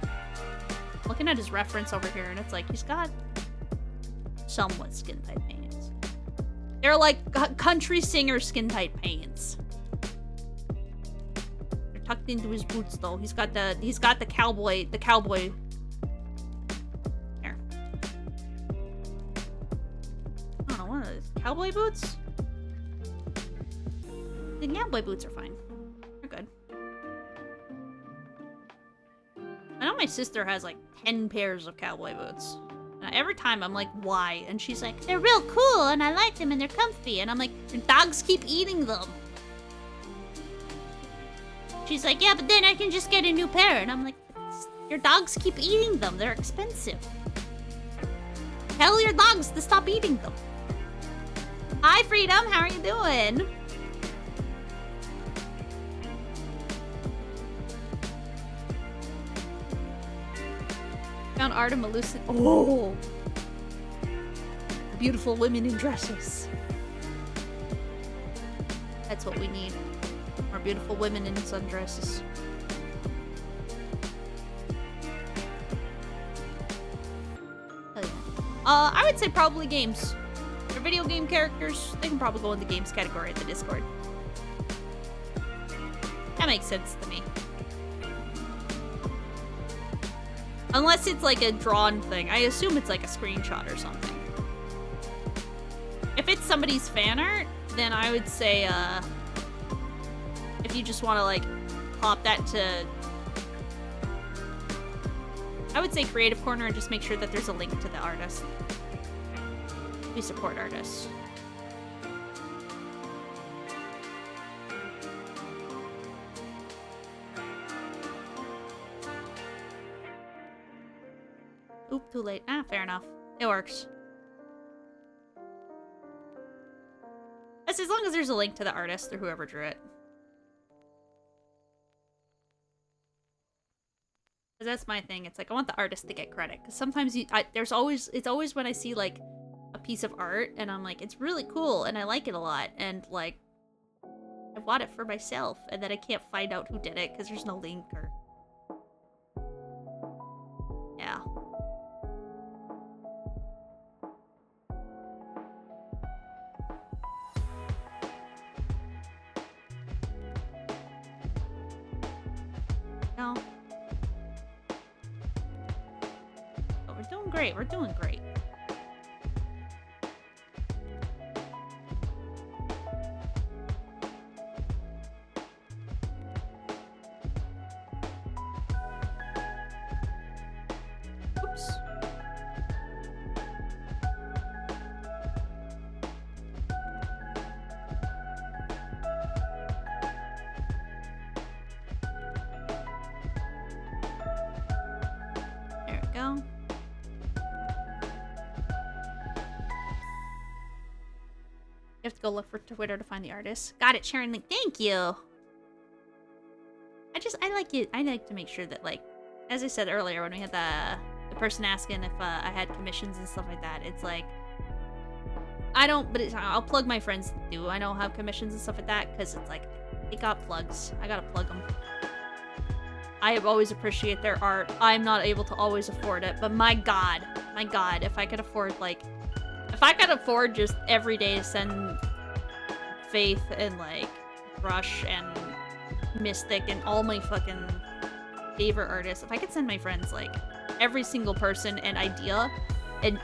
looking at his reference over here, and it's like, he's got somewhat skin-tight pants. They're like country singer skin-tight pants. They're tucked into his boots, though. He's got the cowboy. Here. I don't know, what are these? Cowboy boots? The cowboy boots are fine. They're good. I know my sister has like 10 pairs of cowboy boots. And every time I'm like, why? And she's like, they're real cool and I like them and they're comfy. And I'm like, your dogs keep eating them. She's like, yeah, but then I can just get a new pair. And I'm like, your dogs keep eating them. They're expensive. Tell your dogs to stop eating them. Hi, Freedom. How are you doing? Found art of Melusin. Oh! Beautiful women in dresses. That's what we need. More beautiful women in sundresses. Oh, yeah. I would say probably games. They're video game characters. They can probably go in the games category at the Discord. That makes sense to me. Unless it's like a drawn thing. I assume it's like a screenshot or something. If it's somebody's fan art, then I would say, if you just want to like pop that to, I would say Creative Corner and just make sure that there's a link to the artist. We support artists. Oop, too late. Ah, fair enough. It works. As long as there's a link to the artist or whoever drew it. Because that's my thing. It's like, I want the artist to get credit. Because sometimes it's always when I see like a piece of art and I'm like, it's really cool and I like it a lot. And like, I bought it for myself and then I can't find out who did it because there's no link or... Yeah. No. But we're doing great. We're doing great. Oops. You have to go look for Twitter to find the artist. Got it, sharing link. Thank you. I like it. I like to make sure that, like, as I said earlier when we had the person asking if I had commissions and stuff like that, it's like, I don't, but I'll plug my friends that do. I don't have commissions and stuff like that, because it's like, they got plugs. I gotta plug them. I always appreciate their art. I'm not able to always afford it, but my god, if I could afford, like, if I could afford just every day to send Faith and, like, Rush and Mystic and all my fucking favorite artists, if I could send my friends, like, every single person an idea, and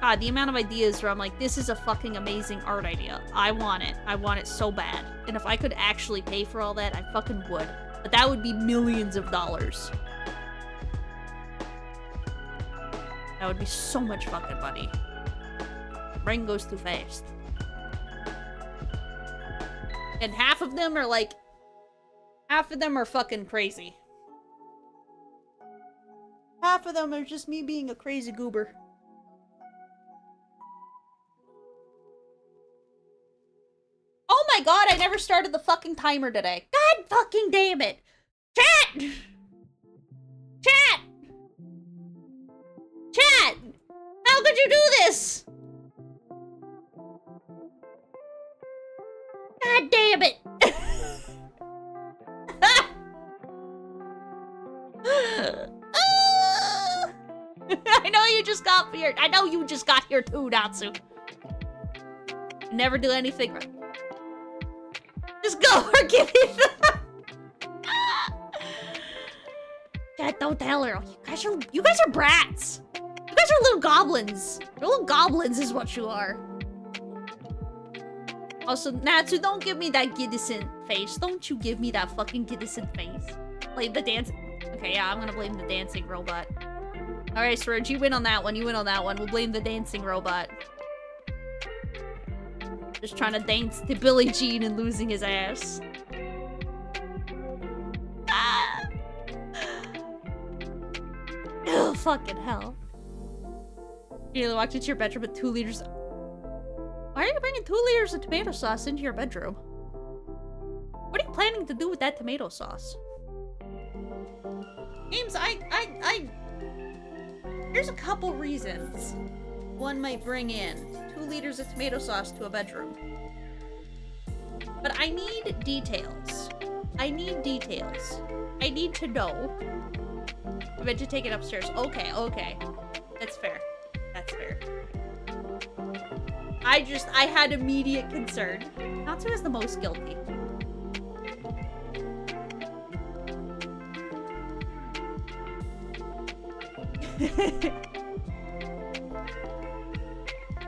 god, the amount of ideas where I'm like, this is a fucking amazing art idea. I want it so bad. And if I could actually pay for all that, I fucking would. But that would be millions of dollars. That would be so much fucking money. Brain goes too fast. And half of them are like, half of them are fucking crazy. Half of them are just me being a crazy goober. Oh my god, I never started the fucking timer today. God fucking damn it. Chat! Chat! Chat! How could you do this? God damn it. I know you just got here. I know you just got here too, Natsu. Never do anything right. Just go or give me the... Dad, don't tell her. You guys are brats. You guys are little goblins. You're little goblins is what you are. Also, Natsu, don't give me that Giddison face. Don't you give me that fucking Giddison face. Blame the dance. Okay, yeah, I'm gonna blame the dancing robot. Alright, Surge, you win on that one. You win on that one. We'll blame the dancing robot. Just trying to dance to Billie Jean and losing his ass. Ah! Oh, fucking hell. You walked into your bedroom with 2 liters. Why are you bringing 2 liters of tomato sauce into your bedroom? What are you planning to do with that tomato sauce? James, Here's a couple reasons one might bring in 2 liters of tomato sauce to a bedroom. But I need details. I need details. I need to know. I meant to take it upstairs. Okay, okay. That's fair. That's fair. I had immediate concern. Natsu is the most guilty.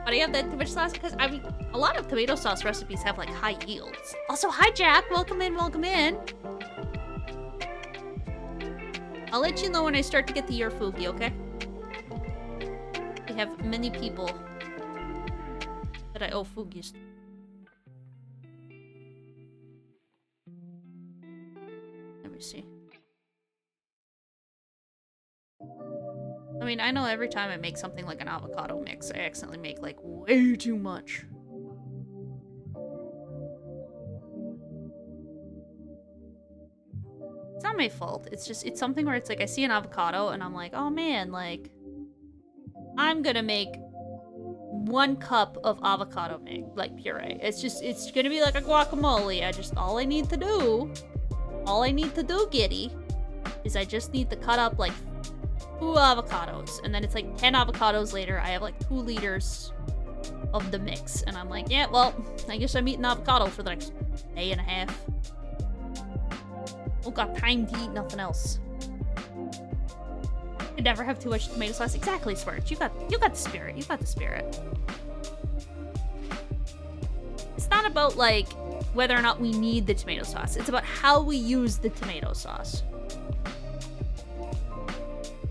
Why do you have that tomato sauce? Because, I mean, a lot of tomato sauce recipes have, like, high yields. Also, hi, Jack. Welcome in, welcome in. I'll let you know when I start to get the year Fugi, okay? We have many people that I owe Fugis. Let me see. I mean, I know every time I make something like an avocado mix, I accidentally make, like, way too much. It's not my fault. It's just, it's something where it's like, I see an avocado and I'm like, oh man, like, I'm gonna make 1 cup of avocado puree. It's just, it's gonna be like a guacamole. all I need to do, Giddy, is I just need to cut up, like, 2 avocados. And then it's like 10 avocados later, I have, like, 2 liters of the mix. And I'm like, yeah, well, I guess I'm eating avocado for the next day and a half. Oh, got time to eat nothing else. You never have too much tomato sauce. Exactly, Swerge. You got the spirit. You got the spirit. It's not about, like, whether or not we need the tomato sauce. It's about how we use the tomato sauce.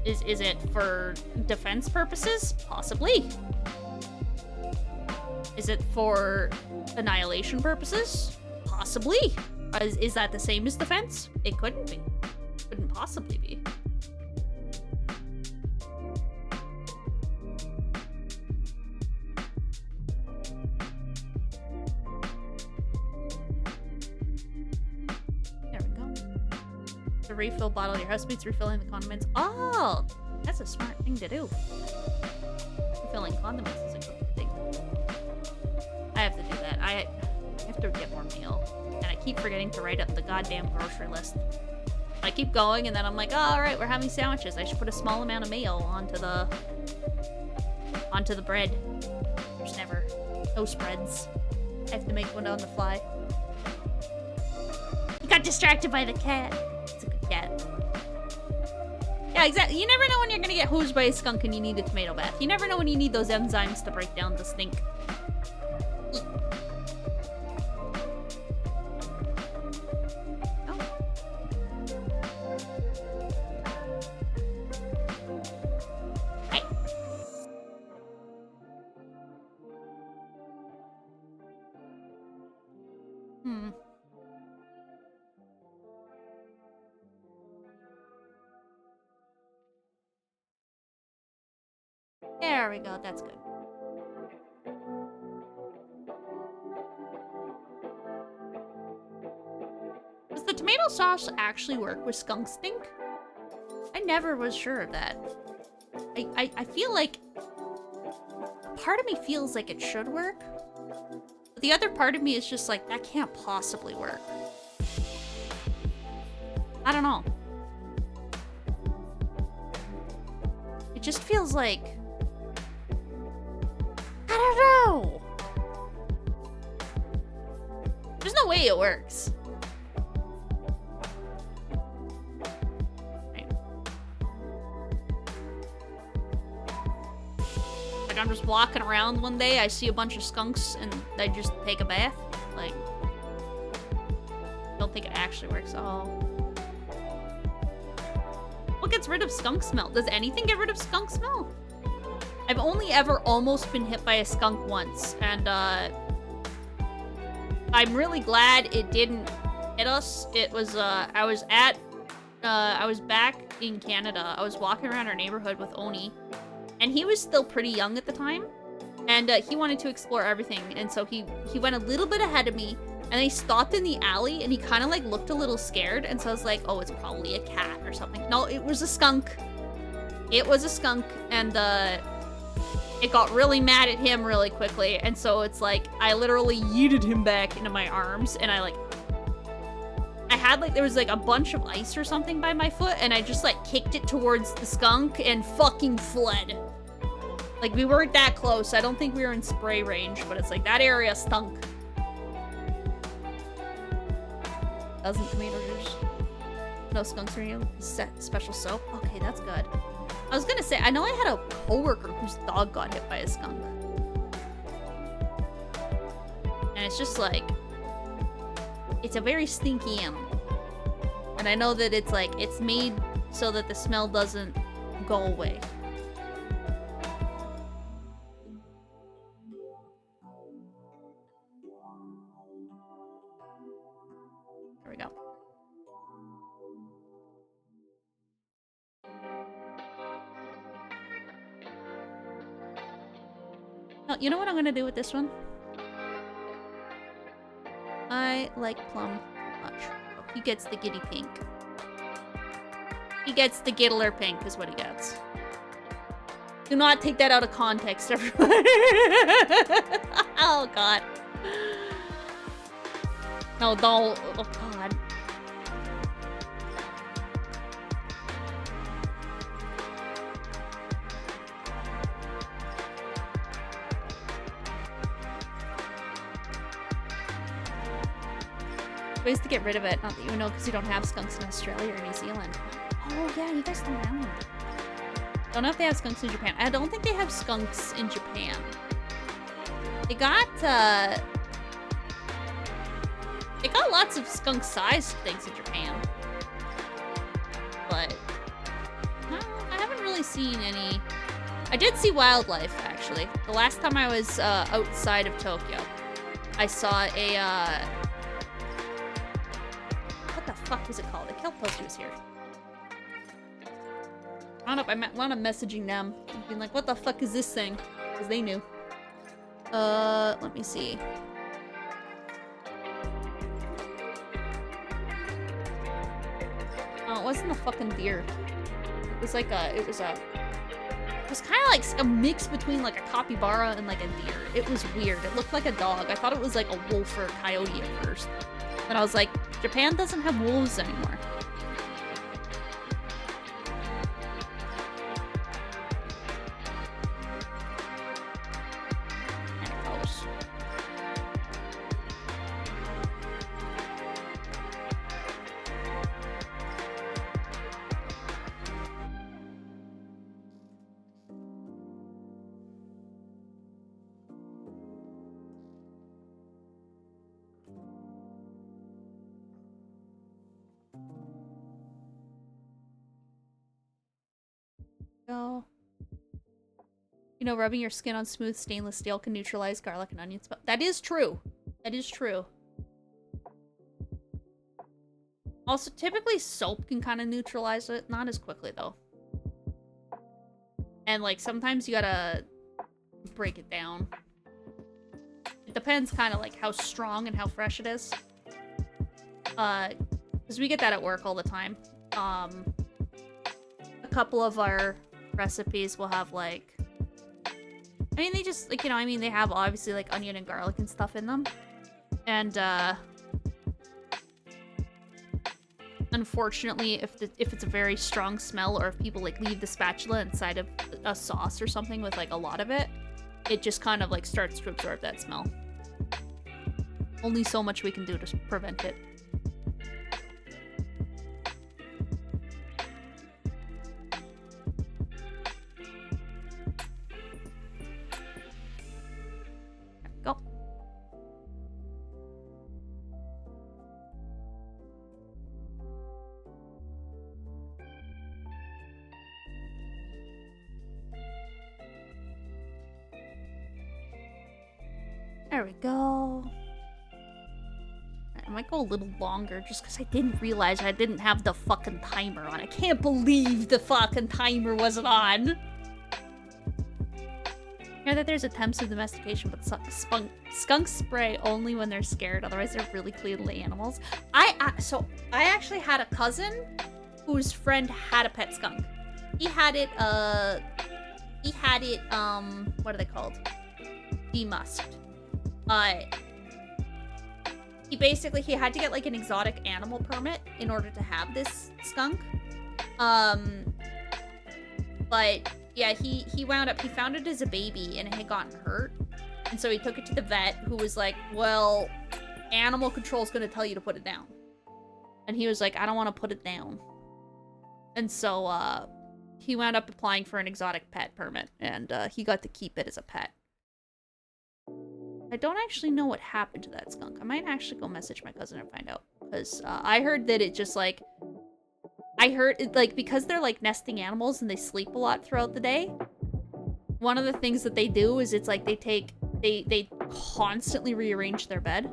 Is it for defense purposes? Possibly. Is it for annihilation purposes? Possibly. Is that the same as defense? It couldn't be. Couldn't possibly be. The refill bottle of your housemate's refilling the condiments. Oh, that's a smart thing to do. Refilling condiments is a good thing. I have to do that. I have to get more meal. And I keep forgetting to write up the goddamn grocery list. I keep going and then I'm like, oh, alright, we're having sandwiches. I should put a small amount of meal onto the bread. There's never no spreads. I have to make one on the fly. You got distracted by the cat. It's a good cat. Yeah, exactly. You never know when you're gonna get hosed by a skunk and you need a tomato bath. You never know when you need those enzymes to break down the stink. There we go, that's good. Does the tomato sauce actually work with skunk stink? I never was sure of that. I feel like... part of me feels like it should work. But the other part of me is just like, that can't possibly work. I don't know. It just feels like... I don't know. There's no way it works. Right. Like I'm just walking around one day, I see a bunch of skunks and they just take a bath. Like, don't think it actually works at all. What gets rid of skunk smell? Does anything get rid of skunk smell? I've only ever almost been hit by a skunk once, and I'm really glad it didn't hit us. It was I was back in Canada. I was walking around our neighborhood with Oni, and he was still pretty young at the time, and he wanted to explore everything, and so he went a little bit ahead of me, and he stopped in the alley, and he kind of like looked a little scared, and so I was like, oh, it's probably a cat or something. No, it was a skunk. It was a skunk, and it got really mad at him really quickly, and so it's like, I literally yeeted him back into my arms, and I had like, there was like a bunch of ice or something by my foot, and I just like kicked it towards the skunk and fucking fled. Like, we weren't that close. I don't think we were in spray range, but it's like, that area stunk. Doesn't tomato juice. No skunks or you. Special soap. Okay, that's good. I was gonna say, I know I had a coworker whose dog got hit by a skunk. And it's just like, it's a very stinky animal. And I know that it's like, it's made so that the smell doesn't go away. There we go. Oh, you know what I'm gonna do with this one? I like Plum too much. Oh, he gets the giddy pink. He gets the giddler pink is what he gets. Do not take that out of context, everyone. Oh, God. No, don't. Oh, God. Ways to get rid of it. Not that you know, because you don't have skunks in Australia or New Zealand. Oh, yeah, you guys don't have them. Don't know if they have skunks in Japan. I don't think they have skunks in Japan. They got lots of skunk-sized things in Japan. But no, I haven't really seen any. I did see wildlife, actually. The last time I was outside of Tokyo, I saw a what the fuck was it called? The Kelp was here. I don't know if I wound up messaging them and being like, what the fuck is this thing? Because they knew. Let me see. wasn't a fucking deer. It was like a, it was kind of like a mix between like a capybara and like a deer. It was weird. It looked like a dog. I thought it was like a wolf or a coyote at first. But I was like, Japan doesn't have wolves anymore. Go. You know, rubbing your skin on smooth stainless steel can neutralize garlic and onion smell. That is true. That is true. Also, typically soap can kind of neutralize it. Not as quickly, though. And, like, sometimes you gotta break it down. It depends kind of, like, how strong and how fresh it is. Because we get that at work all the time. A couple of our recipes will have, like... I mean, they just, like, you know, I mean, they have, obviously, like, onion and garlic and stuff in them. And, unfortunately, if it's a very strong smell, or if people, like, leave the spatula inside of a sauce or something with, like, a lot of it, it just kind of, like, starts to absorb that smell. Only so much we can do to prevent it. Go. There we go. I might go a little longer just because I didn't realize I didn't have the fucking timer on. I can't believe the fucking timer wasn't on. Hear that there's attempts of domestication, but skunks spray only when they're scared. Otherwise, they're really cleanly animals. So I actually had a cousin whose friend had a pet skunk. He had it, what are they called? Demusked. He had to get, like, an exotic animal permit in order to have this skunk. But, yeah, he wound up, he found it as a baby, and it had gotten hurt. And so he took it to the vet, who was like, well, animal control's gonna tell you to put it down. And he was like, I don't want to put it down. And so, he wound up applying for an exotic pet permit, and, he got to keep it as a pet. I don't actually know what happened to that skunk. I might actually go message my cousin and find out. Because I heard that it just, like... I heard, like, because they're, like, nesting animals and they sleep a lot throughout the day, one of the things that they do is it's, like, they constantly rearrange their bed.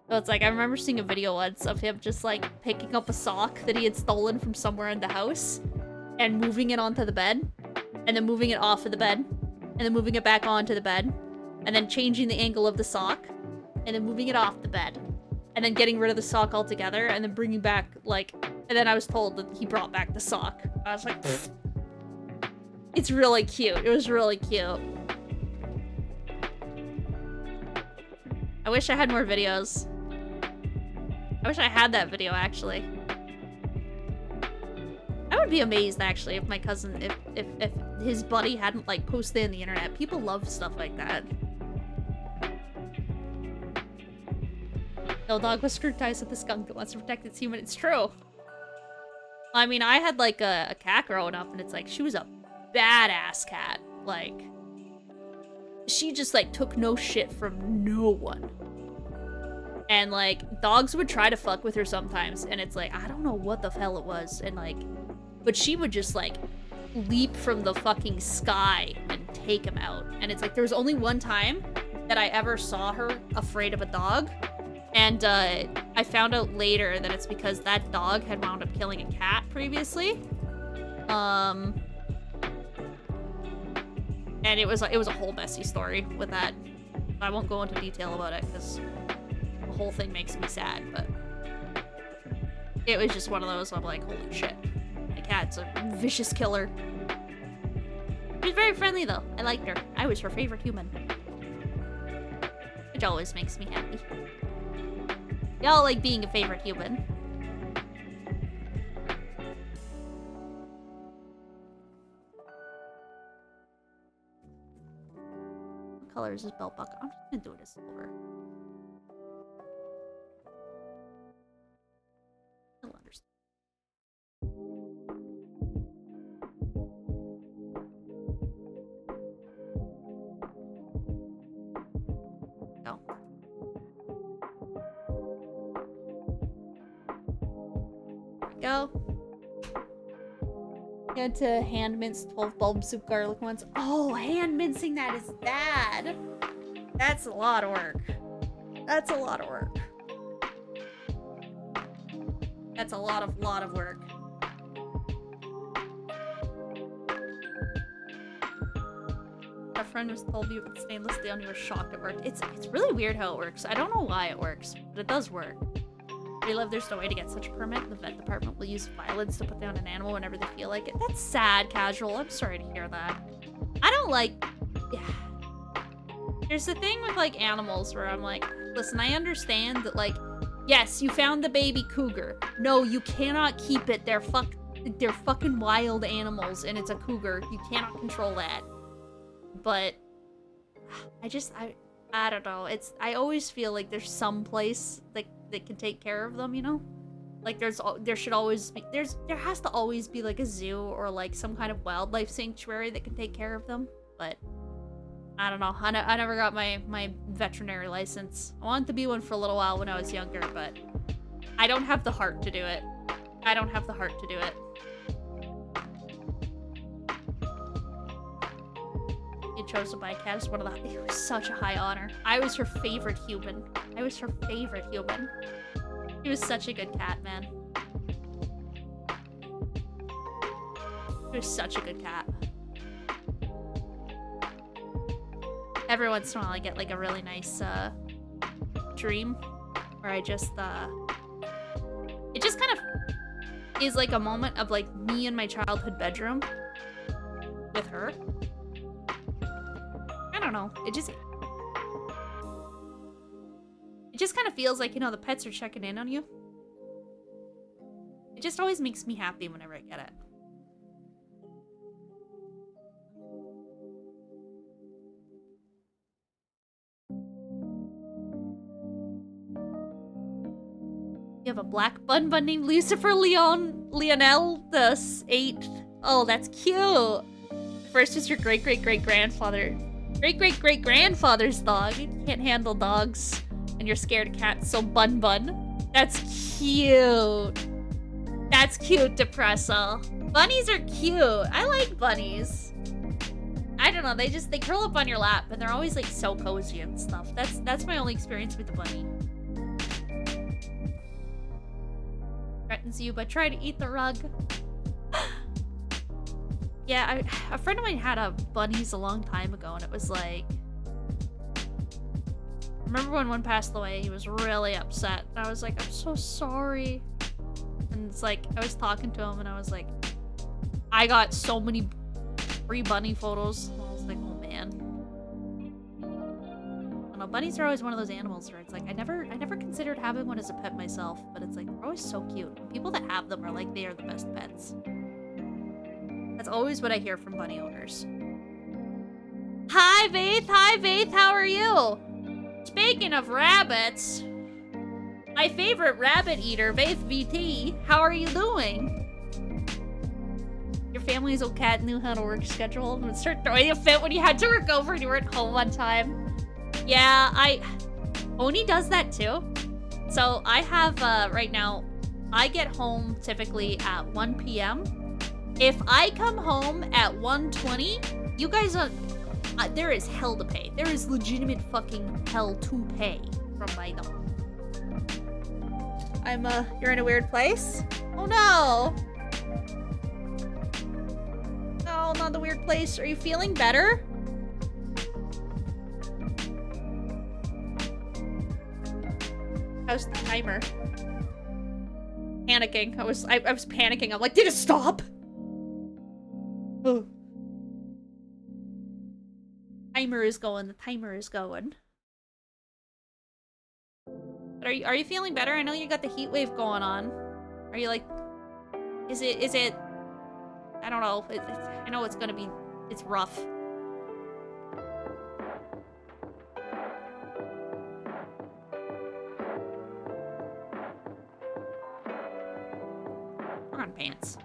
So it's, like, I remember seeing a video once of him just, like, picking up a sock that he had stolen from somewhere in the house and moving it onto the bed, and then moving it off of the bed, and then moving it back onto the bed, and then changing the angle of the sock, and then moving it off the bed, and then getting rid of the sock altogether, and then bringing back, like... And then I was told that he brought back the sock. I was like, pfft. It's really cute. It was really cute. I wish I had more videos. I wish I had that video, actually. I would be amazed, actually, if my cousin, if his buddy hadn't, like, posted it on the internet. People love stuff like that. No dog was scrutinized with the skunk that wants to protect its human. It's true. I mean, I had, like, a cat growing up, and it's like, she was a badass cat. Like, she just, like, took no shit from no one. And, like, dogs would try to fuck with her sometimes, and it's like, I don't know what the hell it was, and, like, but she would just, like, leap from the fucking sky and take him out. And it's like, there was only one time that I ever saw her afraid of a dog. And I found out later that it's because that dog had wound up killing a cat previously. And it was a whole messy story with that. I won't go into detail about it because the whole thing makes me sad, but It was just one of those, I'm like, holy shit. My cat's a vicious killer. She was very friendly though. I liked her. I was her favorite human. Which always makes me happy. Y'all like being a favorite human. What color is this belt buckle? I'm just gonna do it as silver. I'll understand. Go. There we go. You had to hand mince 12 bulb soup garlic ones. Oh, hand mincing that is bad. That's a lot of work. That's a lot of work. That's a lot of work. A friend was told you with stainless steel and you were shocked it worked. It's really weird how it works. I don't know why it works, but it does work. Where you live, there's no way to get such a permit. The vet department will use violence to put down an animal whenever they feel like it. That's sad, Casual. I'm sorry to hear that. I don't like... Yeah. There's the thing with, like, animals where I'm like, listen, I understand that, like, yes, you found the baby cougar. No, you cannot keep it. They're fucking wild animals, and it's a cougar. You cannot control that. But I don't know. I always feel like there's some place that can take care of them, you know? Like there should always be there has to always be like a zoo or like some kind of wildlife sanctuary that can take care of them. But I don't know. I never got my veterinary license. I wanted to be one for a little while when I was younger, but I don't have the heart to do it. I don't have the heart to do it. Chosen by a cat is one of the... It was such a high honor. I was her favorite human. I was her favorite human. She was such a good cat, man. She was such a good cat. Every once in a while I get like a really nice dream where I just it just kind of is like a moment of like me in my childhood bedroom with her. I don't know. It just kind of feels like, you know, the pets are checking in on you. It just always makes me happy whenever I get it. You have a black bun named Lucifer Lionel the 8th. Oh, that's cute. First was your great-great-great-grandfather. Great-great-great-grandfather's dog. You can't handle dogs. And you're scared of cats, so Bun. That's cute. That's cute, Depresso. Bunnies are cute. I like bunnies. I don't know, they curl up on your lap, and they're always like so cozy and stuff. That's my only experience with the bunny. Threatens you, but try to eat the rug. Yeah, a friend of mine had a bunnies a long time ago, and it was like... I remember when one passed away, he was really upset. And I was like, I'm so sorry. And it's like, I was talking to him, and I was like, I got so many free bunny photos. And I was like, oh man. I don't know, bunnies are always one of those animals where it's like, I never considered having one as a pet myself, but it's like, they're always so cute. And people that have them are like, they are the best pets. That's always what I hear from bunny owners. Hi, Vaith, how are you? Speaking of rabbits, my favorite rabbit eater, Vaith VT, how are you doing? Your family's old cat knew how to work schedule and would start throwing a fit when you had to work over and you weren't home one time. Yeah, Oni does that too. So I have, right now, I get home typically at 1 p.m. If I come home at 1:20, you guys are... there is hell to pay. There is legitimate fucking hell to pay from my dog. You're in a weird place? Oh no! No, not the weird place. Are you feeling better? How's the timer? panicking. I was panicking. I'm like, did it stop? Oh. Timer is going. The timer is going. But are you feeling better? I know you got the heat wave going on. Are you like? Is it? I don't know. I know it's gonna be. It's rough. We're on pants.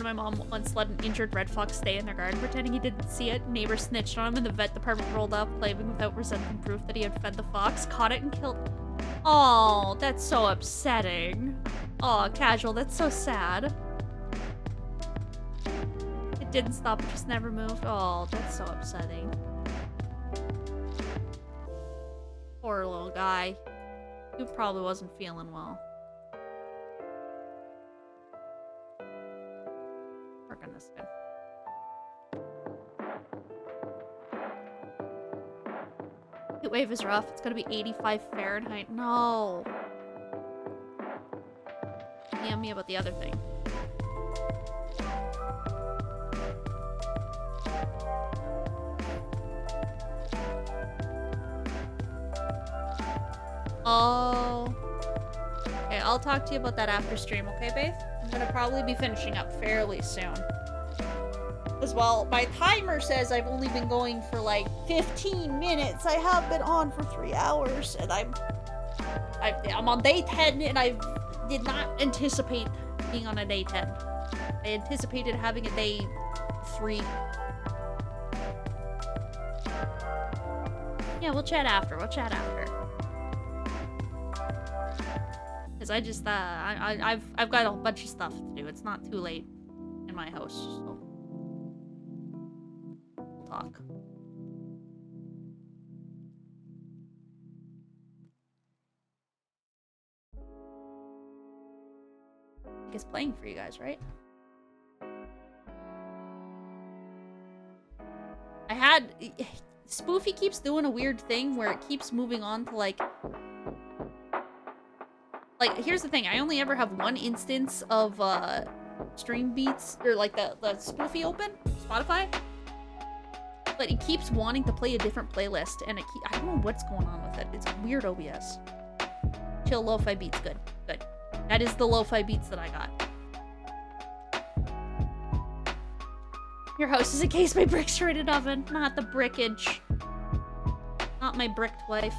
My mom once let an injured red fox stay in their garden, pretending he didn't see it. Neighbor snitched on him, and the vet department rolled up, claiming without presenting proof that he had fed the fox, caught it, and killed. Oh, that's so upsetting. Oh, Casual, that's so sad. It didn't stop, it just never moved. Oh, that's so upsetting. Poor little guy. He probably wasn't feeling well. This good. Heat wave is rough. It's gonna be 85 Fahrenheit. No. DM me about the other thing. Oh. Okay, I'll talk to you about that after stream, okay, Babe? I'm gonna probably be finishing up fairly soon. As well, my timer says I've only been going for like 15 minutes. I have been on for 3 hours, and I'm on day 10, and I did not anticipate being on a day 10. I anticipated having a day 3. Yeah, we'll chat after. Because I just I've got a bunch of stuff to do. It's not too late in my house, so we'll talk. I guess playing for you guys, right? I had Spoofy keeps doing a weird thing where it keeps moving on to like here's the thing, I only ever have one instance of Stream Beats or like the Spoofy open Spotify, but it keeps wanting to play a different playlist, and I don't know what's going on with it. It's weird. OBS. Chill lo-fi beats. Good. That is the lo-fi beats that I got. Your house is encased by bricks rated oven, not the brickage. Not my bricked wife.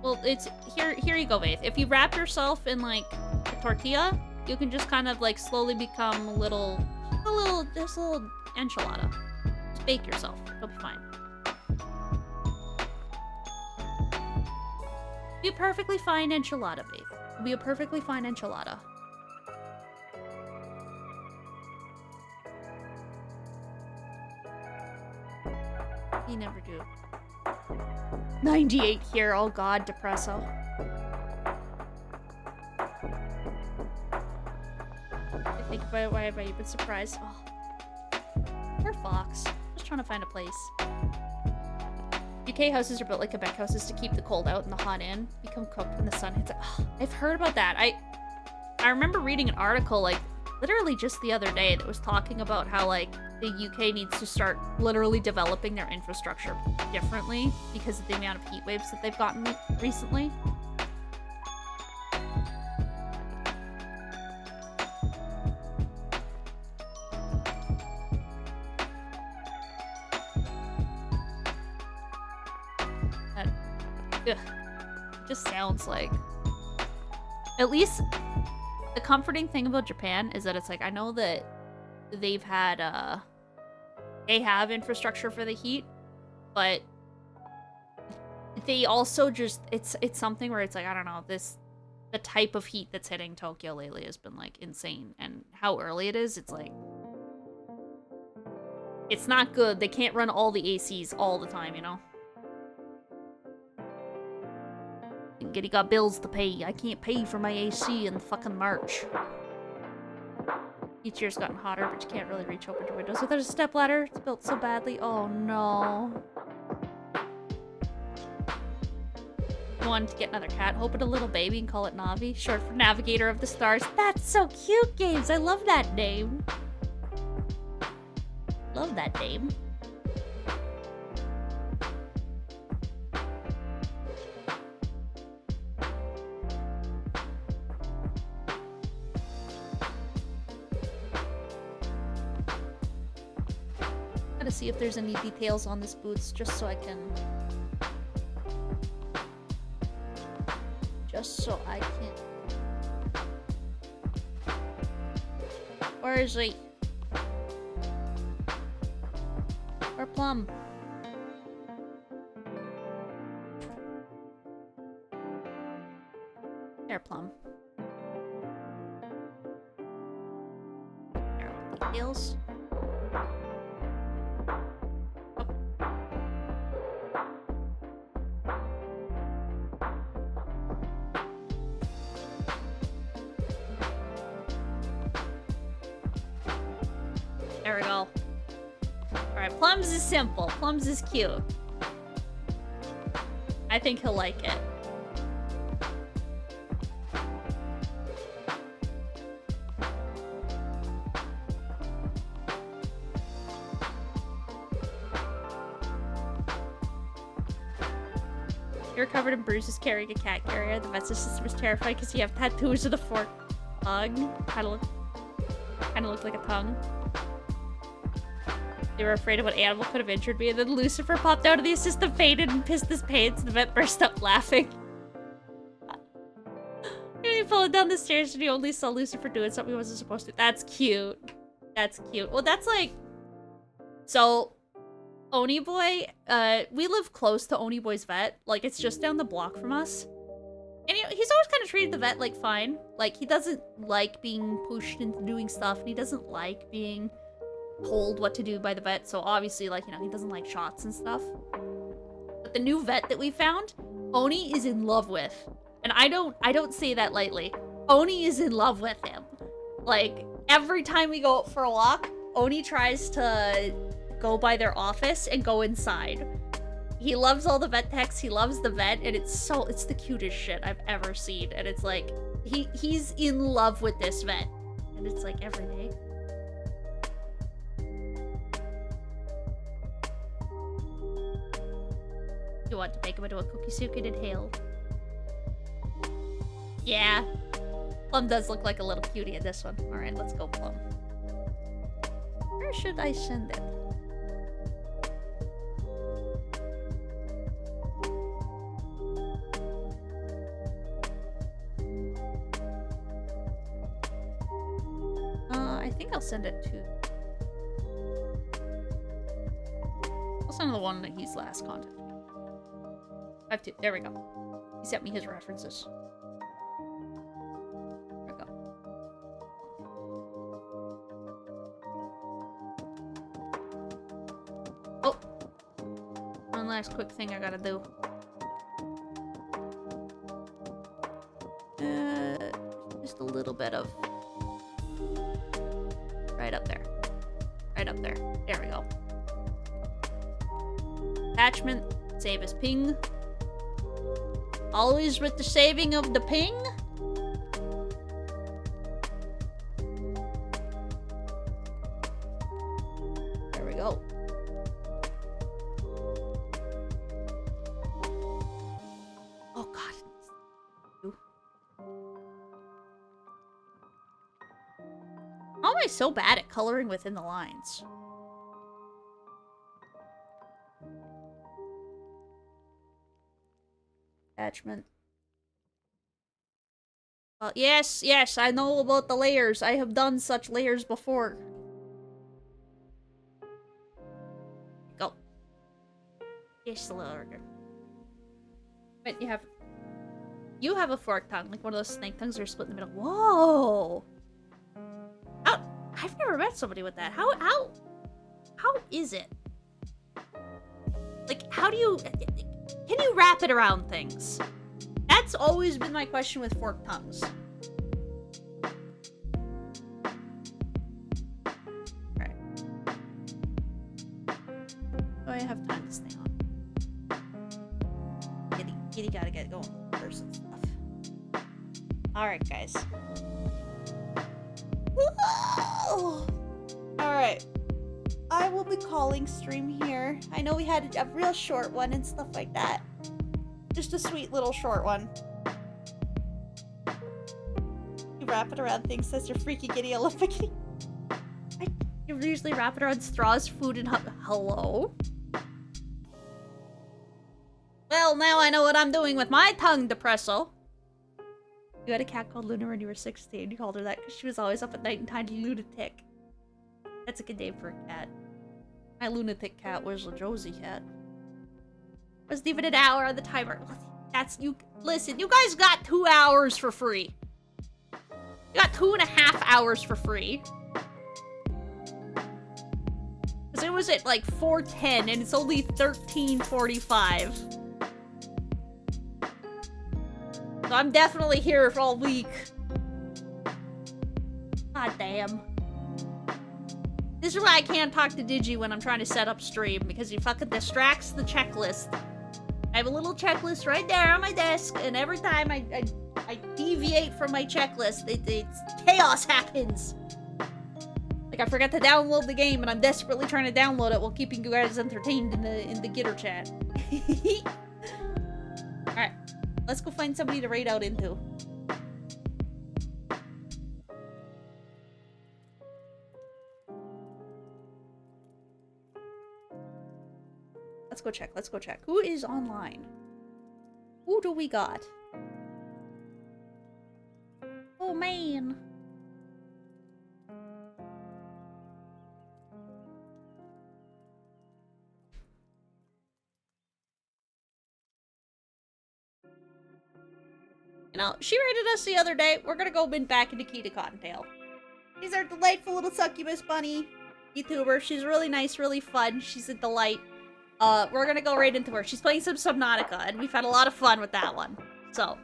Well, it's here you go, Vaith. If you wrap yourself in like a tortilla, you can just kind of like slowly become a little enchilada. Just bake yourself. It'll be fine. Be a perfectly fine enchilada, Vaith. It'll be a perfectly fine enchilada. You never do. 98 here. Oh god, Depresso. I think about it, why have I been surprised? Oh. Poor Fox. Just trying to find a place. UK houses are built like Quebec houses to keep the cold out and the hot in. Become cooked when the sun hits it. Oh, I've heard about that. I remember reading an article like literally just the other day that was talking about how like the UK needs to start literally developing their infrastructure differently because of the amount of heat waves that they've gotten recently. It just sounds like, at least the comforting thing about Japan is that it's like, I know that they've had they have infrastructure for the heat, but they also just it's something where it's like, I don't know, the type of heat that's hitting Tokyo lately has been, like, insane. And how early it is, it's like... It's not good. They can't run all the ACs all the time, you know? Giddy got bills to pay. I can't pay for my AC in fucking March. Each year's gotten hotter, but you can't really reach open your windows without a stepladder. It's built so badly. Oh no. Wanted to get another cat. Hoping a little baby and call it Navi. Short for Navigator of the Stars. That's so cute, Games. I love that name. Love that name. Gotta see if there's any details on this boots, just so I can... Where is he? Where Plum? There, Plum. There are details. There we go. Alright, Plums is simple. Plums is cute. I think he'll like it. You're covered in bruises carrying a cat carrier. The vet assistant was terrified because you have tattoos with a fork tongue. Kinda looked like a tongue. They were afraid of what animal could have injured me, and then Lucifer popped out of the assistant, fainted and pissed his pants. The vet burst out laughing. He followed down the stairs and he only saw Lucifer doing something he wasn't supposed to. That's cute. That's cute. Well, that's like... So, Oni Boy, we live close to Oni Boy's vet. Like, it's just down the block from us. And he's always kind of treated the vet, like, fine. Like, he doesn't like being pushed into doing stuff, and he doesn't like being told what to do by the vet, so obviously, like, you know, he doesn't like shots and stuff. But the new vet that we found, Oni is in love with. And I don't say that lightly. Oni is in love with him. Like, every time we go out for a walk, Oni tries to go by their office and go inside. He loves all the vet techs, he loves the vet, and it's the cutest shit I've ever seen. And it's like, he's in love with this vet. And it's like every day. You want to make him into a cookie soup and inhale. Yeah. Plum does look like a little cutie in this one. Alright, let's go, Plum. Where should I send it? I think I'll send it to... I'll send the one that he's last contacted. I have to. There we go. He sent me his references. There we go. Oh! One last quick thing I gotta do. Just a little bit of... Right up there. Right up there. There we go. Attachment. Save as ping. Always with the saving of the ping. There we go. Oh god. How am I so bad at coloring within the lines? Attachment. Yes, I know about the layers. I have done such layers before. Go. Yes, a little harder. But you have... You have a forked tongue, like one of those snake tongues that are split in the middle. Whoa! I've never met somebody with that. How is it? Like, how do you... Can you wrap it around things? That's always been my question with forked tongues. Alright. Do I have time to stay on? Kitty gotta get going first and stuff. Alright, guys. Alright. I will be calling stream here. I know we had a real short one and stuff like that. Just a sweet little short one. You wrap it around things, says your freaky giddy Olympic. You usually wrap it around straws, food, and hello? Well, now I know what I'm doing with my tongue depresso. You had a cat called Luna when you were 16. You called her that because she was always up at night and tiny lunatic. That's a good name for a cat. My lunatic cat was a Josie cat. Wasn't even an hour on the timer. That's you. Listen, you guys got 2 hours for free. You got 2.5 hours for free. Because it was at like 4:10 and it's only 13:45. So I'm definitely here for all week. God damn. This is why I can't talk to Digi when I'm trying to set up stream, because he fucking distracts the checklist. I have a little checklist right there on my desk, and every time I deviate from my checklist, chaos happens. Like, I forgot to download the game, and I'm desperately trying to download it while keeping you guys entertained in the Gitter chat. Alright, let's go find somebody to raid out into. Let's go check. Let's go check. Who is online? Who do we got? Oh, man. You know, she raided us the other day. We're gonna go back into Kita Cottontail. She's our delightful little succubus bunny YouTuber. She's really nice, really fun. She's a delight. We're gonna go right into her. She's playing some Subnautica, and we've had a lot of fun with that one. So,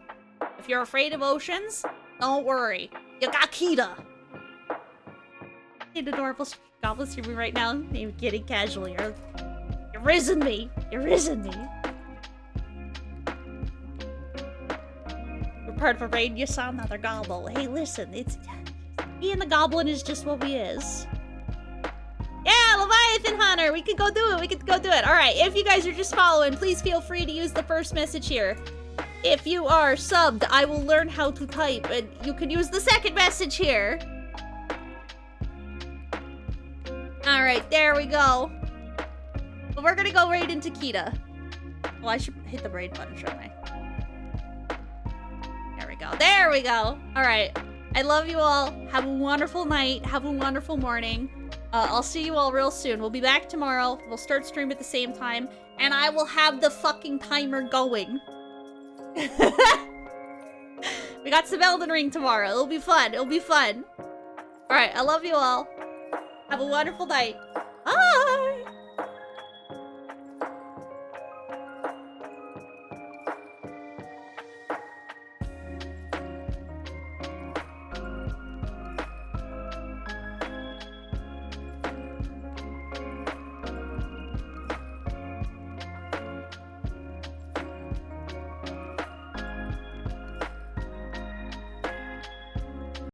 if you're afraid of oceans, don't worry. You got Kita! An adorable goblin streaming right now, maybe kidding casually. You're risen me! You're risen me! We're part of a raid, you saw another goblin. Hey, listen, being the goblin is just what we is. Yeah, Leviathan Hunter! We could go do it! We could go do it! Alright, if you guys are just following, please feel free to use the first message here. If you are subbed, I will learn how to type, and you can use the second message here. Alright, there we go. But we're gonna go right into Kita. Well, I should hit the raid button, shouldn't I? There we go. There we go! Alright. I love you all. Have a wonderful night. Have a wonderful morning. I'll see you all real soon. We'll be back tomorrow. We'll start stream at the same time. And I will have the fucking timer going. We got some Elden Ring tomorrow. It'll be fun. It'll be fun. Alright, I love you all. Have a wonderful night.